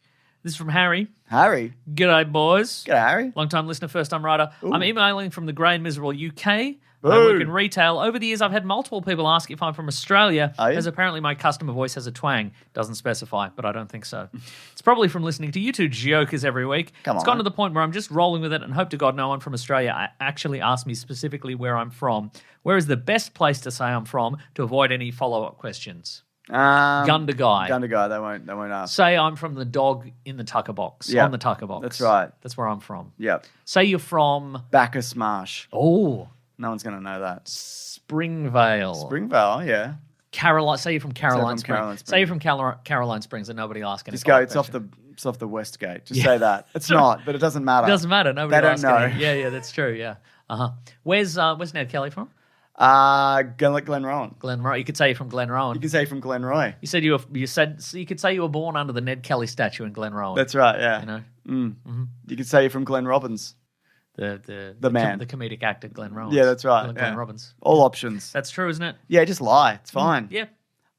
B: This is from Harry.
A: Harry.
B: G'day, boys.
A: G'day, Harry.
B: Long time listener, first time writer. I'm emailing from the grey and miserable UK. I
A: Boo.
B: work in retail. Over the years, I've had multiple people ask if I'm from Australia,
A: Are you?
B: as apparently my customer voice has a twang. Doesn't specify, but I don't think so. It's probably from listening to you two jokers every week.
A: Come
B: It's
A: on.
B: gotten to the point where I'm just rolling with it and hope to God no one from Australia actually asks me specifically where I'm from. Where is the best place to say I'm from to avoid any follow-up questions? Gun to guy.
A: Gun to guy. They won't ask.
B: Say I'm from the dog in the tucker box.
A: Yeah.
B: On the tucker box.
A: That's right.
B: That's where I'm from.
A: Yep.
B: Say you're from...
A: Bacchus Marsh.
B: Oh...
A: No one's going to know that.
B: Springvale.
A: Springvale, yeah.
B: Caroline. Say you're from Caroline Springs.
A: Caroline
B: Say you're from Caroline Springs and nobody asks any
A: Just go,
B: follow-up
A: it's off the West Gate. Just say that. It's not, but it doesn't matter.
B: It doesn't matter. Nobody
A: They don't
B: asks
A: know.
B: any. Yeah, that's true, yeah. Uh-huh. Where's Ned Kelly from?
A: Glen Rowan.
B: Glen Rowan. You could say you're from Glen Rowan.
A: You can say from Glen Roy.
B: You could say you were born under the Ned Kelly statue in Glen Rowan.
A: That's right, yeah.
B: You know?
A: You could say you're from Glen Robbins.
B: The
A: man.
B: The comedic actor Glen Rowan.
A: Yeah, that's right.
B: Glen Robbins.
A: All options.
B: That's true, isn't it?
A: Yeah, just lie. It's fine.
B: Yeah.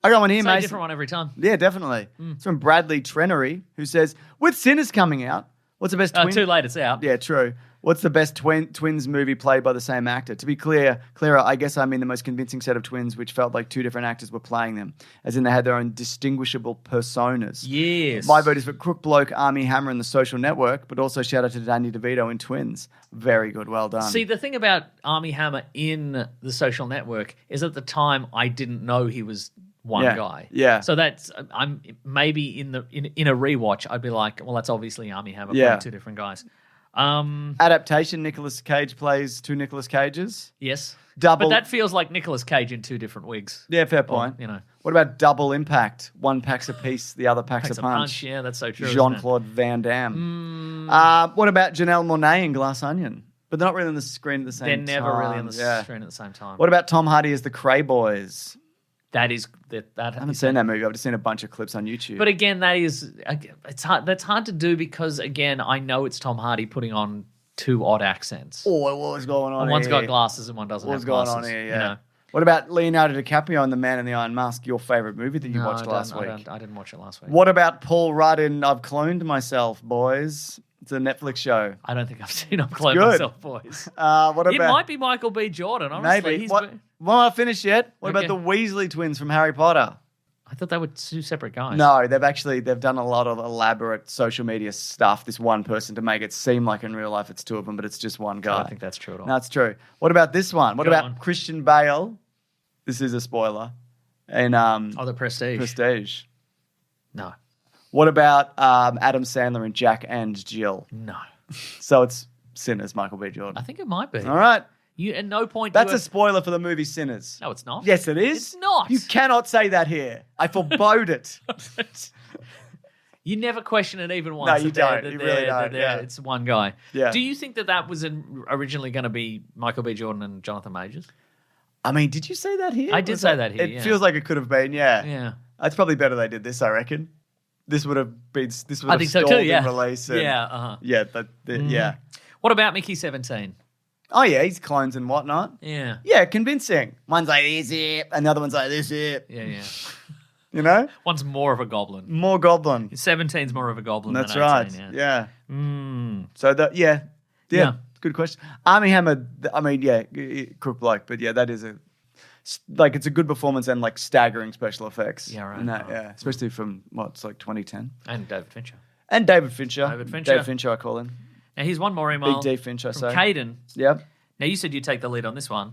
A: I got one here,
B: Say a
A: mate.
B: different one every time.
A: Yeah, definitely. It's from Bradley Trenery, who says, with Sinners coming out, what's the best
B: Too late, it's out.
A: Yeah, true. What's the best twins movie played by the same actor? To be clearer, I guess I mean the most convincing set of twins which felt like two different actors were playing them, as in they had their own distinguishable personas.
B: Yes.
A: My vote is for Crook Bloke, Army Hammer in The Social Network, but also shout out to Danny DeVito in Twins. Very good, well done.
B: See, the thing about Army Hammer in The Social Network is at the time I didn't know he was one guy.
A: Yeah.
B: So that's I'm maybe in a rewatch I'd be like, well, that's obviously Army Hammer playing two different guys.
A: Adaptation, Nicolas Cage plays two Nicolas Cages.
B: Yes.
A: Double.
B: But that feels like Nicolas Cage in two different wigs.
A: Yeah, fair point.
B: You know.
A: What about Double Impact? One packs a piece, the other packs a punch.
B: Yeah, that's so true.
A: Jean-Claude Van Damme. What about Janelle Monáe in Glass Onion? But they're not really on the screen at the same time.
B: They're never really on the screen at the same time.
A: What about Tom Hardy as the Cray Boys?
B: That
A: I haven't seen that movie. I've just seen a bunch of clips on YouTube.
B: But again, it's hard. That's hard to do because again, I know it's Tom Hardy putting on two odd accents.
A: Oh, what was going on?
B: And one's got glasses and one doesn't have glasses.
A: What's going on here? Yeah.
B: You know?
A: What about Leonardo DiCaprio in The Man in the Iron Mask? Your favorite movie that you watched last week?
B: I didn't watch it last week.
A: What about Paul Rudd in I've Cloned Myself, Boys? It's a Netflix show.
B: I don't think I've seen I've Cloned Myself, Boys.
A: What about?
B: It might be Michael B. Jordan. Honestly,
A: maybe. Well, I finished yet. What about the Weasley twins from Harry Potter?
B: I thought they were two separate guys.
A: No, they've done a lot of elaborate social media stuff, this one person, to make it seem like in real life it's two of them, but it's just one guy.
B: I don't think that's true at all.
A: No, it's true. What about this one? What
B: Go
A: about
B: on.
A: Christian Bale? This is a spoiler. In
B: The Prestige.
A: Prestige.
B: No.
A: What about Adam Sandler in Jack and Jill?
B: No.
A: So it's Sinners, Michael B. Jordan.
B: I think it might be.
A: All right.
B: You at no point.
A: That's a spoiler for the movie Sinners.
B: No, it's not.
A: Yes, it is.
B: It's not.
A: You cannot say that here. I forbode it.
B: You never question it even once.
A: No, you don't. You really don't. Yeah.
B: It's one guy.
A: Yeah.
B: Do you think that was originally going to be Michael B. Jordan and Jonathan Majors?
A: I mean, did you say that here?
B: I did say that here.
A: It feels like it could have been. Yeah.
B: Yeah.
A: It's probably better they did this. I reckon. This would have been. This would
B: I
A: have
B: think so
A: stalled
B: too. Yeah.
A: in release. And,
B: Yeah. Uh-huh.
A: Yeah. Yeah.
B: What about Mickey 17?
A: Oh yeah, he's clones and whatnot.
B: Yeah.
A: Yeah, convincing. One's like this here, and the other one's like this here.
B: Yeah.
A: You know,
B: One's more of a goblin.
A: more goblin.
B: 17's more of a goblin.
A: That's
B: than
A: right.
B: 18,
A: Yeah.
B: Mm.
A: So that
B: Yeah.
A: Good question. Army Hammer. I mean, yeah, crook bloke, but yeah, that is it's a good performance and like staggering special effects.
B: Yeah, right.
A: And that, yeah, especially from it's like 2010.
B: And David Fincher.
A: And David Fincher.
B: David
A: Fincher, I call him.
B: Now, here's one more email.
A: Big D Fincher,
B: from
A: so.
B: Caden.
A: Yep.
B: Now, you said you'd take the lead on this one.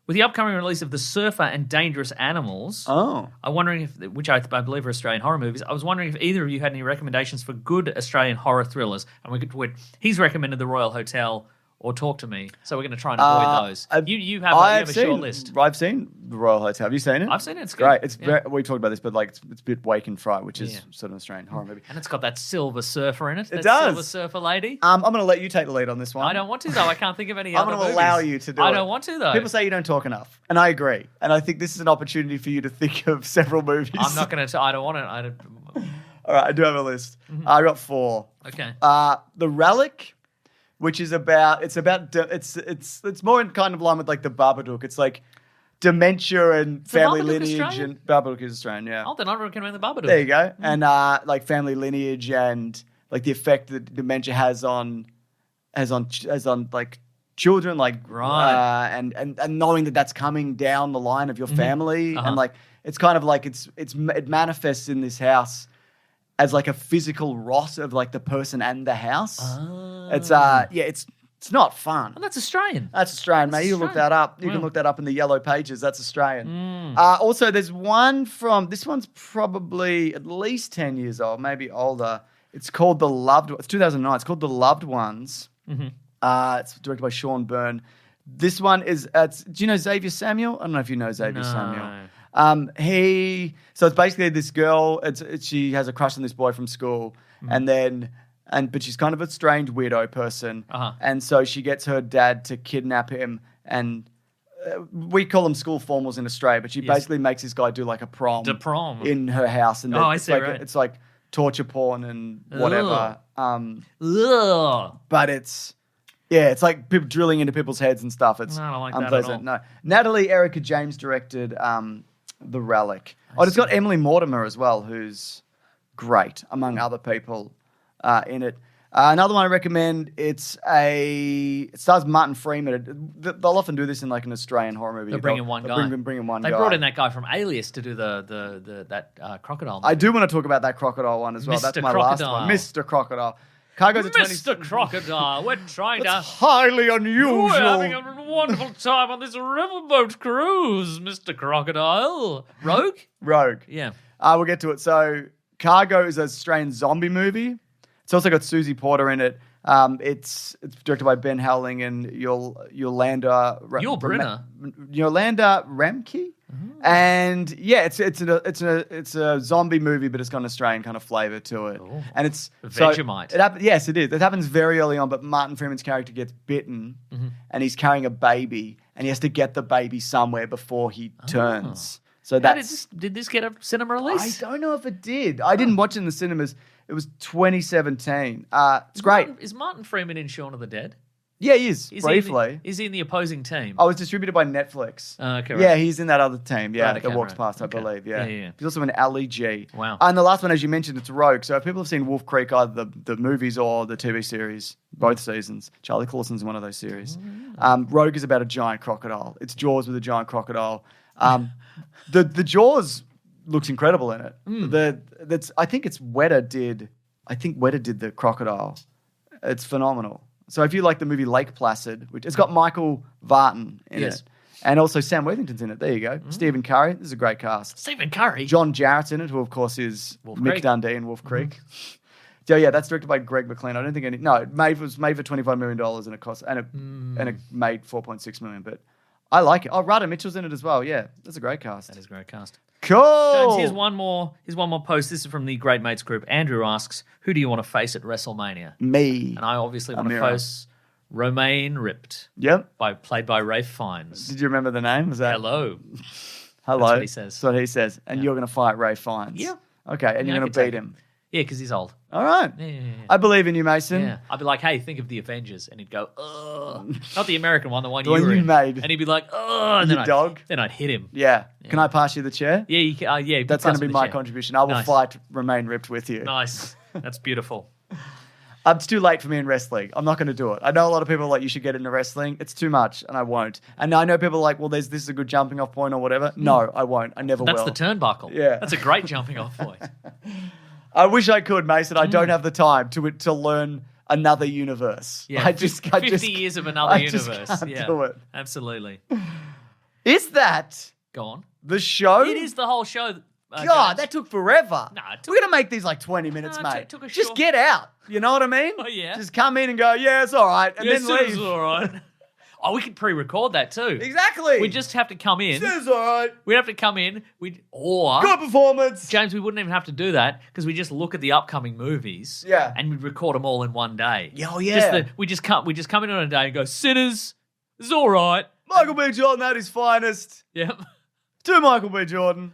B: With the upcoming release of The Surfer and Dangerous Animals,
A: Oh.
B: I'm wondering which I believe are Australian horror movies, I was wondering if either of you had any recommendations for good Australian horror thrillers. And he's recommended The Royal Hotel or Talk to Me, so we're going to try and avoid those. You have a short list.
A: I've seen The Royal Hotel. Have you seen it?
B: I've seen it. It's
A: great.
B: good.
A: It's very, we talked about this, but like it's a bit Wake and Fright, which is sort of an Australian horror movie.
B: And it's got that silver surfer in it.
A: It
B: that
A: does.
B: Silver surfer lady.
A: I'm going to let you take the lead on this one.
B: I don't want to, though. I can't think of any
A: I'm
B: other
A: going to
B: movies.
A: allow you to do it.
B: I don't want to, though.
A: People say you don't talk enough, and I agree. And I think this is an opportunity for you to think of several movies.
B: I'm not going to. I don't want it.
A: All right, I do have a list. I got 4.
B: Okay.
A: The Relic, which is it's more in kind of line with like the Babadook. It's like dementia and family
B: Babadook
A: lineage,
B: Australian?
A: and Babadook is Australian. Yeah.
B: Oh, then I recommend the Babadook.
A: There you go. And like family lineage and like the effect that dementia has on like children, like
B: Right.
A: and knowing that that's coming down the line of your family, and like it's kind of like it manifests in this house as like a physical rot of like the person and the house. It's it's not fun.
B: Oh, that's Australian.
A: That's Australian, mate. You can look that up. You can look that up in the yellow pages. That's Australian. Also, there's one this one's probably at least 10 years old, maybe older. It's called It's 2009. It's called The Loved Ones. It's directed by Sean Byrne. This one is, do you know Xavier Samuel? I don't know if you know Xavier Samuel. So it's basically this girl, she has a crush on this boy from school, but she's kind of a strange weirdo person. And so she gets her dad to kidnap him and we call them school formals in Australia, but she basically makes this guy do like a prom, in her house, and
B: I see,
A: like it's like torture porn and whatever.
B: Ugh.
A: But it's like people drilling into people's heads and stuff. It's
B: I don't like
A: unpleasant.
B: that at all.
A: No, Natalie Erica James directed The Relic. It's got Emily Mortimer as well, who's great among other people in it. Another one I recommend. It stars Martin Freeman. They'll often do this in like an Australian horror movie.
B: They'll bring in one guy.
A: Bring in one
B: They
A: guy.
B: brought in that guy from Alias to do that crocodile movie.
A: I do want to talk about that crocodile one as well. That's my last one. Mr. Crocodile. Cargo's
B: Mr. Crocodile, we're trying to...
A: highly unusual.
B: We're having a wonderful time on this riverboat cruise, Mr. Crocodile. Rogue? Yeah.
A: We'll get to it. So, Cargo is a strange zombie movie. It's also got Susie Porter in it. It's directed by Ben Howling and Yolanda Remke. And yeah, it's a zombie movie, but it's got an Australian kind of flavor to it.
B: Ooh.
A: And it's
B: Vegemite.
A: Yes, it is. It happens very early on, but Martin Freeman's character gets bitten, and he's carrying a baby, and he has to get the baby somewhere before he turns. So
B: did this get a cinema release?
A: I don't know if it did. I didn't watch it in the cinemas. It was 2017. It's great.
B: Is Martin Freeman in Shaun of the Dead?
A: Yeah, he is briefly.
B: Is he in the opposing team?
A: Oh, it's distributed by Netflix.
B: Okay, right.
A: Yeah, he's in that other team. Yeah,
B: Right,
A: that walks past, I believe. Yeah.
B: Yeah.
A: He's also in Ali G.
B: Wow.
A: And the last one, as you mentioned, it's Rogue. So if people have seen Wolf Creek, either the movies or the TV series, both seasons, Charlie Clausen's in one of those series. Rogue is about a giant crocodile. It's Jaws with a giant crocodile. The Jaws looks incredible in it. I think Weta did the crocodile. It's phenomenal. So if you like the movie Lake Placid, which it's got Michael Vartan in it, and also Sam Worthington's in it. There you go. Stephen Curry. This is a great cast.
B: Stephen Curry.
A: John Jarrett's in it, who of course is Mick Dundee in Wolf Creek. So yeah, that's directed by Greg McLean. I don't think it was made for $25 million and it cost and it made $4.6 million. But I like it. Oh, Rada Mitchell's in it as well. Yeah, that's a great cast.
B: That is a great cast.
A: Cool.
B: Jones, here's one more post. This is from the Great Mates group. Andrew asks, who do you want to face at WrestleMania?
A: Me.
B: And I obviously want to face Romaine Ripped.
A: Yep.
B: Played by Rafe Fiennes.
A: Did you remember the name? Was that
B: Hello.
A: Hello.
B: That's what he says.
A: That's what he says. And you're going to fight Rafe Fiennes.
B: Yeah.
A: Okay, and you're going to beat him.
B: Yeah, because he's old.
A: All right.
B: Yeah.
A: I believe in you, Mason.
B: Yeah. I'd be like, hey, think of the Avengers. And he'd go, ugh. Not the American one, the one
A: The
B: you
A: one
B: were
A: you
B: in.
A: made.
B: And he'd be like, ugh. And then I'd hit him.
A: Yeah. Can I pass you the chair?
B: Yeah, you can, yeah.
A: That's going to be my contribution. I will fight Remain Ripped with you.
B: Nice. That's beautiful.
A: It's too late for me in wrestling. I'm not going to do it. I know a lot of people are like, you should get into wrestling. It's too much, and I won't. And I know people are like, well, this is a good jumping off point or whatever. No, I won't. I never will.
B: That's the turnbuckle.
A: Yeah.
B: That's a great jumping off point.
A: I wish I could, Mason. I don't have the time to learn another universe.
B: Yeah, 50 years of another universe.
A: Can't do it.
B: Absolutely.
A: Is that
B: Go on.
A: the show?
B: It is the whole show.
A: God, that took forever.
B: No,
A: We're going to make these like 20 minutes, mate.
B: took a
A: Just
B: short-
A: get out. You know what I mean?
B: Oh, yeah.
A: Just come in and go, yeah, it's all right. And then leave.
B: It's all right. Oh, we could pre-record that too.
A: Exactly.
B: We just have to come in.
A: It's all right.
B: We'd have to come in. Good
A: performance.
B: James, we wouldn't even have to do that because we just look at the upcoming movies.
A: Yeah.
B: And we'd record them all in one day.
A: Oh, yeah.
B: We just come in on a day and go, Sinners, it's all right.
A: Michael B. Jordan at his finest.
B: Yep.
A: 2 Michael B. Jordan.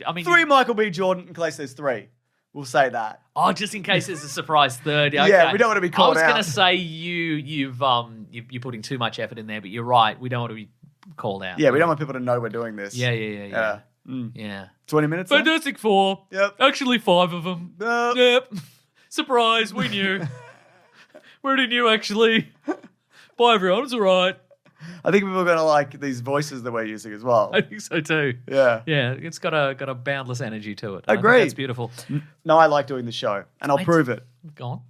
B: I mean,
A: 3 Michael B. Jordan in case there's 3. We'll say that.
B: Oh, just in case there's a surprise third. Okay.
A: Yeah, we don't want to be called out.
B: I was going to say you're putting too much effort in there, but you're right. We don't want to be called out.
A: Yeah, we don't want people to know we're doing this.
B: Yeah.
A: Yeah. 20 minutes?
B: Fantastic Four.
A: Yep.
B: Actually, 5 of them. Yep. Surprise, we knew. We already knew, actually. Bye, everyone. It's all right.
A: I think people are going to like these voices that we're using as well.
B: I think so too.
A: Yeah.
B: Yeah, it's got a boundless energy to it.
A: Agreed.
B: That's beautiful.
A: No, I like doing the show, and I'll prove it.
B: Go on.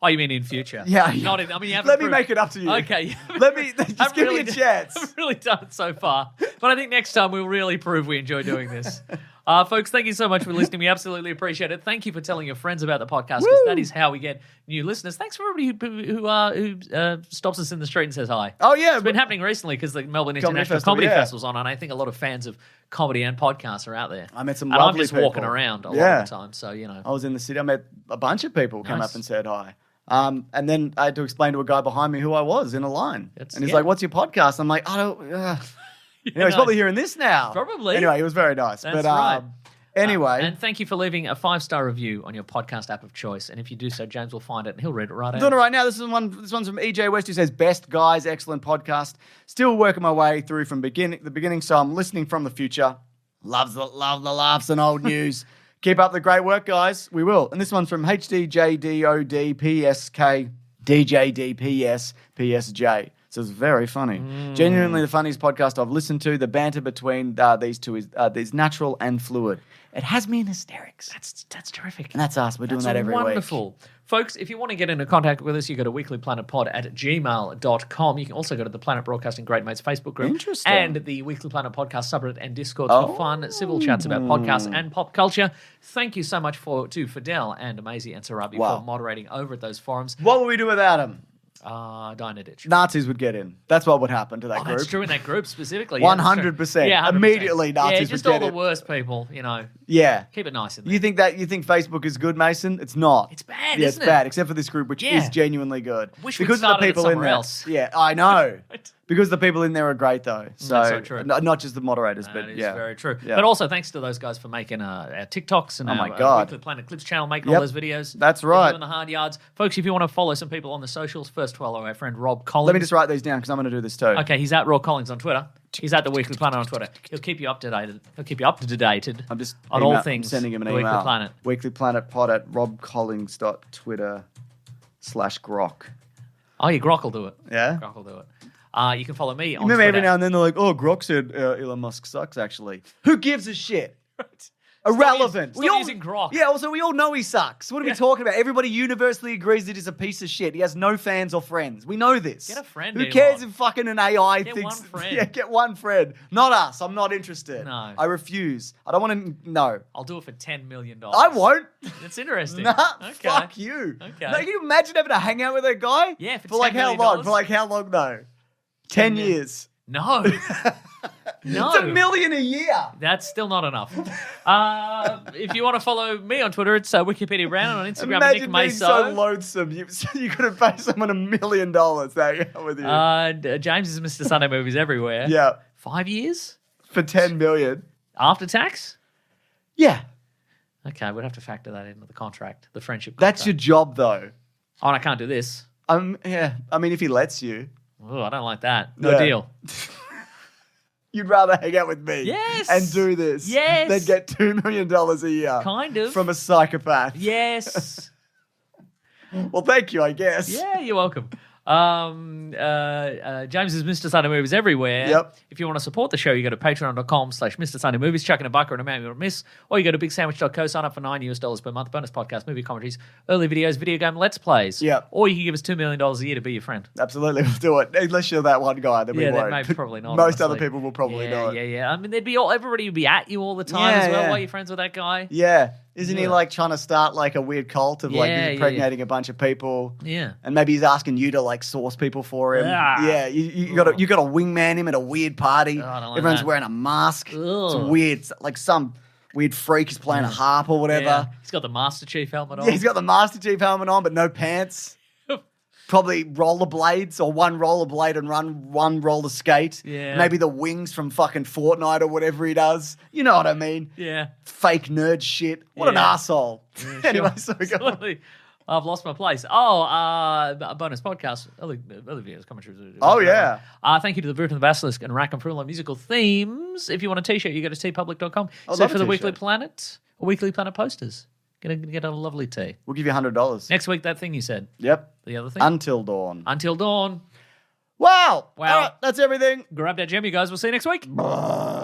B: Oh, you mean in future?
A: Yeah.
B: Not in. I mean, you haven't.
A: Let me make it up to you.
B: Okay.
A: Let me just give me a chance.
B: I've really done it so far, but I think next time we'll really prove we enjoy doing this. Folks, thank you so much for listening. We absolutely appreciate it. Thank you for telling your friends about the podcast because that is how we get new listeners. Thanks for everybody who stops us in the street and says hi.
A: Oh, yeah.
B: It's been happening recently because the Melbourne International Comedy Festival's on, and I think a lot of fans of comedy and podcasts are out there.
A: I met some
B: and
A: lovely
B: I'm just
A: people.
B: walking around a lot of the time, so, you know.
A: I was in the city. I met a bunch of people come up and said hi. And then I had to explain to a guy behind me who I was in a line. And he's like, what's your podcast? I'm like, I don't... He's probably hearing this now.
B: Probably.
A: Anyway, he was very nice.
B: That's right.
A: Anyway.
B: And thank you for leaving a 5-star review on your podcast app of choice. And if you do so, James will find it and he'll read it right out.
A: I'm doing it right now. This one's from EJ West, who says, best guys, excellent podcast. Still working my way through from the beginning, so I'm listening from the future. Love the laughs and old news. Keep up the great work, guys. We will. And this one's from HDJDODPSK DJDPS So it's very funny. Genuinely the funniest podcast I've listened to. The banter between these two is natural and fluid. It has me in hysterics.
B: That's terrific.
A: And that's us. We're doing that every week.
B: Wonderful. Folks, if you want to get into contact with us, you go to weeklyplanetpod@gmail.com. You can also go to the Planet Broadcasting Great Mates Facebook group.
A: Interesting.
B: And the Weekly Planet Podcast subreddit and Discord for fun, civil chats about podcasts and pop culture. Thank you so much to Fidel and Maisie and Sarabi for moderating over at those forums.
A: What would we do without them?
B: Die in a ditch.
A: Nazis would get in. That's what would happen to that group.
B: That's true in that group specifically.
A: 100%.
B: Yeah, 100%.
A: Immediately Nazis would get in.
B: Just all the worst people,
A: Yeah.
B: Keep it nice in there.
A: You think Facebook is good, Mason? It's not.
B: It's bad,
A: Yeah,
B: isn't
A: it's bad, except for this group, which is genuinely good.
B: Wish we'd started it somewhere else.
A: Yeah, I know. Because the people in there are great, though. So,
B: that's so true.
A: Not just the moderators, but
B: That is
A: yeah.
B: very true.
A: Yeah.
B: But also thanks to those guys for making our TikToks and
A: my
B: our
A: God.
B: Weekly Planet Clips channel, making all those videos.
A: That's right.
B: Doing the hard yards. Folks, if you want to follow some people on the socials, first follow our friend Rob Collins.
A: Let me just write these down because I'm going to do this too.
B: Okay, he's at Rob Collins on Twitter. He's at the Weekly Planet on Twitter. He'll keep you up to date. He'll keep you up to date
A: I'm just
B: on all things.
A: Sending him an
B: the
A: email.
B: Weekly Planet.
A: weeklyplanetpod@robcollins.twitter/grok.
B: Oh, yeah, Grok will do it.
A: Yeah?
B: Grok will do it. You can follow me on
A: Remember
B: Twitter.
A: every now and then they're like, oh, Grok said Elon Musk sucks, actually. Who gives a shit? Irrelevant.
B: Stop using Grok.
A: Yeah, also, we all know he sucks. What are we talking about? Everybody universally agrees that he's a piece of shit. He has no fans or friends. We know this.
B: Get a friend,
A: Who
B: Elon.
A: cares if fucking an AI
B: Get
A: thinks...
B: one friend.
A: Yeah, get one friend. Not us. I'm not interested.
B: No.
A: I refuse. I don't want to... No.
B: I'll do it for $10 million.
A: I won't.
B: That's interesting.
A: Nah,
B: Okay.
A: fuck you.
B: Okay.
A: No, can you imagine having to hang out with that guy?
B: Yeah, for
A: like
B: $10
A: how
B: million?
A: long? For like how long though? 10 years.
B: No. No.
A: It's $1 million a year.
B: That's still not enough. If you want to follow me on Twitter, it's Wikipedia Brown, and on Instagram,
A: Imagine
B: Nick
A: being
B: Maso.
A: so loathsome. You could have paid someone $1 million to hang out with you.
B: James is Mr. Sunday Movies everywhere.
A: Yeah.
B: 5 years?
A: For $10 million.
B: After tax?
A: Yeah.
B: Okay, we'd have to factor that into the contract, the friendship contract.
A: That's your job, though.
B: Oh, and I can't do this.
A: Yeah. I mean, if he lets you.
B: Oh, I don't like that. No
A: Yeah.
B: deal.
A: You'd rather hang out with me
B: Yes.
A: and do this
B: Yes.
A: than get $2 million a year.
B: Kind of.
A: From a psychopath.
B: Yes.
A: Well, thank you, I guess.
B: Yeah, you're welcome. James is Mr. Sunday Movies everywhere.
A: Yep.
B: If you want to support the show, you go to patreon.com/Mr. Sunday Movies, chuck in a buck or an amount you don't miss, or you go to bigsandwich.co, sign up for $9 per month, bonus podcast, movie commentaries, early videos, video game let's plays.
A: Yep.
B: Or you can give us $2 million a year to be your friend.
A: Absolutely, we'll do it. Unless you're that one guy, then we won't.
B: Maybe probably not.
A: Most
B: honestly.
A: other people will probably do it.
B: Yeah. I mean, everybody would be at you all the time as well while you're friends with that guy.
A: Yeah. Isn't he like trying to start like a weird cult of like impregnating a bunch of people?
B: Yeah.
A: And maybe he's asking you to like source people for him.
B: Ah.
A: Yeah. You got to wingman him at a weird party.
B: Oh, I don't like
A: Everyone's
B: that.
A: wearing a mask. It's
B: Ugh.
A: weird. It's like some weird freak is playing a harp or whatever.
B: Yeah. He's got the Master Chief helmet on.
A: Yeah, he's got the Master Chief helmet on, but no pants. Probably rollerblades or one rollerblade and run one roller skate.
B: Yeah.
A: Maybe the wings from fucking Fortnite or whatever he does. You know what I mean?
B: Yeah.
A: Fake nerd shit. What an
B: Yeah.
A: arsehole. Anyway, so we go on.
B: Absolutely. I've lost my place. A bonus podcast. Early videos, commentaries.
A: Oh, yeah.
B: Thank you to the Brute and the Basilisk and Rack and Fruit on musical themes. If you want a t-shirt, you go to tpublic.com.
A: I'd
B: So
A: love
B: for
A: a
B: the
A: t-shirt.
B: Weekly Planet, or Weekly Planet posters. Get a lovely tee.
A: We'll give you $100.
B: Next week, that thing you said.
A: Yep.
B: The other thing.
A: Until dawn.
B: Until dawn.
A: Wow.
B: Wow.
A: All right, that's everything.
B: Grab that gem, you guys. We'll see you next week.
A: Bye.